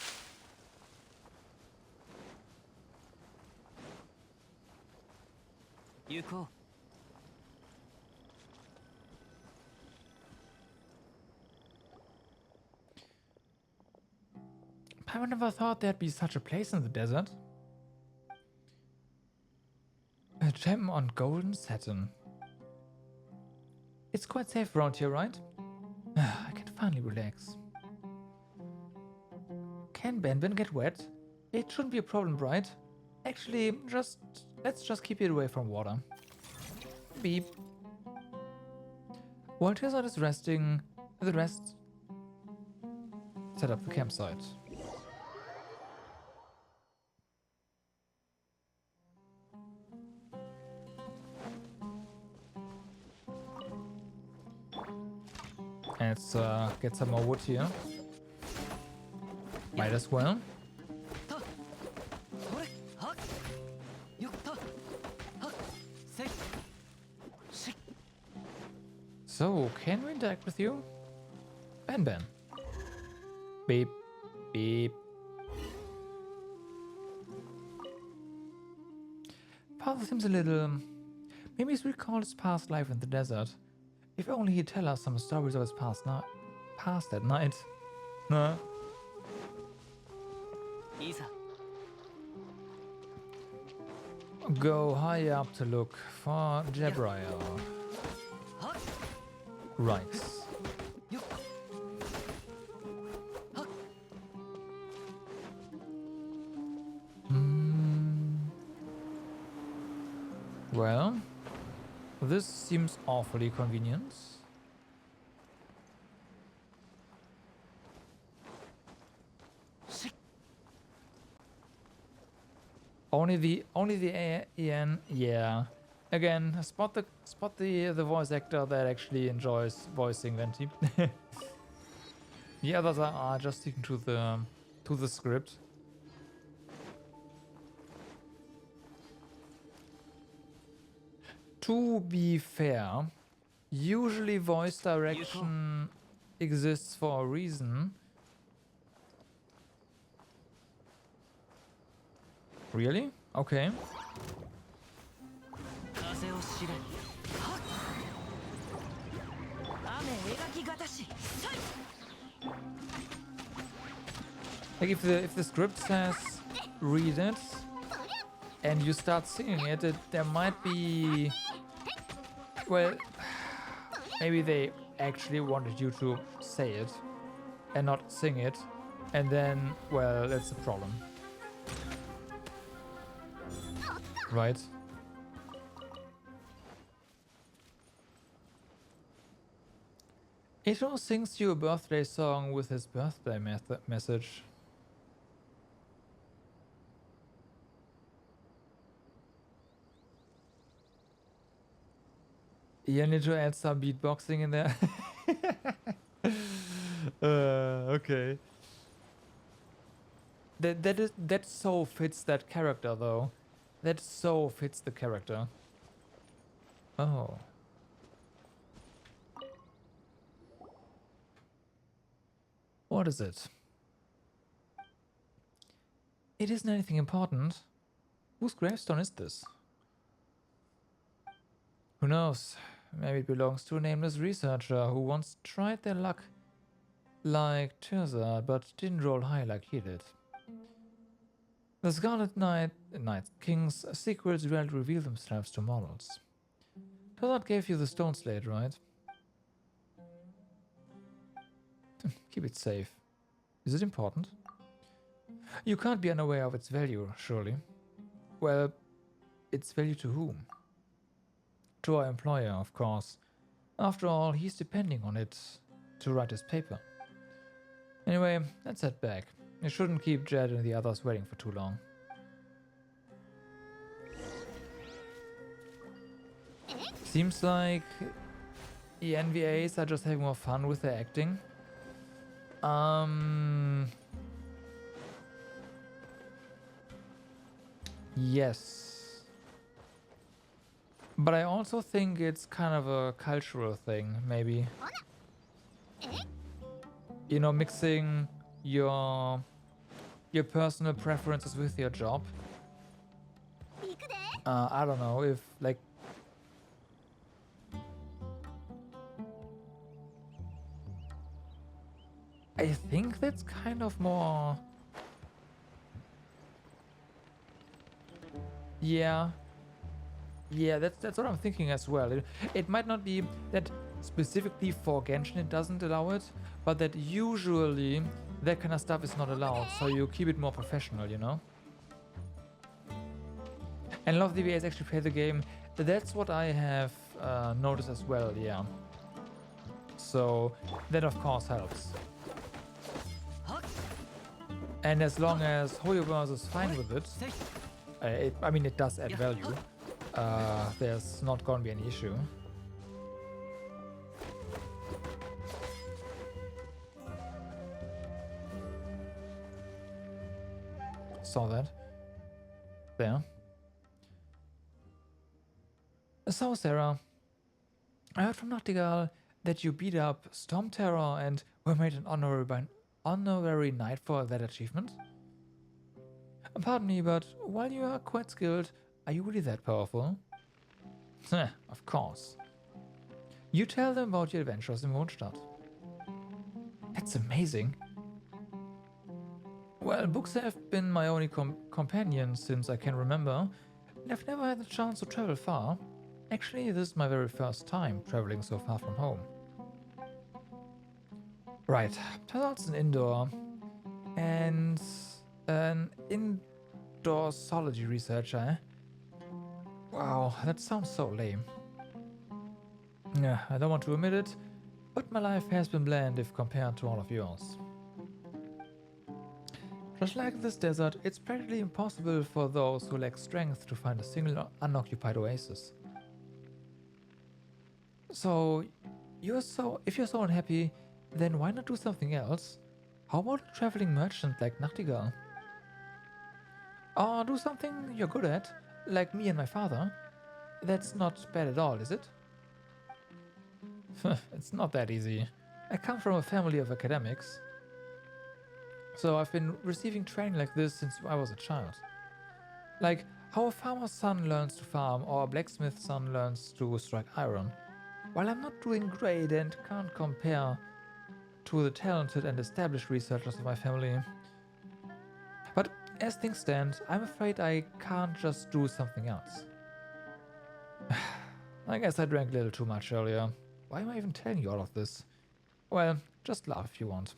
Yuko. I never thought there'd be such a place in the desert. A gem on golden satin. It's quite safe around here, right? I can finally relax. Can Benben get wet? It shouldn't be a problem, right? Actually, let's just keep it away from water. Beep. While Teyvat is resting, the rest set up the campsite. Let's get some more wood here. Might as well. So, can we interact with you? Ben. Beep. Beep. Father seems a little... Maybe he's recalled his past life in the desert. If only he'd tell us some stories of his past that night. Huh? Go high up to look for Jabriel. Rice. Well, this seems awfully convenient. Only the AN, yeah. Again, spot the voice actor that actually enjoys voicing Venti. The others are just sticking to the script. To be fair, usually voice direction exists for a reason. Really? Okay. Like if the script says read it and you start singing it, there might be, well, maybe they actually wanted you to say it and not sing it, and then, well, that's a problem. Right? Ito sings you a birthday song with his birthday message. You need to add some beatboxing in there. Okay. That so fits that character though. That so fits the character. Oh. What is it? It isn't anything important. Whose gravestone is this? Who knows? Maybe it belongs to a nameless researcher who once tried their luck like Teyvat, but didn't roll high like he did. The Scarlet Night King's secrets rarely reveal themselves to mortals. Teyvat gave you the stone slate, right? Keep it safe. Is it important? You can't be unaware of its value, surely. Well, its value to whom? To our employer, of course. After all, he's depending on it to write his paper. Anyway, let's head back. You shouldn't keep Jed and the others waiting for too long. Seems like the NVAs are just having more fun with their acting. Yes. But I also think it's kind of a cultural thing, maybe. You know, mixing your personal preferences with your job. I don't know if like I think that's kind of more. Yeah, that's what I'm thinking as well. It might not be that specifically for Genshin it doesn't allow it, but that usually that kind of stuff is not allowed, so you keep it more professional, you know? And a lot of the VAs actually play the game. That's what I have noticed as well, yeah. So that of course helps. And as long as Hoyoverse is fine with it, I mean, it does add value. There's not going to be any issue. Saw that. There. So, Sarah, I heard from Nachtigall that you beat up Storm Terror and were made an honorary knight for that achievement. Pardon me, but while you are quite skilled, are you really that powerful? Of course. You tell them about your adventures in Mondstadt. That's amazing. Well, books have been my only companion since I can remember, and I've never had the chance to travel far. Actually, this is my very first time traveling so far from home. Right, Teyvat's an indoor and an indoorsology researcher. Wow, that sounds so lame. Yeah, I don't want to admit it, but my life has been bland if compared to all of yours. Just like this desert, it's practically impossible for those who lack strength to find a single unoccupied oasis. So, if you're so unhappy, then why not do something else? How about a traveling merchant like Nachtigall? Or do something you're good at, like me and my father. That's not bad at all, is it? It's not that easy. I come from a family of academics, so I've been receiving training like this since I was a child. Like how a farmer's son learns to farm or a blacksmith's son learns to strike iron. While I'm not doing great and can't compare to the talented and established researchers of my family. But as things stand, I'm afraid I can't just do something else. I guess I drank a little too much earlier. Why am I even telling you all of this? Well, just laugh if you want.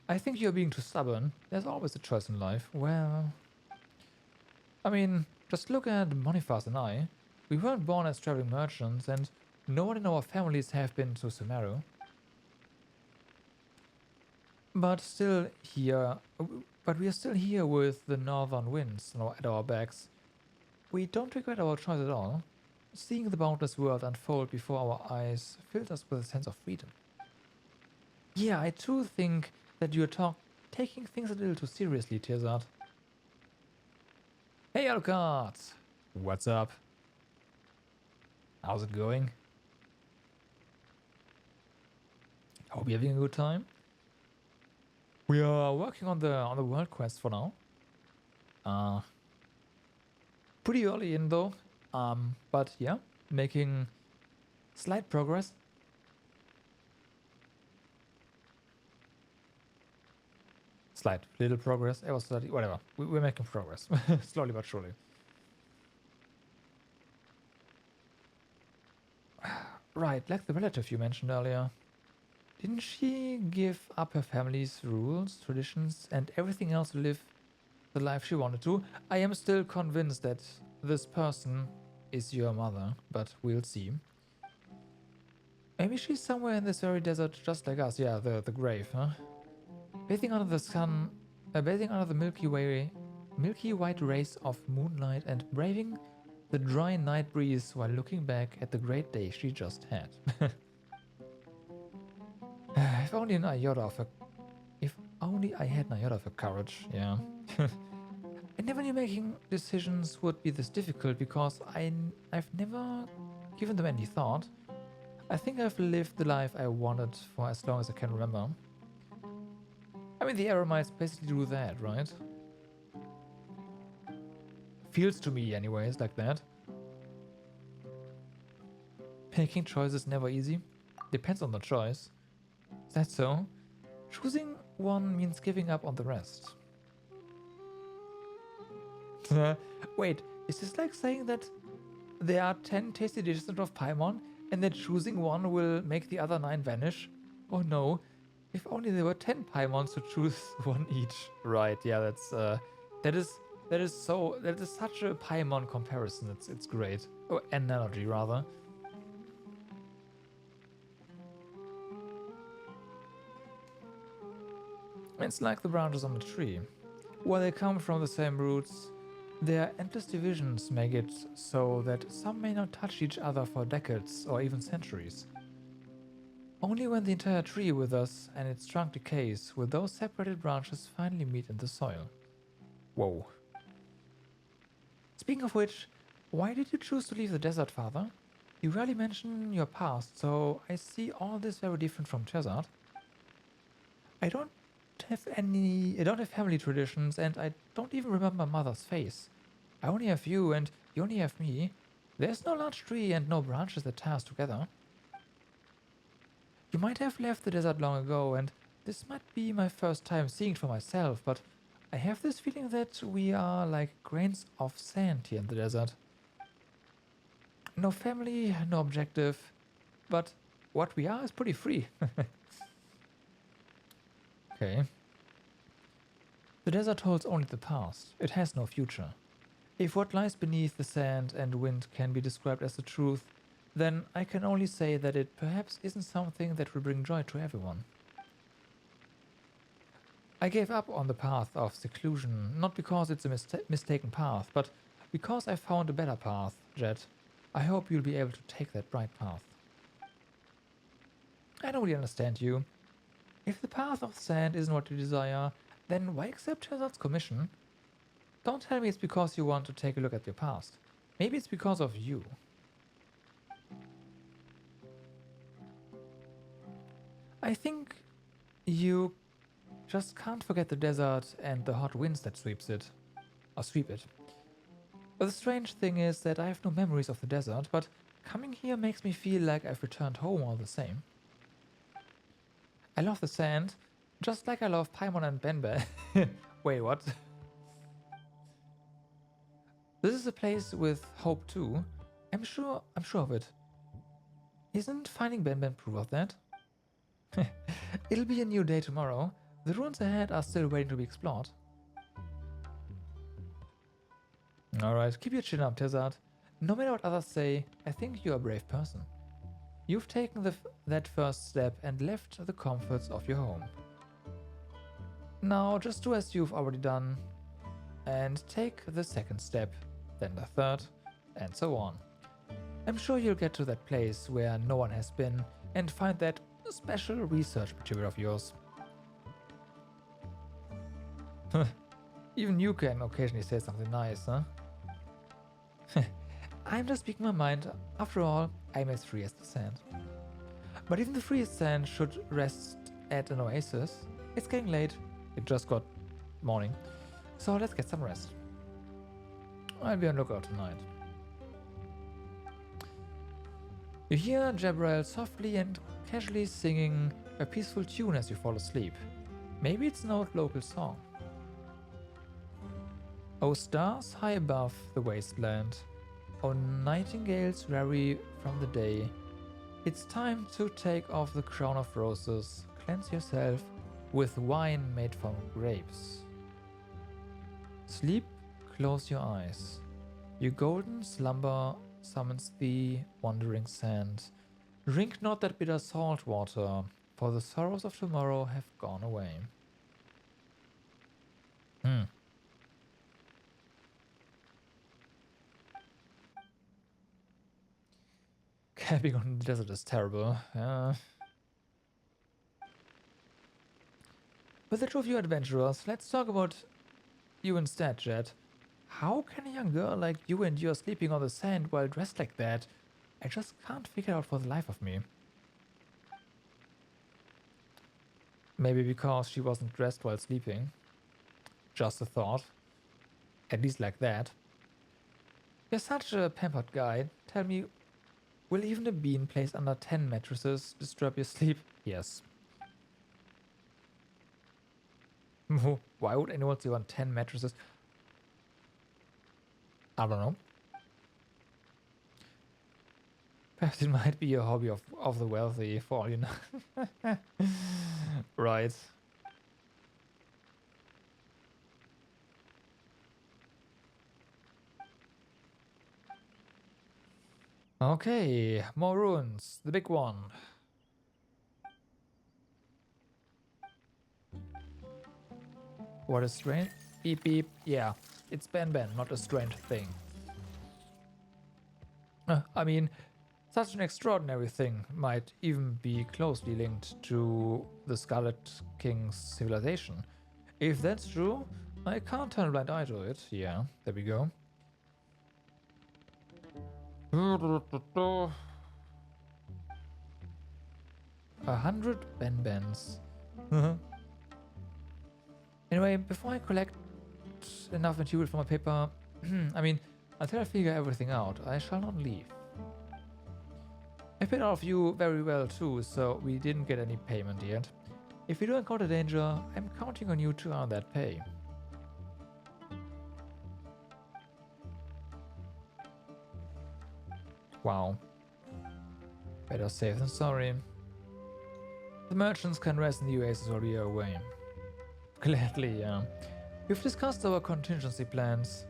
I think you're being too stubborn. There's always a choice in life. Well, I mean, just look at Boniface and I. We weren't born as traveling merchants, and no one in our families have been to Sumeru. But we are still here with the northern winds at our backs. We don't regret our choice at all. seeing the boundless world unfold before our eyes filled us with a sense of freedom. Yeah, I too think that you're taking things a little too seriously, Teyvat. Hey, Alucard! What's up? How's it going? Hope you're having a good time. We are working on the world quest for now. Pretty early in though. But yeah, making slight progress. Slight little progress. It was slightly, whatever. We're making progress. Slowly but surely. Right, like the relative you mentioned earlier. Didn't she give up her family's rules, traditions, and everything else to live the life she wanted to? I am still convinced that this person is your mother, but we'll see. Maybe she's somewhere in this very desert just like us. Yeah, the grave, huh? Bathing under the sun, bathing under the milky white rays of moonlight and braving the dry night breeze while looking back at the great day she just had. If only an iota of her, if only I had an iota of her courage, yeah. I never knew making decisions would be this difficult because I've never given them any thought. I think I've lived the life I wanted for as long as I can remember. I mean, the Eremites basically do that, right? Feels to me anyways, like that. Making choices never easy. Depends on the choice. Is that so? Choosing one means giving up on the rest. Wait, is this like saying that there are 10 tasty dishes of Paimon and that choosing one will make the other 9 vanish? Oh no, if only there were 10 Paimons to choose one each. Right, yeah, that's that is such a Paimon comparison. It's great. Oh, analogy rather. It's like the branches on the tree. While they come from the same roots, their endless divisions make it so that some may not touch each other for decades or even centuries. Only when the entire tree withers and its trunk decays will those separated branches finally meet in the soil. Whoa. Speaking of which, why did you choose to leave the desert, Father? You rarely mention your past, so I see all this very different from Teyvat. I don't have family traditions, and I don't even remember my mother's face. I only have you, and you only have me. There's no large tree and no branches that tie us together. You might have left the desert long ago, and this might be my first time seeing it for myself, but I have this feeling that we are like grains of sand here in the desert. No family, no objective, but what we are is pretty free. Okay. The desert holds only the past. It has no future. If what lies beneath the sand and wind can be described as the truth, then I can only say that it perhaps isn't something that will bring joy to everyone. I gave up on the path of seclusion, not because it's a mistaken path, but because I found a better path, Jet. I hope you'll be able to take that bright path. I don't really understand you. If the path of sand isn't what you desire, then why accept Teyvat's commission? Don't tell me it's because you want to take a look at your past. Maybe it's because of you. I think you just can't forget the desert and the hot winds that sweep it. But the strange thing is that I have no memories of the desert, but coming here makes me feel like I've returned home all the same. I love the sand, just like I love Paimon and Benbe. Wait, what? This is a place with hope too. I'm sure of it. Isn't finding Benben proof of that? It'll be a new day tomorrow. The ruins ahead are still waiting to be explored. Alright, keep your chin up, Teyvat. No matter what others say, I think you're a brave person. You've taken that first step and left the comforts of your home. Now just do as you've already done and take the second step, then the third, and so on. I'm sure you'll get to that place where no one has been and find that special research material of yours. Even you can occasionally say something nice, huh? I'm just speaking my mind. After all, I'm as free as the sand. But even the freest sand should rest at an oasis. It's getting late. It just got morning. So let's get some rest. I'll be on lookout tonight. You hear Jabrael softly and casually singing a peaceful tune as you fall asleep. Maybe it's an old local song. O stars high above the wasteland, O nightingales weary from the day, it's time to take off the crown of roses, cleanse yourself with wine made from grapes. Sleep, close your eyes. Your golden slumber summons thee, wandering sand. Drink not that bitter salt water, for the sorrows of tomorrow have gone away. Camping on the desert is terrible. With the two of you adventurers, let's talk about you instead, Jet. How can a young girl like you endure sleeping on the sand while dressed like that? I just can't figure out for the life of me. Maybe because she wasn't dressed while sleeping. Just a thought. At least like that. You're such a pampered guy. Tell me, will even a bean placed under 10 mattresses disturb your sleep? Yes. Why would anyone sleep on 10 mattresses? I don't know. Perhaps it might be a hobby of the wealthy, for all you know. Right. Okay, more ruins. The big one. What a strange... Beep beep. Yeah, it's Ben, not a strange thing. I mean, such an extraordinary thing might even be closely linked to the Scarlet King's civilization. If that's true, I can't turn a blind eye to it. Yeah, there we go. 100 Ben-Bens. Anyway, before I collect enough material for my paper, I mean, until I figure everything out, I shall not leave. I paid all of you very well too, so we didn't get any payment yet. If you do encounter danger, I'm counting on you to earn that pay. Wow. Better safe than sorry. The merchants can rest in the oasis while we are away. Gladly, yeah. We've discussed our contingency plans,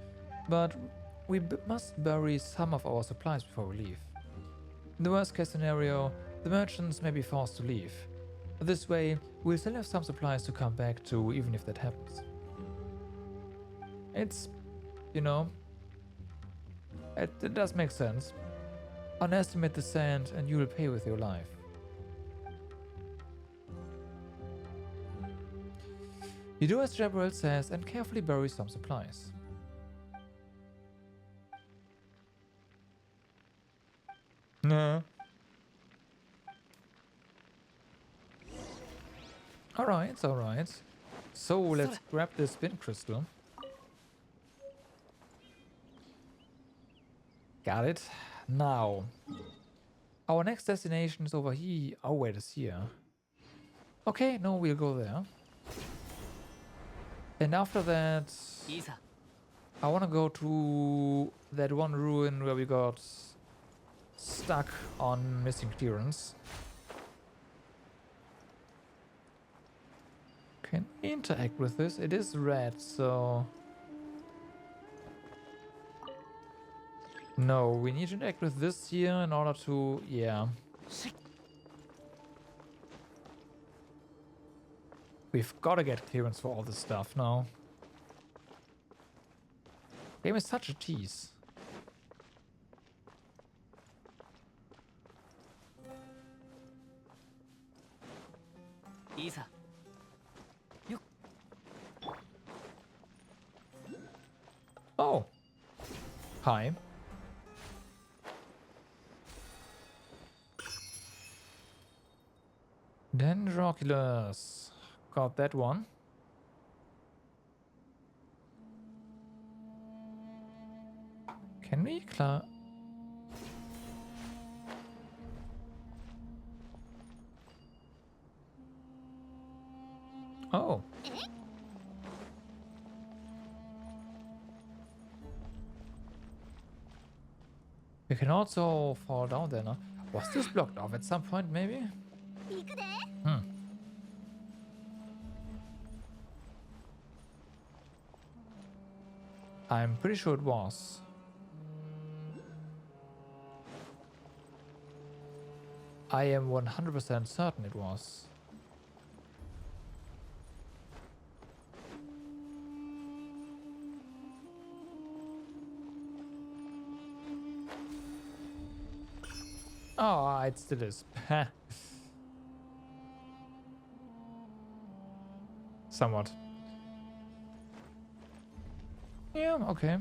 but we must bury some of our supplies before we leave. In the worst case scenario, the merchants may be forced to leave. This way, we'll still have some supplies to come back to, even if that happens. It's, you know, it does make sense. Underestimate the sand and you will pay with your life. You do as Jabrael says and carefully bury some supplies. No. Alright, alright. So let's grab this spin crystal. Got it. Now, our next destination is over here. Oh, wait, it's here. Okay, no, we'll go there. And after that, I want to go to that one ruin where we got stuck on missing clearance. Can we interact with this? It is red, so... No, we need to interact with this here in order to... yeah. We've got to get clearance for all this stuff now. Game is such a tease. Oh. Hi. Dendroculus. Got that one. Can we climb? Oh. We can also fall down there, no? Was this blocked off at some point, maybe? Hmm. I'm pretty sure it was. I am 100% certain it was. Oh, it still is. Somewhat. Yeah, okay.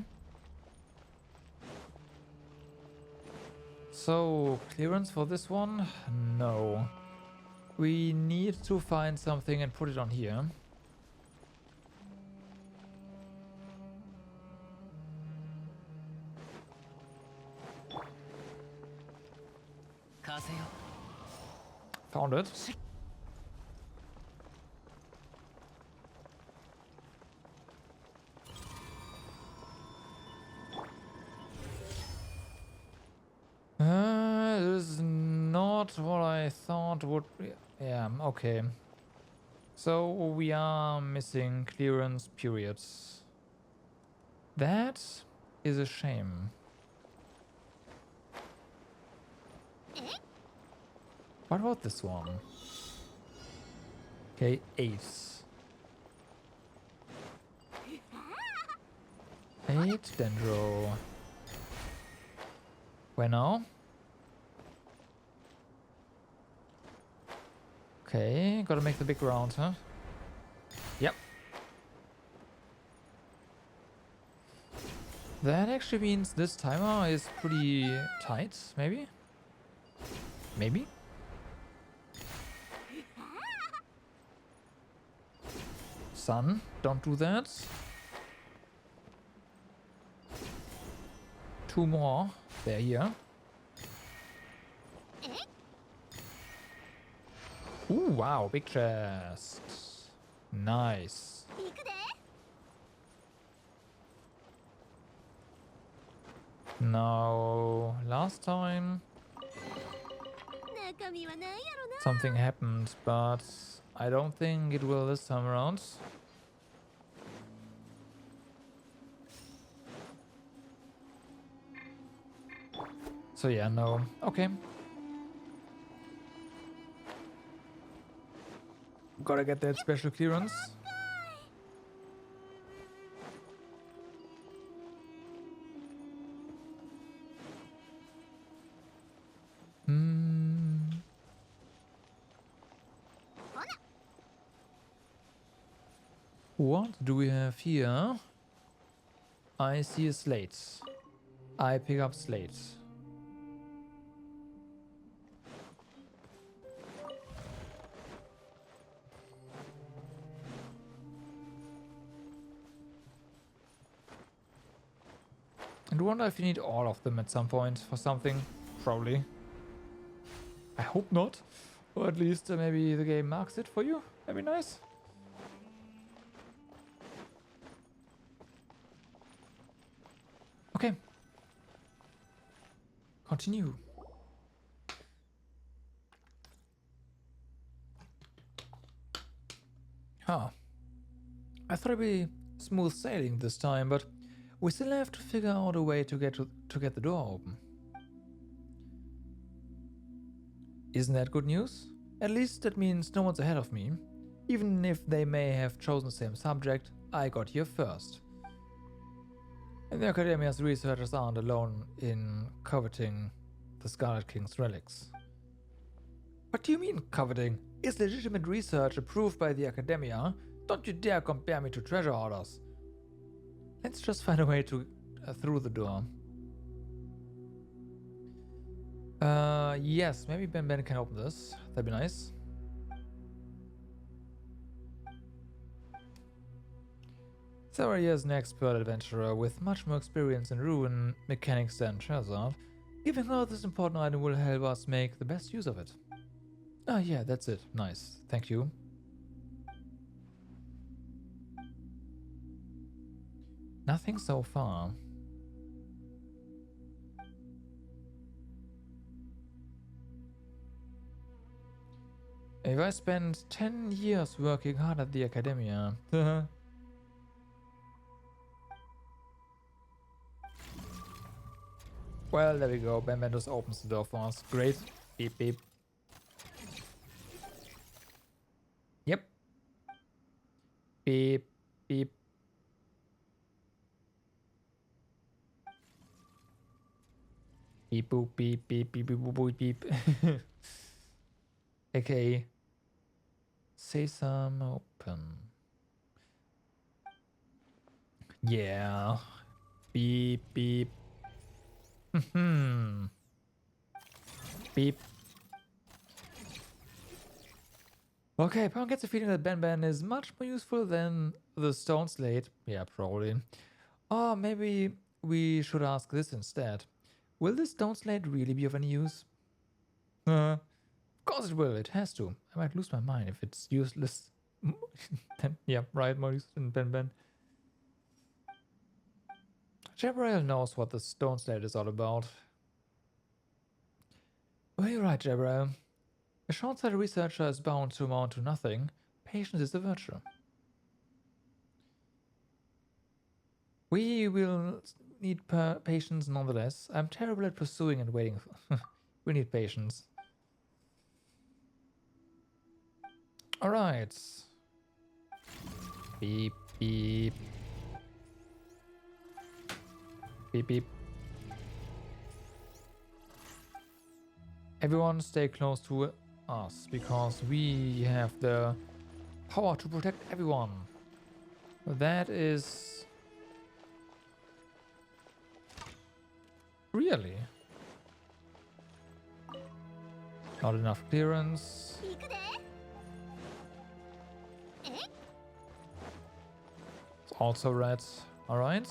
So, clearance for this one? No. We need to find something and put it on here. Found it. This is not what I thought would be. Yeah, okay. So we are missing clearance periods. That is a shame. What about this one? Okay, 8. 8 Dendro. Where now? Okay, gotta make the big round, huh? Yep. That actually means this timer is pretty tight, maybe? Maybe? Son, don't do that. 2 more. They're here. Ooh, wow, big chest. Nice. Now, last time something happened, but I don't think it will this time around. So yeah, no. Okay. Gotta get that special clearance. What do we have here? I see a slate. I pick up slate. And wonder if you need all of them at some point for something. Probably. I hope not. Or at least maybe the game marks it for you. That'd be nice. Okay. Continue. Huh. I thought it'd be smooth sailing this time, but we still have to figure out a way to get the door open. Isn't that good news? At least that means no one's ahead of me. Even if they may have chosen the same subject, I got here first. And the Academia's researchers aren't alone in coveting the Scarlet King's relics. What do you mean, coveting? Is legitimate research approved by the Academia? Don't you dare compare me to treasure hoarders. Let's just find a way to through the door. Yes, maybe Ben can open this. That'd be nice. Saria is an expert adventurer with much more experience in ruin mechanics than Shazard. Giving her this important item will help us make the best use of it. Ah, yeah, that's it. Nice. Thank you. Nothing so far. If I spend 10 years working hard at the academia. Well, there we go. Ben just opens the door for us. Great. Beep beep. Yep. Beep beep. Beep boop beep beep beep beep boop boop beep. Okay. Sesame open. Yeah. Beep beep. Beep. Okay, Pawn gets a feeling that Ben is much more useful than the stone slate. Yeah, probably. Or maybe we should ask this instead. Will this stone slate really be of any use? Of course it will, it has to. I might lose my mind if it's useless. Then, yeah, right, more useful than Ben. Jabrail knows what the stone slate is all about. Oh, you're right, Jabrail. A short-sighted researcher is bound to amount to nothing. Patience is a virtue. We will need patience nonetheless. I'm terrible at pursuing and waiting. We need patience. Alright. Beep, beep. Beep, beep. Everyone stay close to us, because we have the power to protect everyone. That is... really? Not enough clearance. It's also red. Alright.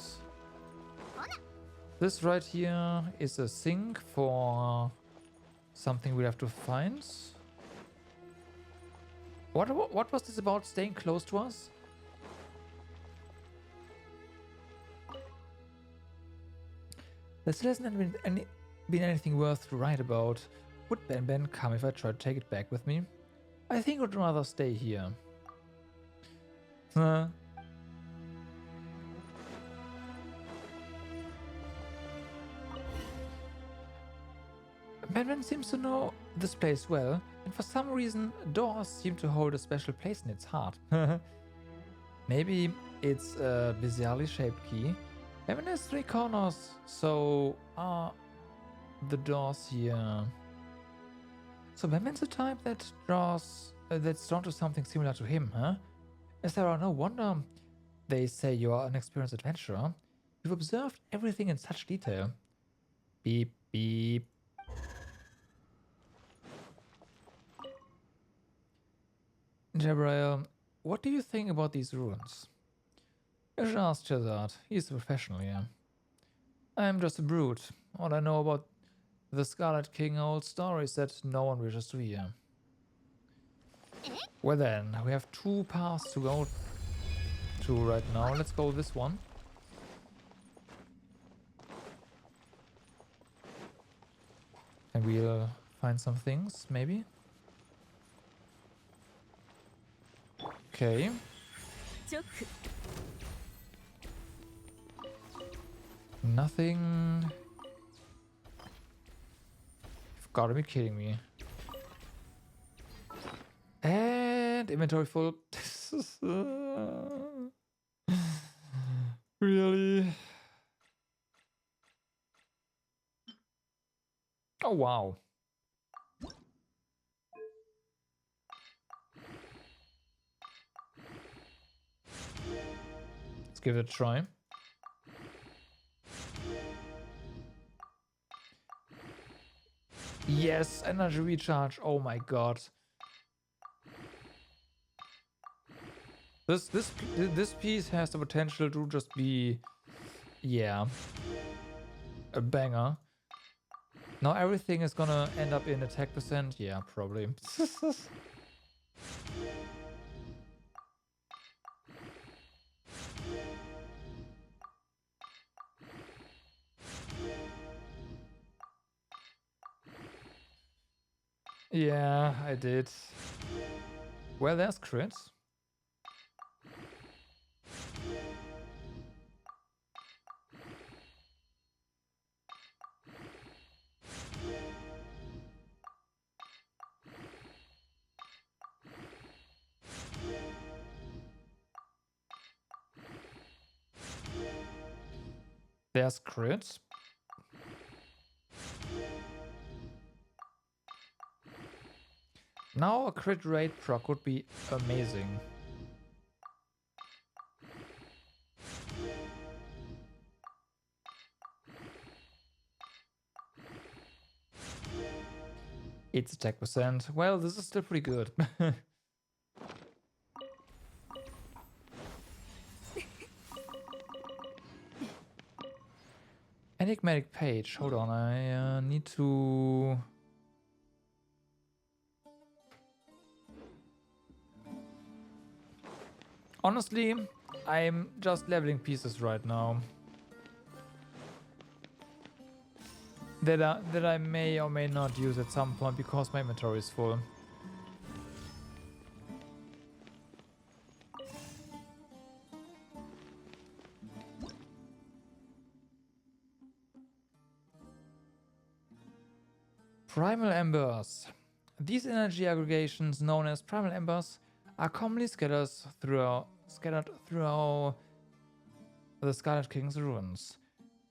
This right here is a sink for something we have to find. What was this about staying close to us? There still hasn't been anything worth to write about. Would Ben come if I tried to take it back with me? I think I'd rather stay here. Ben seems to know this place well, and for some reason, doors seem to hold a special place in its heart. Maybe it's a bizarrely shaped key. Ben has 3 corners, so are the doors here. So Ben's the type that that's drawn to something similar to him, huh? Is there no wonder they say you are an experienced adventurer? You've observed everything in such detail. Beep, beep. Jabrail, what do you think about these ruins? You should ask Chazard. He's a professional here. I'm just a brute. All I know about the Scarlet King are old stories that no one wishes to hear. Well then, we have 2 paths to go to right now. Let's go this one. And we'll find some things, maybe. Okay. Nothing. You've got to be kidding me. And inventory full. Really? Oh, wow. Let's give it a try. Yes, energy recharge. Oh my god. This piece has the potential to just be, yeah, a banger. Now everything is gonna end up in attack percent. Yeah, probably. Yeah, I did. Well, there's crit. There's crit. Now a crit rate proc would be amazing. It's attack percent. Well, this is still pretty good. Enigmatic page. Hold on, I need to... Honestly, I'm just leveling pieces right now. That I may or may not use at some point because my inventory is full. Primal Embers. These energy aggregations, known as Primal Embers, are commonly scattered throughout the Scarlet King's ruins.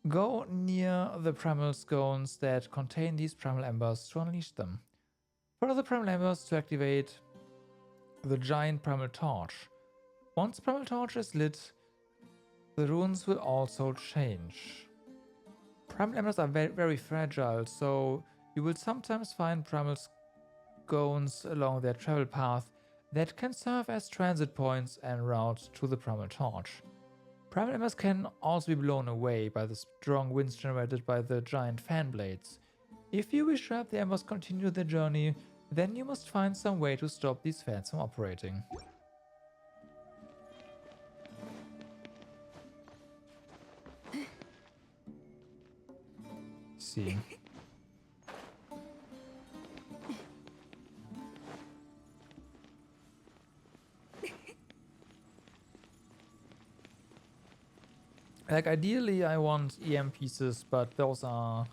Go near the primal scones that contain these primal embers to unleash them. Follow the primal embers to activate the giant primal torch. Once the primal torch is lit, the runes will also change. Primal embers are very fragile, so you will sometimes find primal scones along their travel path that can serve as transit points en route to the primal torch. Primal embers can also be blown away by the strong winds generated by the giant fan blades. If you wish to have the embers continue their journey, then you must find some way to stop these fans from operating. See. Like, ideally I want EM pieces, but those are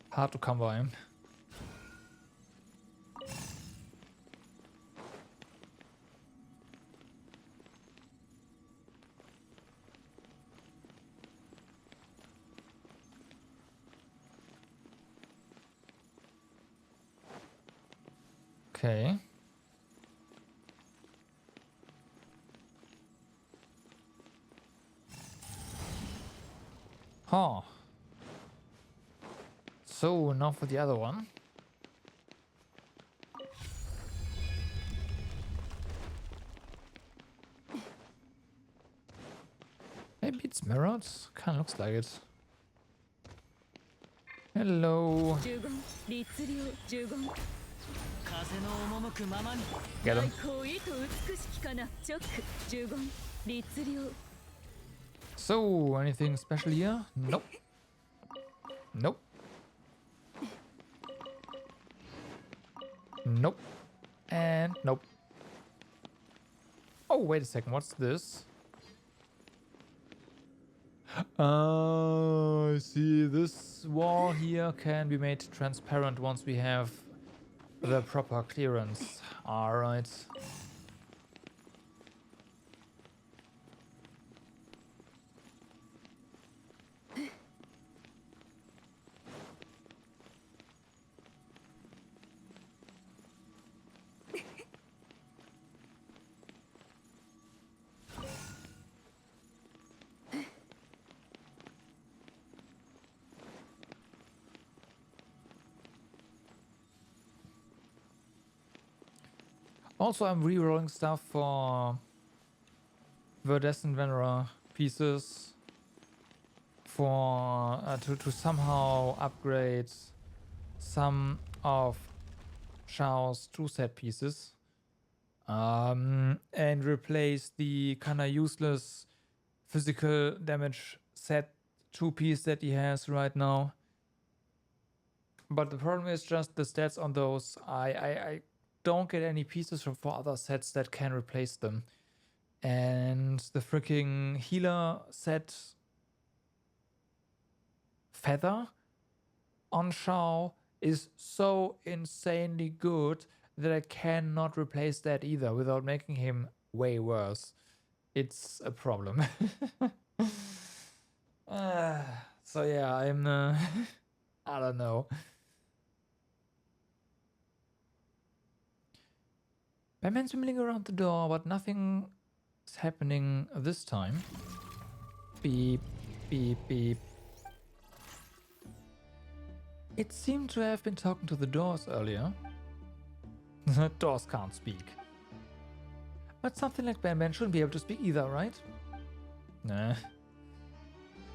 hard to come by. Okay. Huh. So, now for the other one. Maybe it's mirrored? Kinda looks like it. Hello. Get him. So, anything special here? Nope. Nope. Nope. And nope. Oh, wait a second. What's this? I see. This wall here can be made transparent once we have the proper clearance. Alright. Also, I'm re-rolling stuff for Verdescent Venera pieces for to somehow upgrade some of Shao's true set pieces and replace the kind of useless physical damage set 2-piece that he has right now. But the problem is just the stats on those. I don't get any pieces from for other sets that can replace them. And the freaking healer set Feather on Shao is so insanely good that I cannot replace that either without making him way worse. It's a problem. So yeah, I'm I don't know. Batman's milling around the door, but nothing is happening this time. Beep, beep, beep. It seemed to have been talking to the doors earlier. Doors can't speak. But something like Batman shouldn't be able to speak either, right? Nah.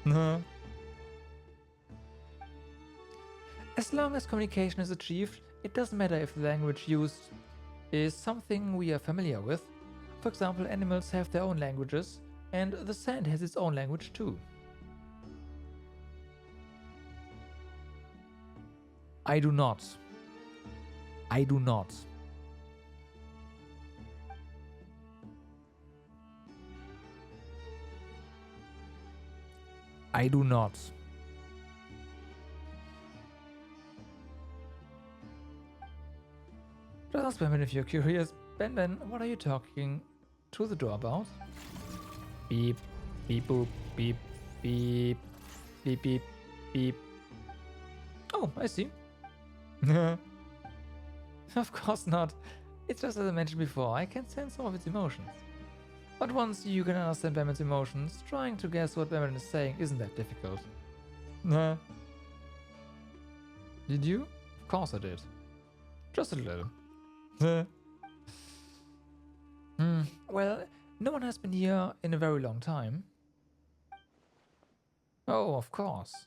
Nah. As long as communication is achieved, it doesn't matter if the language used is something we are familiar with. For example, animals have their own languages, and the sand has its own language too. I do not. I do not. I do not. Just ask Batman if you're curious. Batman, what are you talking to the door about? Beep, beep, boop, beep, beep, beep, beep, beep. Oh, I see. Of course not. It's just as I mentioned before, I can sense some of its emotions. But once you can understand Batman's emotions, trying to guess what Batman is saying isn't that difficult. Nah. Did you? Of course I did. Just a little. Well, no one has been here in a very long time. Oh, of course.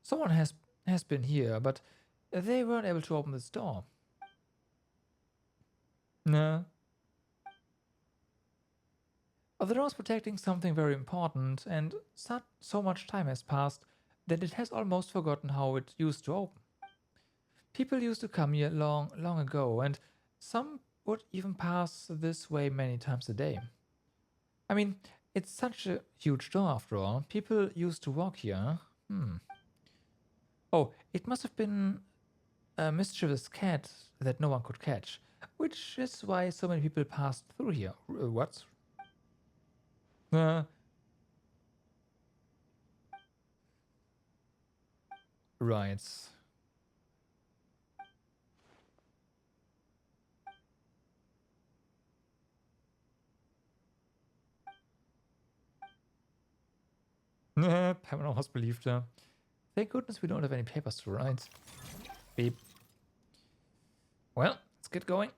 Someone has been here, but they weren't able to open this door. No. The door is protecting something very important, and so much time has passed that it has almost forgotten how it used to open. People used to come here long ago, and some would even pass this way many times a day. I mean, it's such a huge door after all. People used to walk here. Oh, it must have been a mischievous cat that no one could catch, which is why so many people passed through here. What? Right. Pamela almost believed her. Thank goodness we don't have any papers to write. Beep. Well, let's get going.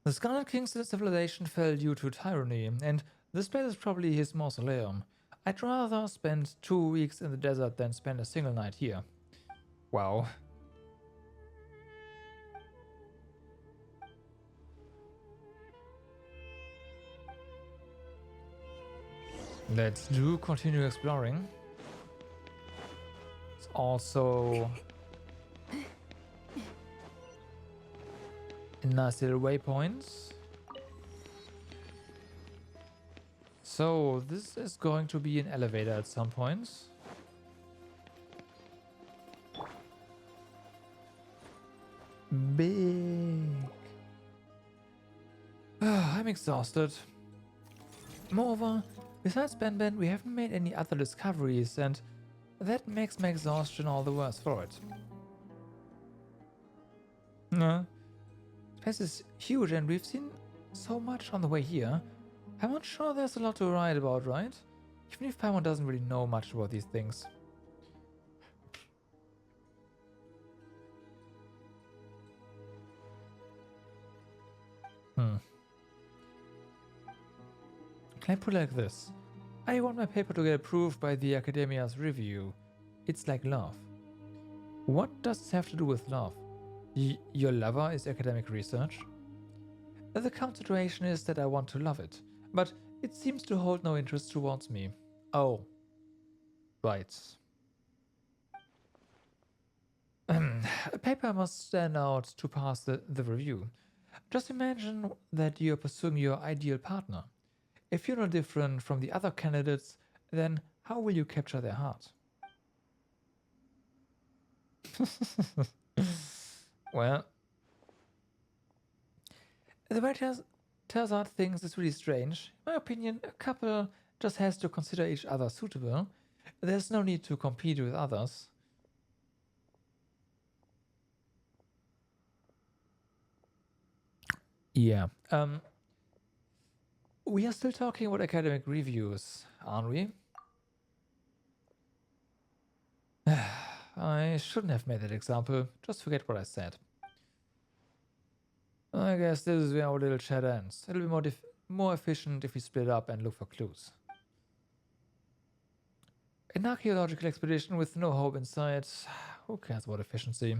The Scarlet King's civilization fell due to tyranny, and this place is probably his mausoleum. I'd rather spend 2 weeks in the desert than spend a single night here. Wow. Let's continue exploring. It's also a nice little waypoints. So this is going to be an elevator at some point. Big. I'm exhausted. Moreover, besides Ben, we haven't made any other discoveries, and that makes my exhaustion all the worse for it. No. The place is huge, and we've seen so much on the way here. I'm not sure there's a lot to write about, right? Even if Paimon doesn't really know much about these things. Can I put it like this? I want my paper to get approved by the Academia's review. It's like love. What does this have to do with love? Your lover is academic research? The current situation is that I want to love it, but it seems to hold no interest towards me. Oh. Right. A paper must stand out to pass the review. Just imagine that you're pursuing your ideal partner. If you're no different from the other candidates, then how will you capture their heart? Well, the way Terzat thinks is really strange. In my opinion, a couple just has to consider each other suitable. There's no need to compete with others. Yeah. We are still talking about academic reviews, aren't we? I shouldn't have made that example. Just forget what I said. I guess this is where our little chat ends. It'll be more efficient if we split up and look for clues. An archaeological expedition with no hope in sight. Who cares about efficiency?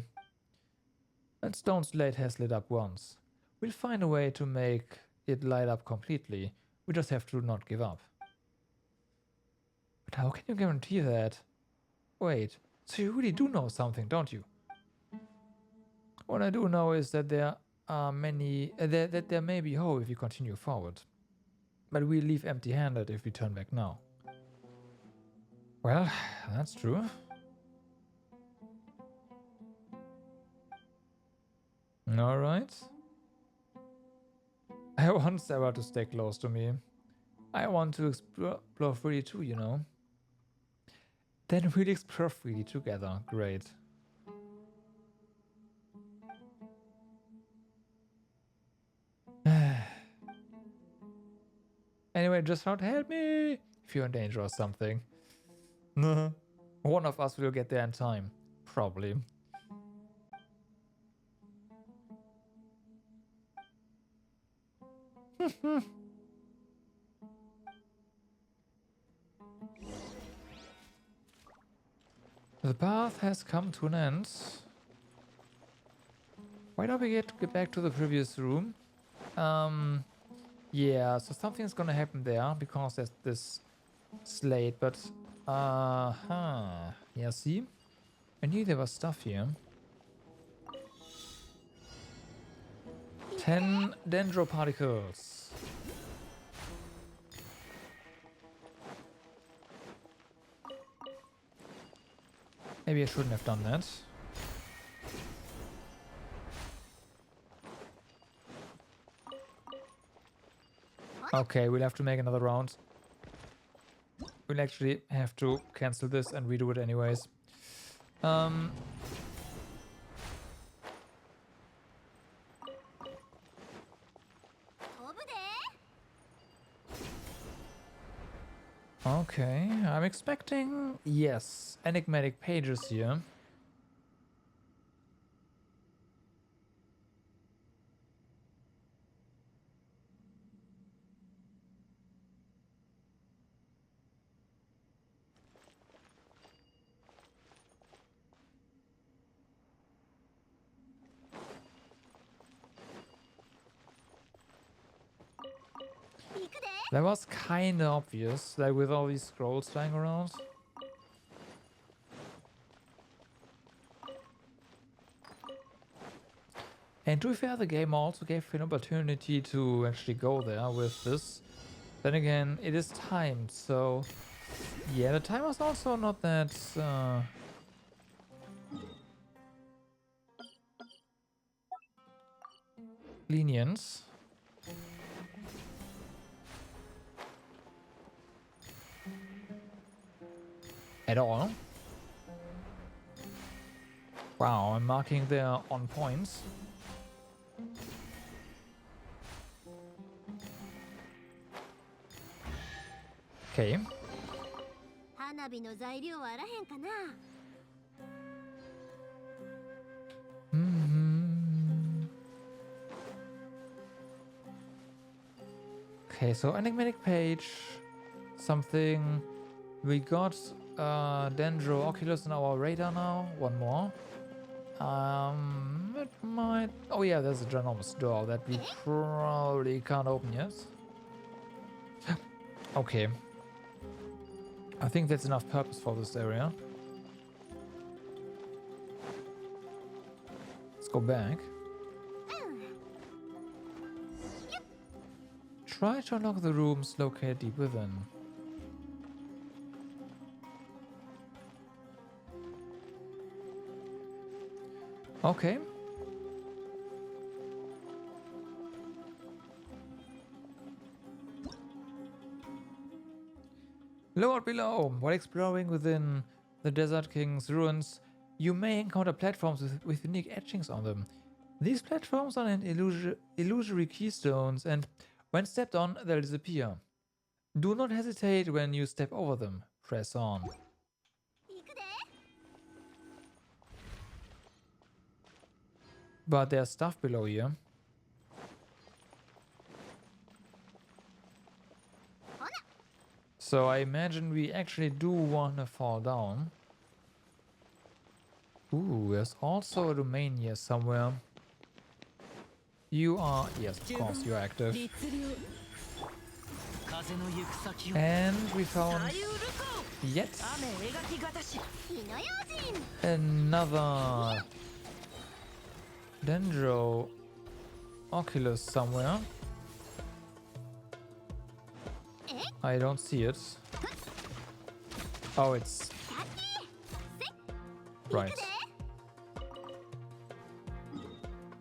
And Stone's Blade has lit up once. We'll find a way to make it light up completely. We just have to not give up. But how can you guarantee that? Wait, so you really do know something, don't you? What I do know is that there are many that there may be hope if you continue forward. But we leave empty-handed if we turn back now. Well, that's true. Alright. I want Sarah to stay close to me. I want to explore freely too, you know. Then we'll explore freely together. Great. Anyway, just shout, help me if you're in danger or something. One of us will get there in time. Probably. The path has come to an end. Why don't we get back to the previous room? Yeah, so something's gonna happen there because there's this slate, but yeah, see? I knew there was stuff here. 10 dendro particles. Maybe I shouldn't have done that. Okay, we'll have to make another round. We'll actually have to cancel this and redo it anyways. Okay, I'm expecting, yes, enigmatic pages here. That was kinda obvious, like with all these scrolls flying around. And to be fair, the game also gave you an opportunity to actually go there with this. Then again, it is timed, so yeah, the time was also not that lenient. At all. Wow, I'm marking there on points. Okay. Okay, so enigmatic page. Something. We got Dendro Oculus on our radar now. One more. It might... Oh yeah, there's a ginormous door that we probably can't open yet. Okay. I think that's enough purpose for this area. Let's go back. Try to unlock the rooms located deep within. Okay. Lower below, while exploring within the Desert King's ruins, you may encounter platforms with unique etchings on them. These platforms are in illusory keystones, and when stepped on, they'll disappear. Do not hesitate when you step over them. Press on. But there's stuff below here. So I imagine we actually do want to fall down. Ooh, there's also a domain here somewhere. You are... Yes, of course, you're active. And we found yet another Dendro Oculus somewhere. I don't see it. Oh, it's... Right.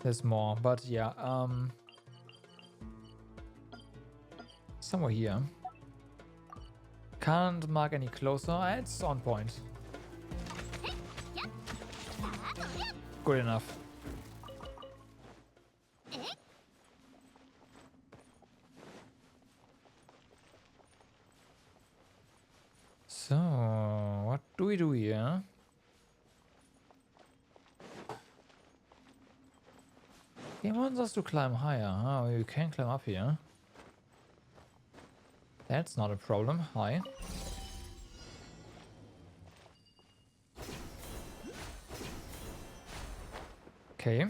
There's more, but yeah, somewhere here. Can't mark any closer. It's on point. Good enough. So, what do we do here? He wants us to climb higher. Oh, you can climb up here. That's not a problem. Hi. Okay.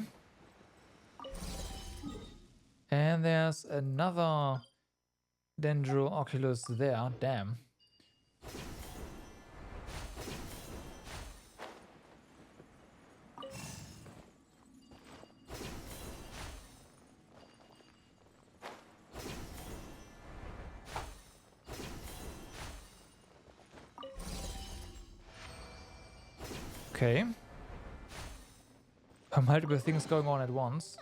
And there's another Dendro Oculus there. Damn. Okay. Multiple things going on at once.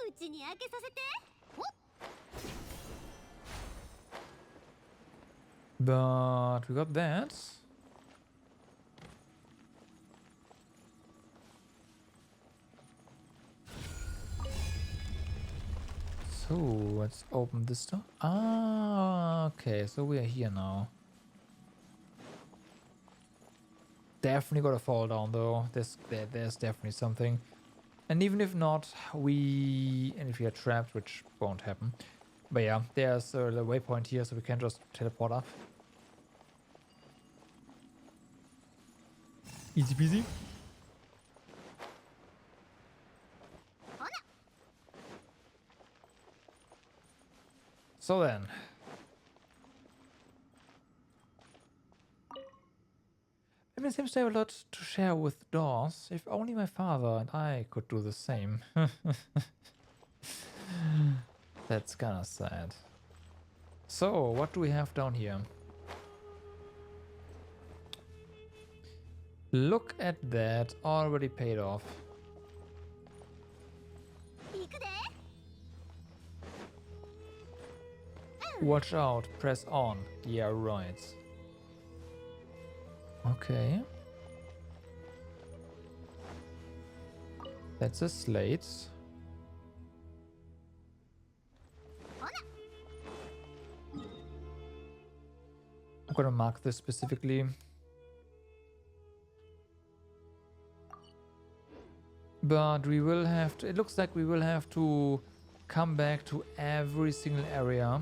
But we got that. So let's open this door. Ah, okay. So we are here now. Definitely gotta fall down though. There's definitely something. And even if not, and if we are trapped, which won't happen. But yeah, there's a waypoint here, so we can just teleport up. Easy peasy. So then. It seems to have a lot to share with doors. If only my father and I could do the same. That's kinda sad. So, what do we have down here? Look at that, already paid off. Watch out, press on. Yeah, right. Okay. That's a slate. I'm gonna mark this specifically. But we will have to... It looks like we will have to come back to every single area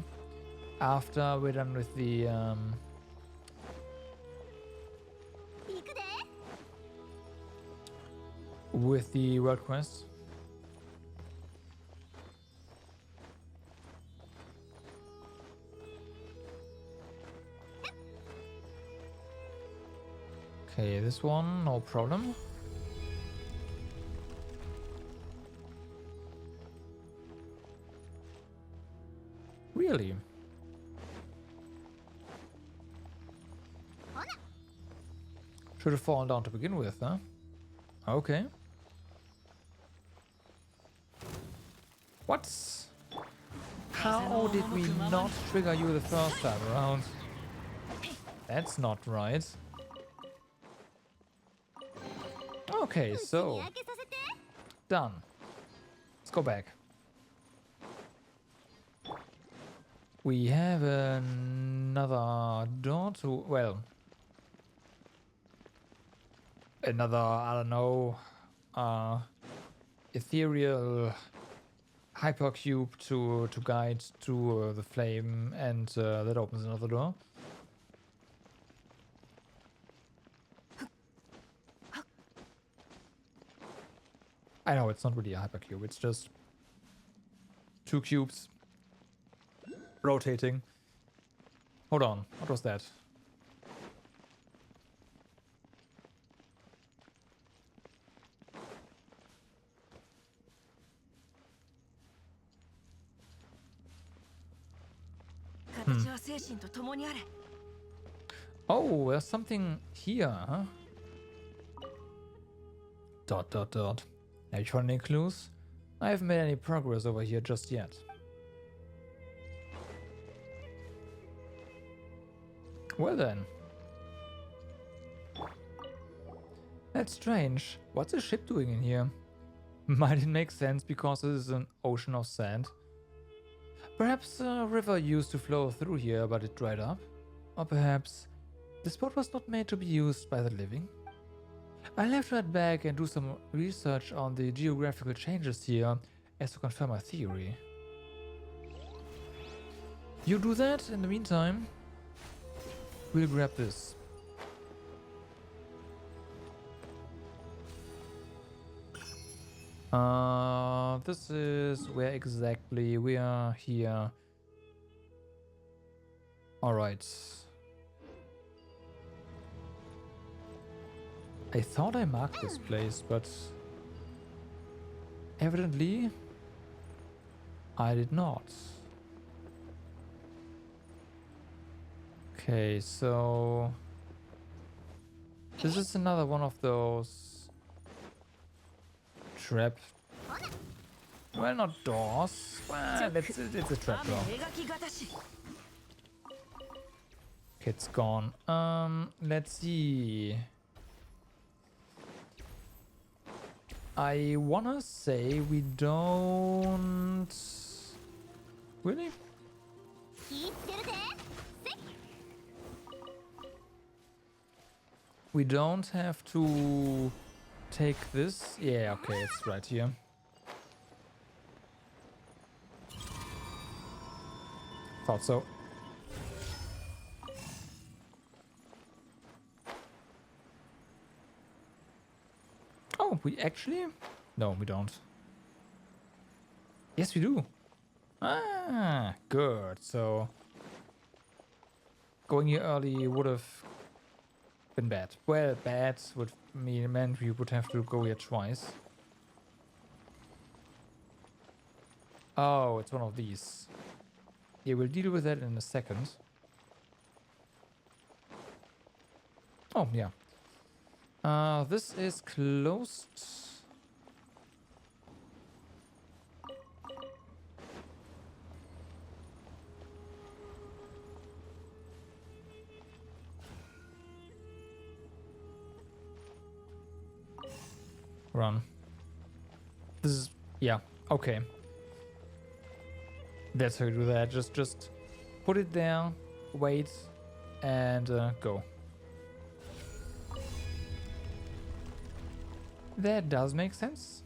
after we're done with the world quest. Okay, this one, no problem. Really? Should have fallen down to begin with, huh? Okay. What? How did we not trigger you the first time around? That's not right. Okay, so done. Let's go back. We have another door to, well, another, I don't know, ethereal hypercube to guide to the flame, and that opens another door. I know it's not really a hypercube, it's just two cubes rotating. Hold on, what was that? Oh, there's something here, huh? Dot dot dot. Have you found any clues? I haven't made any progress over here just yet. Well then. That's strange. What's a ship doing in here? Might it make sense because this is an ocean of sand? Perhaps a river used to flow through here, but it dried up? Or perhaps this boat was not made to be used by the living? I'll have to head back and do some research on the geographical changes here as to confirm my theory. You do that. In the meantime, we'll grab this. This is where exactly we are here. Alright. I thought I marked this place, but evidently I did not. Okay, so this is another one of those trap, well, not doors, well, it's a trap door. Okay, it's gone. Let's see. I wanna say we don't really. We don't have to take this. Yeah, okay, it's right here. Thought so. Oh, we actually? No, we don't. Yes, we do. Ah, good. So going here early would have been bad. Well, bad would meant we would have to go here twice. Oh, it's one of these. Yeah, we'll deal with that in a second. Oh, yeah. This is closed. Run. This is, yeah, okay. That's how you do that. Just put it there, wait, and go. That does make sense.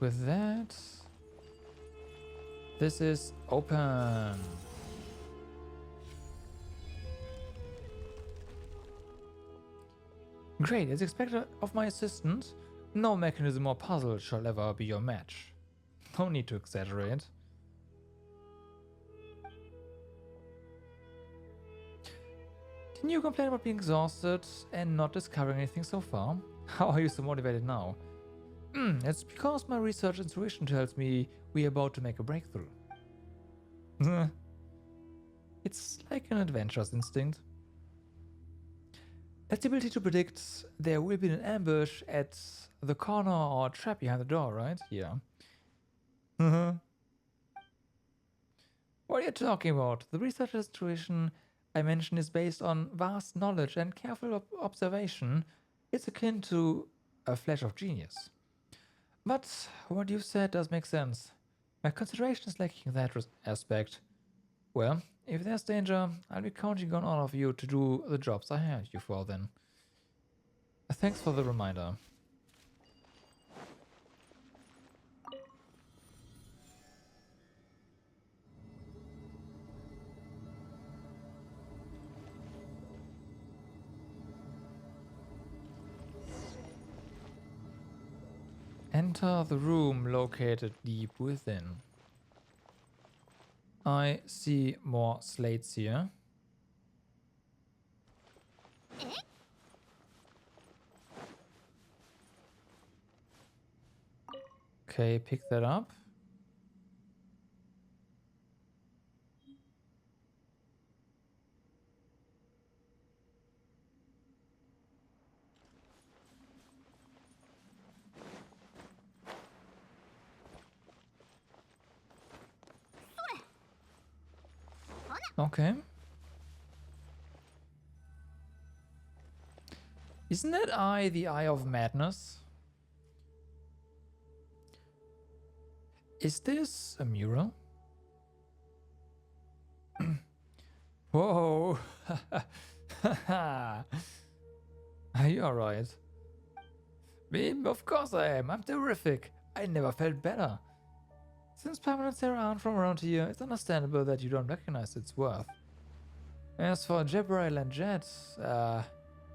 with that, this is open. Great, as expected of my assistant, no mechanism or puzzle shall ever be your match. No need to exaggerate. Didn't you complain about being exhausted and not discovering anything so far? How are you so motivated now? It's because my research intuition tells me we're about to make a breakthrough. It's like an adventurous instinct. That's the ability to predict there will be an ambush at the corner or a trap behind the door, right? Yeah. What are you talking about? The research intuition I mentioned is based on vast knowledge and careful observation. It's akin to a flash of genius. But what you said does make sense. My consideration is lacking in that aspect. Well, if there's danger, I'll be counting on all of you to do the jobs I hired you for then. Thanks for the reminder. Enter the room located deep within. I see more slates here. Okay, pick that up. Okay. Isn't that eye the eye of madness? Is this a mural? Whoa! Are you alright? Me? Of course I am. I'm terrific. I never felt better. Since permanents aren't from around here, it's understandable that you don't recognize its worth. As for Jebrail and Jet,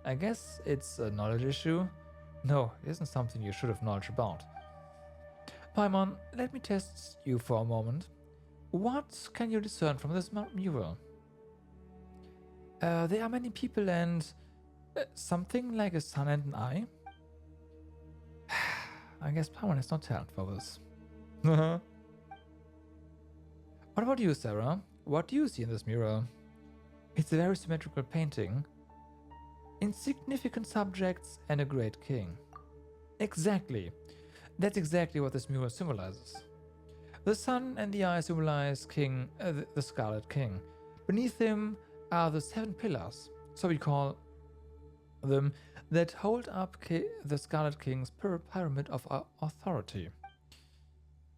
I guess it's a knowledge issue. No, it isn't something you should have knowledge about. Paimon, let me test you for a moment. What can you discern from this mural? There are many people and something like a sun and an eye. I guess Paimon has no talent for this. What about you, Sarah? What do you see in this mural? It's a very symmetrical painting. Insignificant subjects and a great king. Exactly. That's exactly what this mural symbolizes. The sun and the eye symbolize the Scarlet King. Beneath him are the 7 pillars, so we call them, that hold up the Scarlet King's pyramid of authority.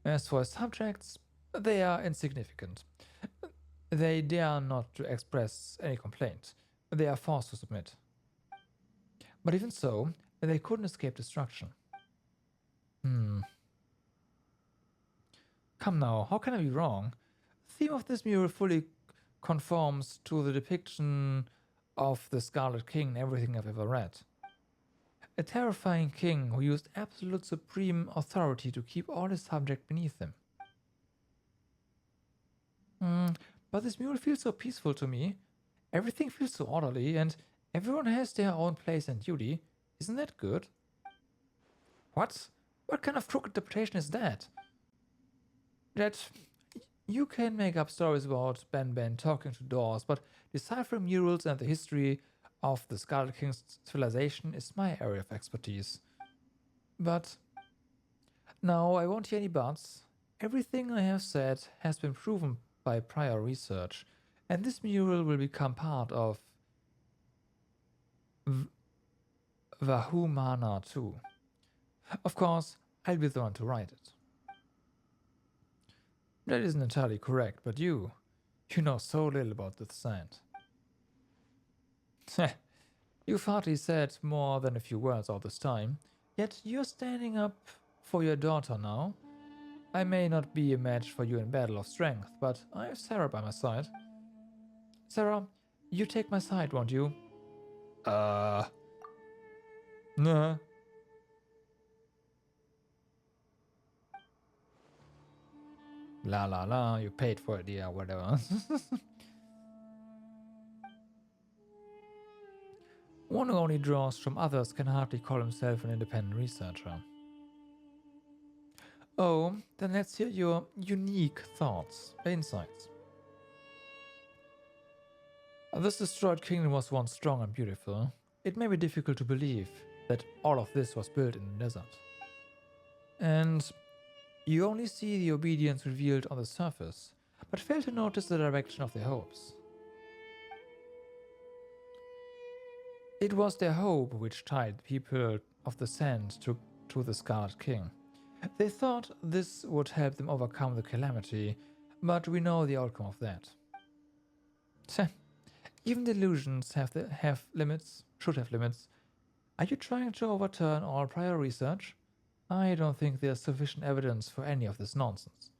As for his subjects, they are insignificant. They dare not to express any complaint. They are forced to submit. But even so, they couldn't escape destruction. Come now, how can I be wrong? The theme of this mural fully conforms to the depiction of the Scarlet King in everything I've ever read. A terrifying king who used absolute supreme authority to keep all his subjects beneath him. But this mural feels so peaceful to me. Everything feels so orderly, and everyone has their own place and duty. Isn't that good? What? What kind of crooked interpretation is that? That you can make up stories about Ben talking to doors, but deciphering murals and the history of the Scarlet King's civilization is my area of expertise. But no, I won't hear any buts. Everything I have said has been proven by prior research, and this mural will become part of Vahumana too. Of course, I'll be the one to write it. That isn't entirely correct, but you know so little about the sand. You've hardly said more than a few words all this time, yet you're standing up for your daughter now. I may not be a match for you in battle of strength, but I have Sarah by my side. Sarah, you take my side, won't you? Nah. La la la, you paid for it, yeah, whatever. One who only draws from others can hardly call himself an independent researcher. Oh, then let's hear your unique thoughts, insights. This destroyed kingdom was once strong and beautiful. It may be difficult to believe that all of this was built in the desert. And you only see the obedience revealed on the surface, but fail to notice the direction of their hopes. It was their hope which tied the people of the Sand to the Scarlet King. They thought this would help them overcome the calamity, but we know the outcome of that. Even delusions have limits, should have limits. Are you trying to overturn all prior research? I don't think there's sufficient evidence for any of this nonsense.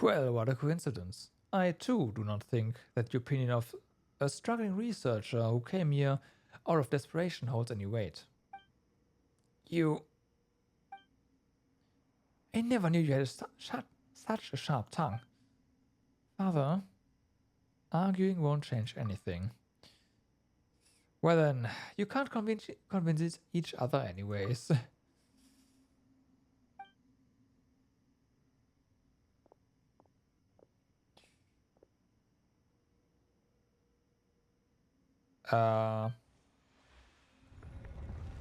Well, what a coincidence. I too do not think that the opinion of a struggling researcher who came here out of desperation holds any weight. I never knew you had such a sharp tongue. Father, arguing won't change anything. Well then, you can't convince each other anyways.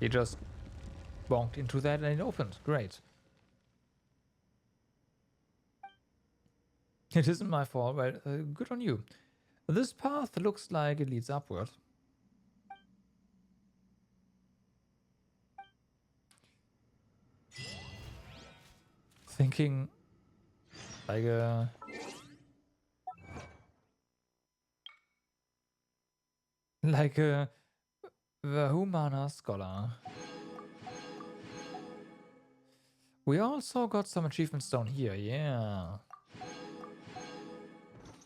He just bonked into that and it opened. Great. It isn't my fault, but good on you. This path looks like it leads upward. Thinking like a Vahumana scholar. We also got some achievements down here, yeah.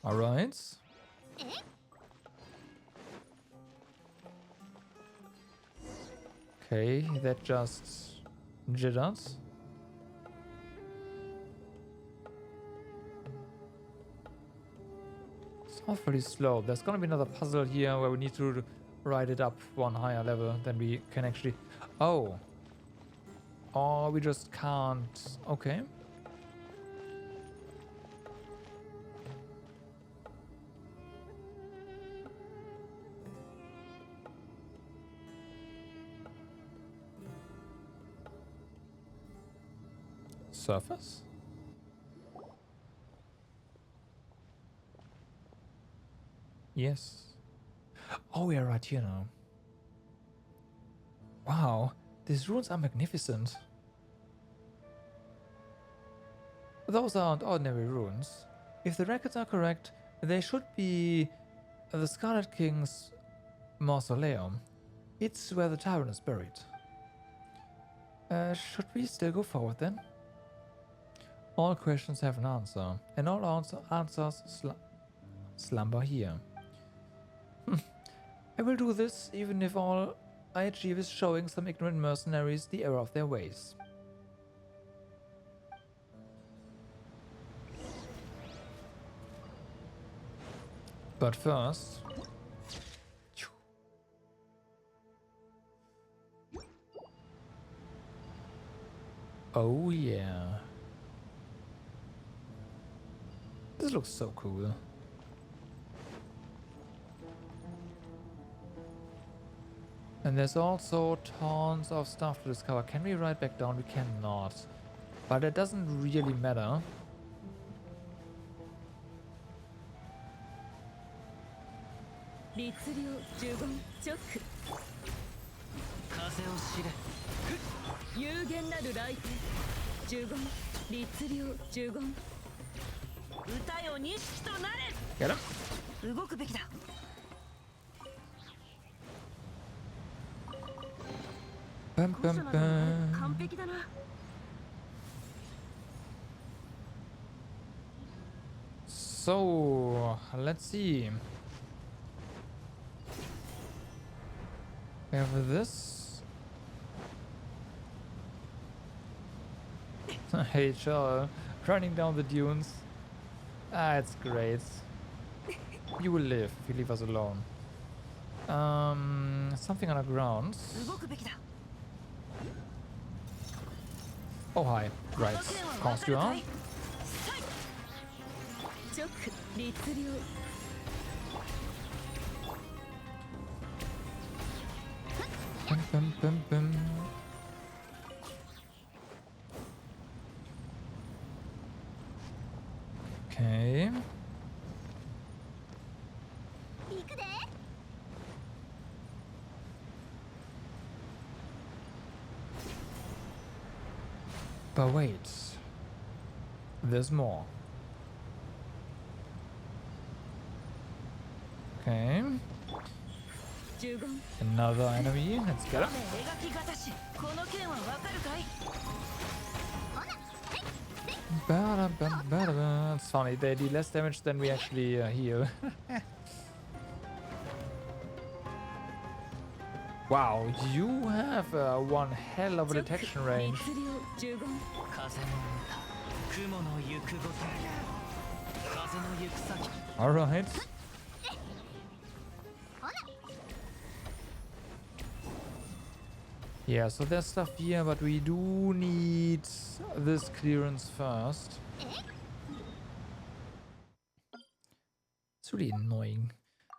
Alright. Okay, that just jitters. It's awfully slow. There's gonna be another puzzle here where we need to ride it up one higher level than we can actually... Oh. Or we just can't... Okay. Surface? Yes. Oh, we are right here now. Wow, these ruins are magnificent. Those aren't ordinary ruins. If the records are correct, they should be the Scarlet King's mausoleum. It's where the tyrant is buried. Should we still go forward then? All questions have an answer, and all answers slumber here. I will do this even if all I achieve is showing some ignorant mercenaries the error of their ways. But first... Oh yeah. This looks so cool. And there's also tons of stuff to discover. Can we ride back down? We cannot. But it doesn't really matter. Get him. Bum, bum, bum. So, let's see. We have this. HL running down the dunes. Ah, it's great. You will live if you leave us alone. Something underground. Oh, hi. Right. Of course you are. Bum, bum, bum, bum. Okay. But wait. There's more. Okay. Another enemy. Let's get him. It's funny, they do less damage than we actually heal. Wow, you have one hell of a detection range. Alright. Yeah, so there's stuff here, but we do need this clearance first. It's really annoying.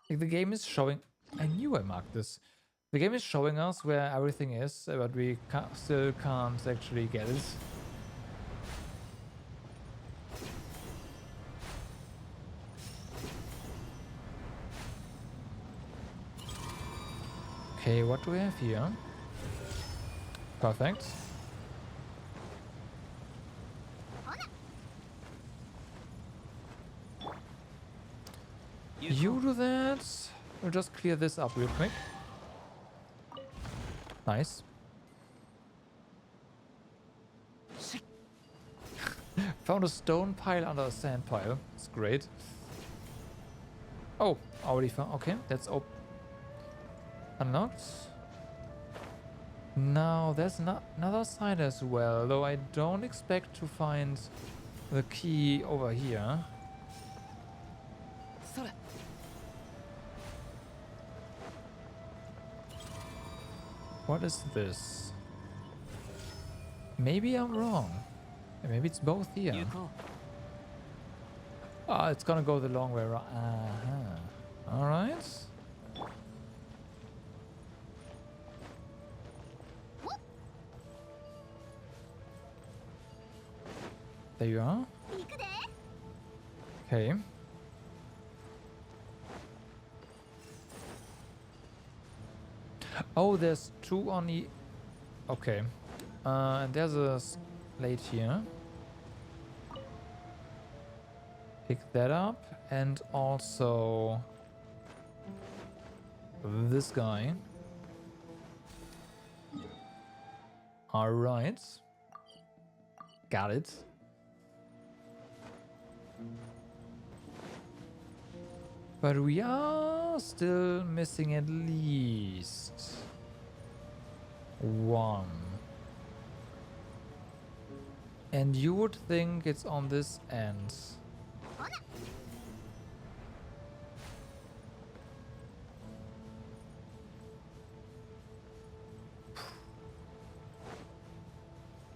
Like, the game is showing... I knew I marked this. The game is showing us where everything is, but we still can't actually get it. Okay, what do we have here? Perfect. You do that. We'll just clear this up real quick. Nice. Found a stone pile under a sand pile. It's great. Oh, already found. Okay, that's unlocked. Now there's another side as well, though I don't expect to find the key over here. What is this? Maybe I'm wrong. Maybe it's both here. Ah, it's gonna go the long way around. Alright. There you are. Okay. Oh, there's two on the... Okay. And there's a slate here. Pick that up. And also... this guy. Alright. Got it. But we are still missing at least one. And you would think it's on this end.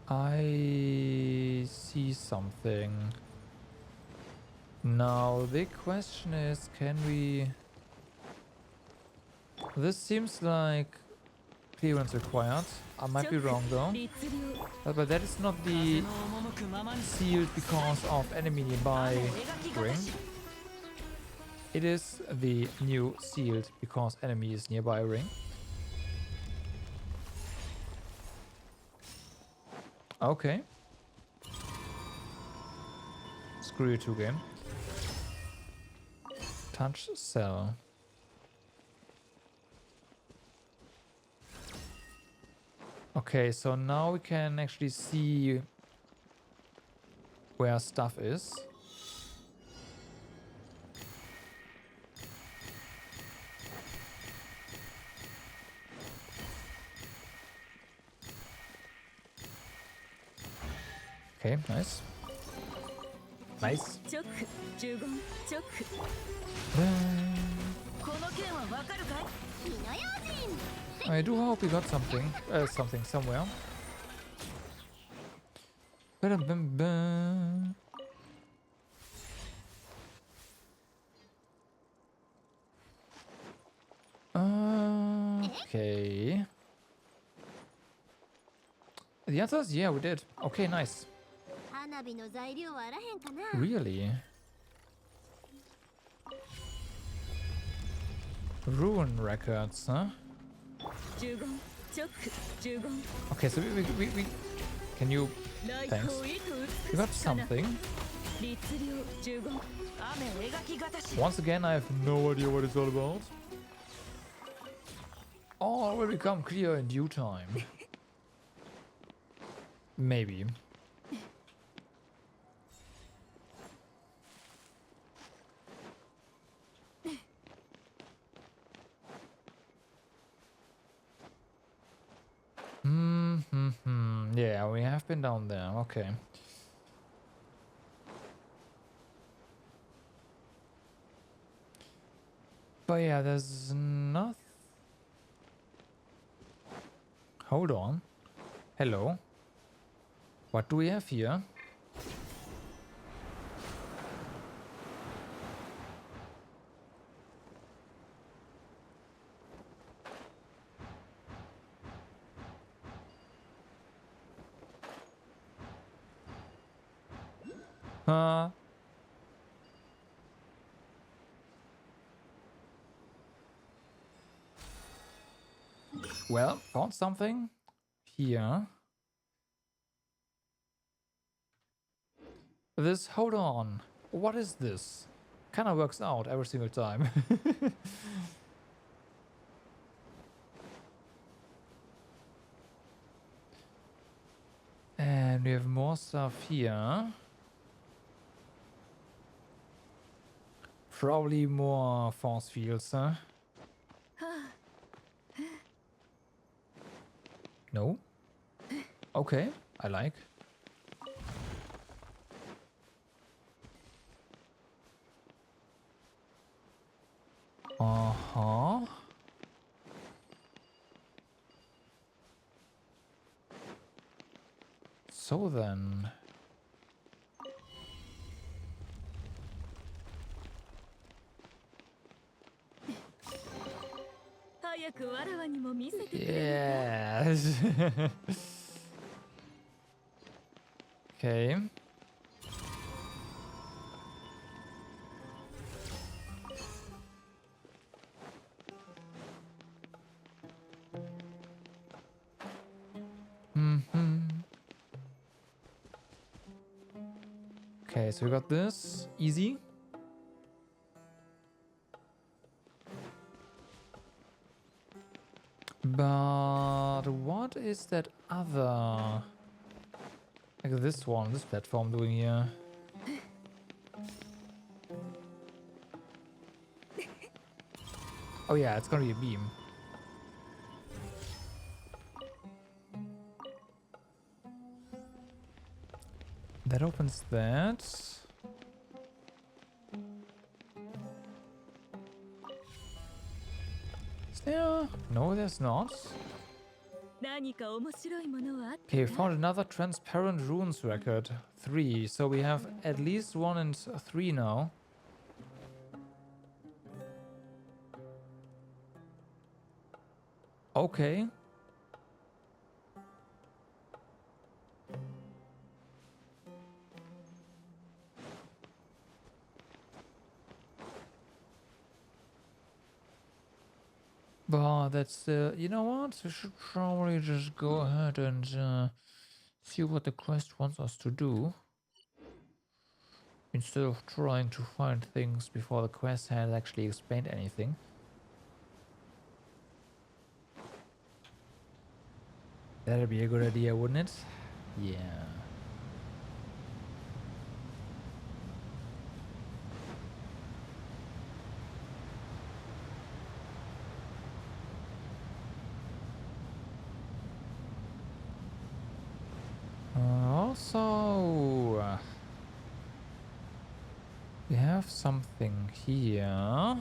I see something. Now the question is, can we... This seems like clearance required. I might be wrong though. But that is not the sealed because of enemy nearby ring. It is the new sealed because enemy is nearby ring. Okay. Screw you two, game. Touch cell. Okay, so now we can actually see where stuff is. Okay, nice. Nice. チョック15チョック この剣はわかるかい？ 火の用心 I do hope we got something. Something somewhere. Ba-dum-bum-bum. Okay. The answer is yeah, we did. Okay, nice. 花火の材料はあらへんかな Really? Rune records, huh? 15チョック15 Okay, so we can you ライ Thanks. フを意図 we got 美しかな something? 律令15雨描きがたし Once again, I have no idea what it's all about. All will become clear in due time. Maybe. Yeah, we have been down there. Okay. But yeah, there's nothing. Hold on. Hello. What do we have here? Well, found something here. This, hold on. What is this? Kinda works out every single time. And we have more stuff here. Probably more force fields, huh? No? Okay, I like. Uh-huh. So then... Yes. Okay. Okay, so we got this. Easy. But what is that other... Like this one, this platform doing here? Oh yeah, it's gonna be a beam. That opens that. Is there? No, there's not. Okay, found another transparent runes record. 3. So we have at least 1 and 3 now. Okay. But that's, you know what? We should probably just go ahead and see what the quest wants us to do. Instead of trying to find things before the quest has actually explained anything. That'd be a good idea, wouldn't it? Yeah. Also, We have something here.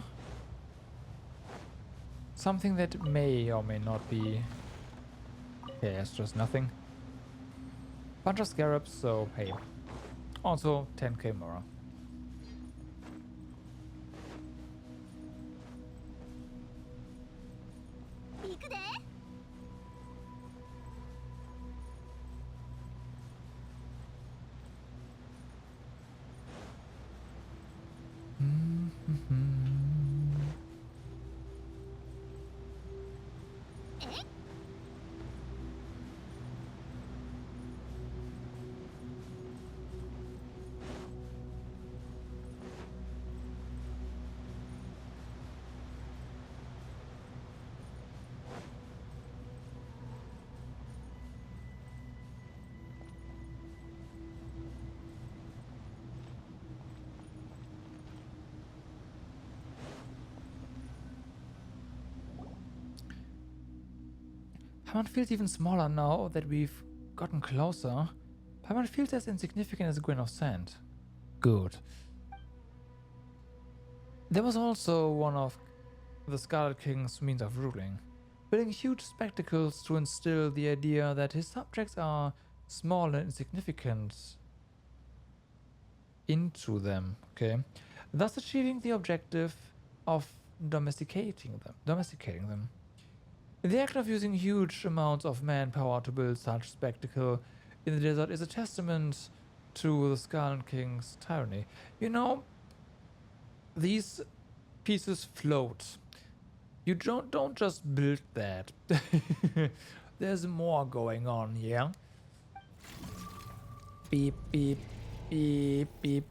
Something that may or may not be... Okay, it's just nothing. Bunch of scarabs, so hey. Also 10k more. 行くで。Paimon feels even smaller now that we've gotten closer. Paimon feels as insignificant as a grain of sand. Good. There was also one of the Scarlet King's means of ruling, building huge spectacles to instill the idea that his subjects are small and insignificant into them, okay? Thus achieving the objective of domesticating them. The act of using huge amounts of manpower to build such spectacle in the desert is a testament to the Scarlet King's tyranny. You know, these pieces float. You don't just build that. There's more going on here. Beep, beep, beep, beep.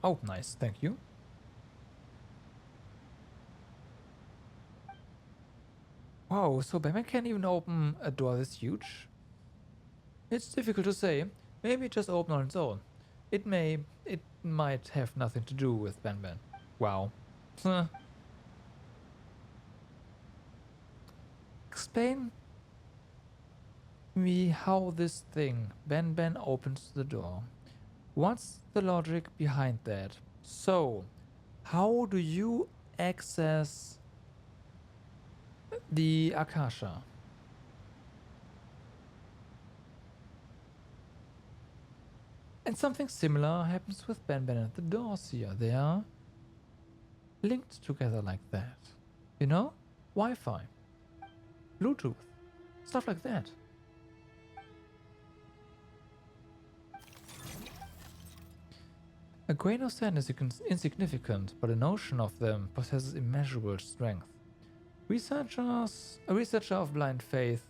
Oh, nice. Thank you. Wow, so Batman can't even open a door this huge? It's difficult to say. Maybe it just opened on its own. It might have nothing to do with Batman. Wow. Explain me how this thing, Ben opens the door. What's the logic behind that? So, how do you access the Akasha? And something similar happens with Ben and the doors here. They are linked together like that. You know? Wi-Fi, Bluetooth, stuff like that. A grain of sand is insignificant, but a notion of them possesses immeasurable strength. A researcher of blind faith,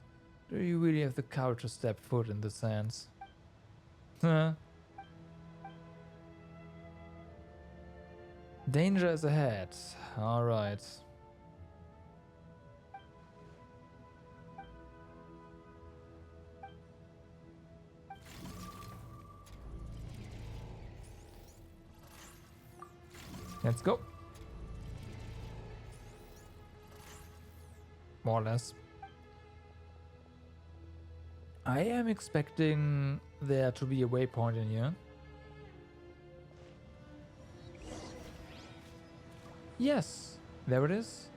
do you really have the courage to step foot in the sands? Danger is ahead. Alright. Let's go. More or less. I am expecting there to be a waypoint in here. Yes, there it is.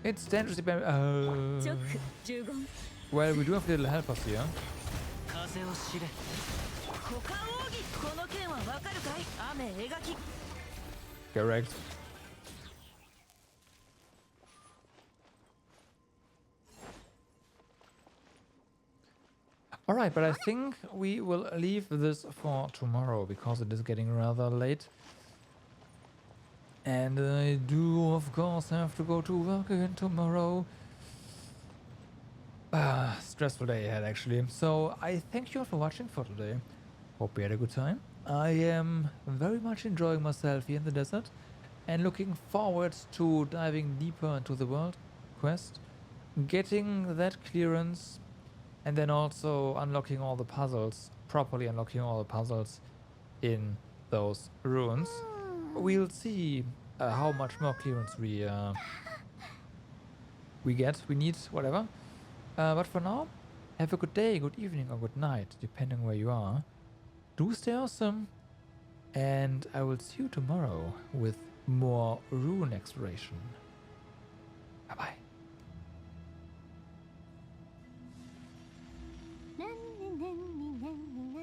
It's dangerously bad. Well, we do have little helpers here. Correct. Alright, but I think we will leave this for tomorrow because it is getting rather late. And I do, of course, have to go to work again tomorrow. Stressful day ahead, actually. So I thank you all for watching for today. Hope you had a good time. I am very much enjoying myself here in the desert and looking forward to diving deeper into the world quest, getting that clearance, and then also unlocking all the puzzles, properly unlocking all the puzzles in those ruins. We'll see how much more clearance we need, whatever. But for now, have a good day, good evening, or good night, depending where you are. Do stay awesome, And I will see you tomorrow with more rune exploration. Bye bye. なんになんになんにな